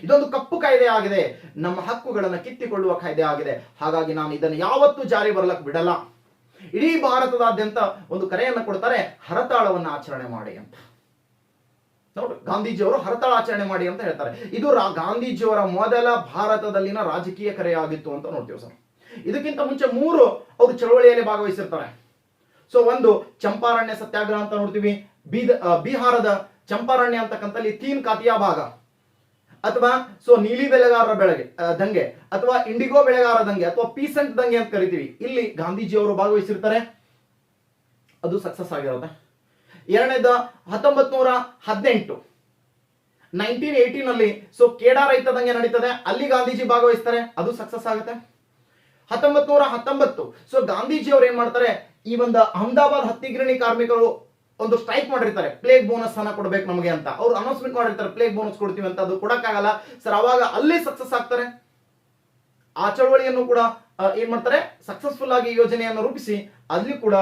ಇದೊಂದು ಕಪ್ಪು ಕಾಯ್ದೆ ಆಗಿದೆ, ನಮ್ಮ ಹಕ್ಕುಗಳನ್ನು ಕಿತ್ತಿಕೊಳ್ಳುವ ಕಾಯ್ದೆ ಆಗಿದೆ. ಹಾಗಾಗಿ ನಾನು ಇದನ್ನು ಯಾವತ್ತೂ ಜಾರಿ ಬರಲಕ್ಕೆ ಬಿಡಲ್ಲ. ಇಡೀ ಭಾರತದಾದ್ಯಂತ ಒಂದು ಕರೆಯನ್ನು ಕೊಡ್ತಾರೆ, ಹರತಾಳವನ್ನು ಆಚರಣೆ ಮಾಡಿ ಅಂತ. ನೋಡಿ, ಗಾಂಧೀಜಿಯವರು ಹರತಾಳ ಆಚರಣೆ ಮಾಡಿ ಅಂತ ಹೇಳ್ತಾರೆ. ಇದು ಗಾಂಧೀಜಿಯವರ ಮೊದಲ ಭಾರತದಲ್ಲಿನ ರಾಜಕೀಯ ಕರೆಯಾಗಿತ್ತು ಅಂತ ನೋಡ್ತೀವಿ ಸರ್. ಇದಕ್ಕಿಂತ ಮುಂಚೆ 3 ಅವರು ಚಳವಳಿಯಲ್ಲಿ ಭಾಗವಹಿಸಿರ್ತಾರೆ. ಸೊ ಒಂದು ಚಂಪಾರಣ್ಯ ಸತ್ಯಾಗ್ರಹ ಅಂತ ನೋಡ್ತೀವಿ, ಬಿಹಾರದ ಚಂಪಾರಣ್ಯ ಅಂತಕ್ಕಂಥಲ್ಲಿ ತೀನ್ ಕಾತಿಯಾ ಭಾಗ, ಅಥವಾ ಸೊ ನೀಲಿ ಬೆಳೆಗಾರರ ದಂಗೆ, ಅಥವಾ ಇಂಡಿಗೋ ಬೆಳೆಗಾರ ದಂಗೆ, ಅಥವಾ ಪೀಸೆಂಟ್ ದಂಗೆ ಅಂತ ಕರಿತೀವಿ. ಇಲ್ಲಿ ಗಾಂಧೀಜಿಯವರು ಭಾಗವಹಿಸಿರ್ತಾರೆ, ಅದು ಸಕ್ಸಸ್ ಆಗಿರುತ್ತೆ. ಎರಡನೇದ 1918 1918 ಸೊ ಕೇಡಾ ರೈತ ದಂಗೆ ನಡೀತದೆ, ಅಲ್ಲಿ ಗಾಂಧೀಜಿ ಭಾಗವಹಿಸ್ತಾರೆ, ಅದು ಸಕ್ಸಸ್ ಆಗುತ್ತೆ. 1919 ಸೊ ಗಾಂಧೀಜಿ ಅವರು ಏನ್ ಮಾಡ್ತಾರೆ, ಈ ಒಂದು ಅಹಮದಾಬಾದ್ ಹತ್ತಿಗಿರಣಿ ಕಾರ್ಮಿಕರು ಒಂದು ಸ್ಟ್ರೈಕ್ ಮಾಡಿರ್ತಾರೆ, ಪ್ಲೇಗ್ ಬೋನಸ್ ಅನ್ನ ಕೊಡ್ಬೇಕು ನಮಗೆ ಅಂತ ಅವ್ರು ಅನೌನ್ಸ್ಮೆಂಟ್ ಮಾಡಿರ್ತಾರೆ, ಪ್ಲೇಗ್ ಬೋನಸ್ ಕೊಡ್ತೀವಿ ಅಂತ. ಅದು ಕೊಡಕ್ಕಾಗಲ್ಲ ಸರ್. ಅವಾಗ ಅಲ್ಲಿ ಸಕ್ಸಸ್ ಆಗ್ತಾರೆ. ಆ ಚಳವಳಿಯನ್ನು ಕೂಡ ಏನ್ ಮಾಡ್ತಾರೆ, ಸಕ್ಸಸ್ಫುಲ್ ಆಗಿ ಯೋಜನೆಯನ್ನು ರೂಪಿಸಿ ಅಲ್ಲಿ ಕೂಡ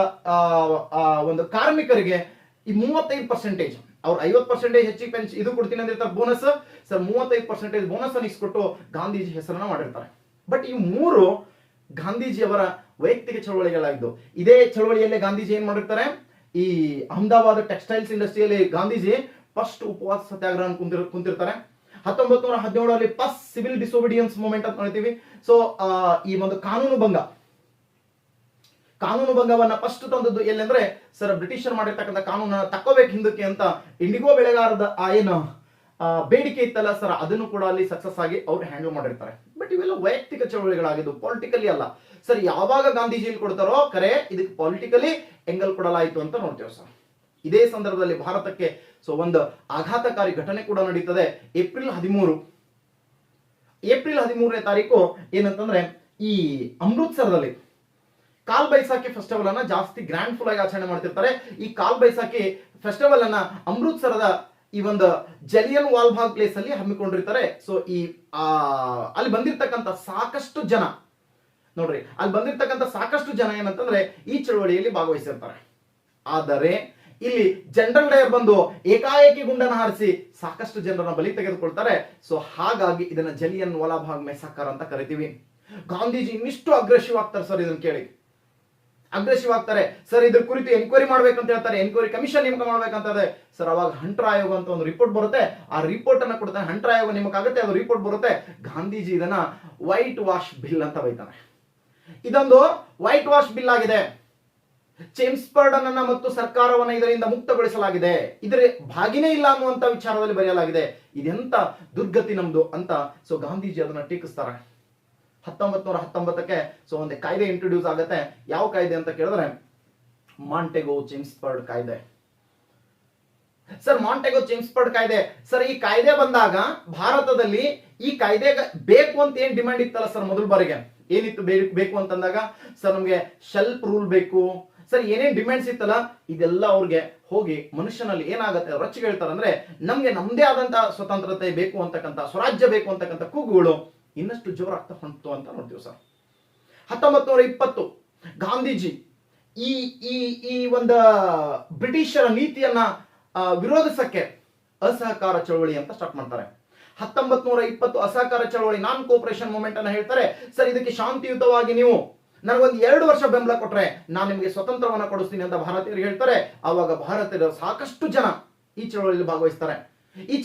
ಒಂದು ಕಾರ್ಮಿಕರಿಗೆ ಈ 35% ಅವ್ರು 50% ಹೆಚ್ಚಿಗೆ ಪೆನ್ಷನ್ ಇದು ಕೊಡ್ತೀನಿ ಅಂದಿರ್ತಾರೆ ಬೋನಸ್ ಸರ್. 35% ಬೋನಸ್ ಅನ್ನು ಇಸ್ಕೊಟ್ಟು ಗಾಂಧೀಜಿ ಹೆಸರನ್ನ ಮಾಡಿರ್ತಾರೆ. ಬಟ್ ಈ 3 ಗಾಂಧೀಜಿಯವರ ವೈಯಕ್ತಿಕ ಚಳವಳಿಗಳಾಗಿದ್ದು. ಇದೇ ಚಳವಳಿಯಲ್ಲೇ ಗಾಂಧೀಜಿ ಏನ್ ಮಾಡಿರ್ತಾರೆ, ಈ ಅಹಮದಾಬಾದ್ ಟೆಕ್ಸ್ಟೈಲ್ಸ್ ಇಂಡಸ್ಟ್ರಿಯಲ್ಲಿ ಗಾಂಧೀಜಿ ಫಸ್ಟ್ ಉಪವಾಸ ಸತ್ಯಾಗ್ರಹ ಕುಂತಿರ್ತಾರೆ. 1917 ಫಸ್ಟ್ ಸಿವಿಲ್ ಡಿಸೋಬಿಡಿಯನ್ಸ್ ಮೂವ್ಮೆಂಟ್ ಅಂತ ನೋಡ್ತೀವಿ. ಸೊ ಈ ಒಂದು ಕಾನೂನು ಭಂಗವನ್ನ ಫಸ್ಟ್ ತಂದದ್ದು ಎಲ್ಲಂದ್ರೆ ಸರ್, ಬ್ರಿಟಿಷರ್ ಮಾಡಿರ್ತಕ್ಕಂಥ ಕಾನೂನ ತಕ್ಕೋಬೇಕು ಹಿಂದಕ್ಕೆ ಅಂತ ಇಂಡಿಗೋ ಬೆಳೆಗಾರದ ಏನು ಬೇಡಿಕೆ ಇತ್ತಲ್ಲ ಸರ್, ಅದನ್ನು ಕೂಡ ಅಲ್ಲಿ ಸಕ್ಸಸ್ ಆಗಿ ಅವ್ರು ಹ್ಯಾಂಡಲ್ ಮಾಡಿರ್ತಾರೆ. ಬಟ್ ಇವೆಲ್ಲ ವೈಯಕ್ತಿಕ ಚಳವಳಿಗಳಾಗಿದ್ದು, ಪೊಲಿಟಿಕಲಿ ಅಲ್ಲ ಸರ್. ಯಾವಾಗ ಗಾಂಧೀಜಿ ಕೊಡ್ತಾರೋ ಕರೆ, ಇದಕ್ಕೆ ಪೊಲಿಟಿಕಲಿ ಎಂಗಲ್ ಕೊಡಲಾಯಿತು ಅಂತ ನೋಡ್ತೇವೆ ಸರ್. ಇದೇ ಸಂದರ್ಭದಲ್ಲಿ ಭಾರತಕ್ಕೆ ಸೊ ಒಂದು ಆಘಾತಕಾರಿ ಘಟನೆ ಕೂಡ ನಡೀತದೆ. ಏಪ್ರಿಲ್ 13ನೇ ತಾರೀಕು ಏನಂತಂದ್ರೆ, ಈ ಅಮೃತ್ಸರದಲ್ಲಿ ಕಾಲ್ ಬೈಸಾಖಿ ಫೆಸ್ಟಿವಲ್ ಅನ್ನ ಜಾಸ್ತಿ ಗ್ರ್ಯಾಂಡ್ ಫುಲ್ ಆಗಿ ಆಚರಣೆ ಮಾಡ್ತಿರ್ತಾರೆ. ಈ ಕಾಲ್ ಬೈಸಾಖಿ ಫೆಸ್ಟಿವಲ್ ಅನ್ನ ಅಮೃತ್ಸರದ ಈ ಒಂದು ಜಲಿಯನ್ ವಾಲ್ಬಾಗ್ ಪ್ಲೇಸ್ ಅಲ್ಲಿ ಹಮ್ಮಿಕೊಂಡಿರ್ತಾರೆ. ಸೊ ಈ ಅಲ್ಲಿ ಬಂದಿರ್ತಕ್ಕಂಥ ಸಾಕಷ್ಟು ಜನ ನೋಡ್ರಿ, ಅಲ್ಲಿ ಬಂದಿರ್ತಕ್ಕಂಥ ಸಾಕಷ್ಟು ಜನ ಏನಂತಂದ್ರೆ ಈ ಚಳವಳಿಯಲ್ಲಿ ಭಾಗವಹಿಸಿರ್ತಾರೆ. ಆದರೆ ಇಲ್ಲಿ ಜನರಲ್ ಡಯರ್ ಬಂದು ಏಕಾಏಕಿ ಗುಂಡನ್ನು ಹಾರಿಸಿ ಸಾಕಷ್ಟು ಜನರನ್ನ ಬಲಿ ತೆಗೆದುಕೊಳ್ತಾರೆ. ಸೊ ಹಾಗಾಗಿ ಇದನ್ನ ಜಲಿಯನ್ ವಾಲಾಬಾಗ್ ಮೆಸಾಕರ್ ಅಂತ ಕರಿತೀವಿ. ಗಾಂಧೀಜಿ ಇನ್ನಿಷ್ಟು ಅಗ್ರೆಸಿವ್ ಆಗ್ತಾರೆ ಸರ್. ಇದನ್ನ ಕೇಳಿ ಅಗ್ರೆಸಿವ್ ಆಗ್ತಾರೆ ಸರ್. ಇದ್ರ ಕುರಿತು ಎನ್ಕ್ವೈರಿ ಮಾಡ್ಬೇಕಂತ ಹೇಳ್ತಾರೆ, ಎನ್ಕ್ವೈರಿ ಕಮಿಷನ್ ನೇಮಕ ಮಾಡ್ಬೇಕಂತಾರೆ ಸರ್. ಅವಾಗ ಹಂಟರ್ ಆಯೋಗ ಅಂತ ಒಂದು ರಿಪೋರ್ಟ್ ಬರುತ್ತೆ, ಆ ರಿಪೋರ್ಟ್ ಅನ್ನ ಕೊಡ್ತಾನೆ. ಹಂಟರ್ ಆಯೋಗ ನೇಮಕ ಆಗುತ್ತೆ, ಅದು ರಿಪೋರ್ಟ್ ಬರುತ್ತೆ. ಗಾಂಧೀಜಿ ಇದನ್ನ ವೈಟ್ ವಾಶ್ ಬಿಲ್ ಅಂತ ಬೈತಾನೆ. ಇದೊಂದು ವೈಟ್ ವಾಶ್ ಬಿಲ್ ಆಗಿದೆ. ಚೇಮ್ಸ್ಬರ್ಡ್ ಅನ್ನ ಮತ್ತು ಸರ್ಕಾರವನ್ನ ಇದರಿಂದ ಮುಕ್ತಗೊಳಿಸಲಾಗಿದೆ, ಇದರ ಭಾಗಿನೇ ಇಲ್ಲ ಅನ್ನುವಂತ ವಿಚಾರದಲ್ಲಿ ಬರೆಯಲಾಗಿದೆ. ಇದೆಂತ ದುರ್ಗತಿ ನಮ್ದು ಅಂತ ಸೊ ಗಾಂಧೀಜಿ ಅದನ್ನ ಟೀಕಿಸ್ತಾರೆ. 1919ಕ್ಕೆ ಸೊ ಒಂದು ಕಾಯ್ದೆ ಇಂಟ್ರೊಡ್ಯೂಸ್ ಆಗುತ್ತೆ. ಯಾವ ಕಾಯ್ದೆ ಅಂತ ಕೇಳಿದ್ರೆ ಮಾಂಟೆಗೋ ಚೇಮ್ಸ್ಬರ್ಡ್ ಕಾಯ್ದೆ ಸರ್. ಮಾಂಟೆಗೋ ಚೇಮ್ಸ್ಬರ್ಡ್ ಕಾಯ್ದೆ ಸರ್. ಈ ಕಾಯ್ದೆ ಬಂದಾಗ ಭಾರತದಲ್ಲಿ ಈ ಕಾಯ್ದೆ ಬೇಕು ಅಂತ ಏನ್ ಡಿಮ್ಯಾಂಡ್ ಇತ್ತಲ್ಲ ಸರ್, ಮೊದಲ ಬಾರಿಗೆ ಏನಿತ್ತು ಬೇಕು ಅಂತಂದಾಗ ಸರ್, ನಮ್ಗೆ ಶೆಲ್ಫ್ ರೂಲ್ ಬೇಕು, ಸರಿ, ಏನೇನ್ ಡಿಮ್ಯಾಂಡ್ಸ್ ಇತ್ತಲ್ಲ ಇದೆಲ್ಲ ಅವ್ರಿಗೆ ಹೋಗಿ ಮನುಷ್ಯನಲ್ಲಿ ಏನಾಗುತ್ತೆ ರೊಚ್ಚಿಗೆ ಹೇಳ್ತಾರೆ ಅಂದ್ರೆ ನಮ್ಗೆ ನಮ್ದೇ ಆದಂತ ಸ್ವತಂತ್ರತೆ ಬೇಕು ಅಂತಕ್ಕಂಥ, ಸ್ವರಾಜ್ಯ ಬೇಕು ಅಂತಕ್ಕಂಥ ಕೂಗುಗಳು ಇನ್ನಷ್ಟು ಜೋರಾಗ್ತಾ ಹೊಂಟು ಅಂತ ನೋಡ್ತೀವಿ ಸರ್. 1920 ಗಾಂಧೀಜಿ ಈ ಈ ಈ ಒಂದು ಬ್ರಿಟಿಷರ ನೀತಿಯನ್ನ ವಿರೋಧಿಸಕ್ಕೆ ಅಸಹಕಾರ ಚಳವಳಿ ಅಂತ ಸ್ಟಾರ್ಟ್ ಮಾಡ್ತಾರೆ. 1920 ಅಸಹಕಾರ ಚಳವಳಿ, ನಾನ್ ಕೋಪರೇಷನ್ ಮೂವ್ಮೆಂಟ್ ಅನ್ನ ಹೇಳ್ತಾರೆ. ಸರ್, ಇದಕ್ಕೆ ಶಾಂತಿಯುತವಾಗಿ ನೀವು ನನಗೊಂದು 2 ವರ್ಷ ಬೆಂಬಲ ಕೊಟ್ರೆ ನಾನು ನಿಮಗೆ ಸ್ವತಂತ್ರವನ್ನ ಕೊಡಿಸ್ತೀನಿ ಅಂತ ಭಾರತೀಯರು ಹೇಳ್ತಾರೆ. ಆವಾಗ ಭಾರತೀಯರು ಸಾಕಷ್ಟು ಜನ ಈ ಚಳವಳಿಯಲ್ಲಿ ಭಾಗವಹಿಸ್ತಾರೆ. ಈ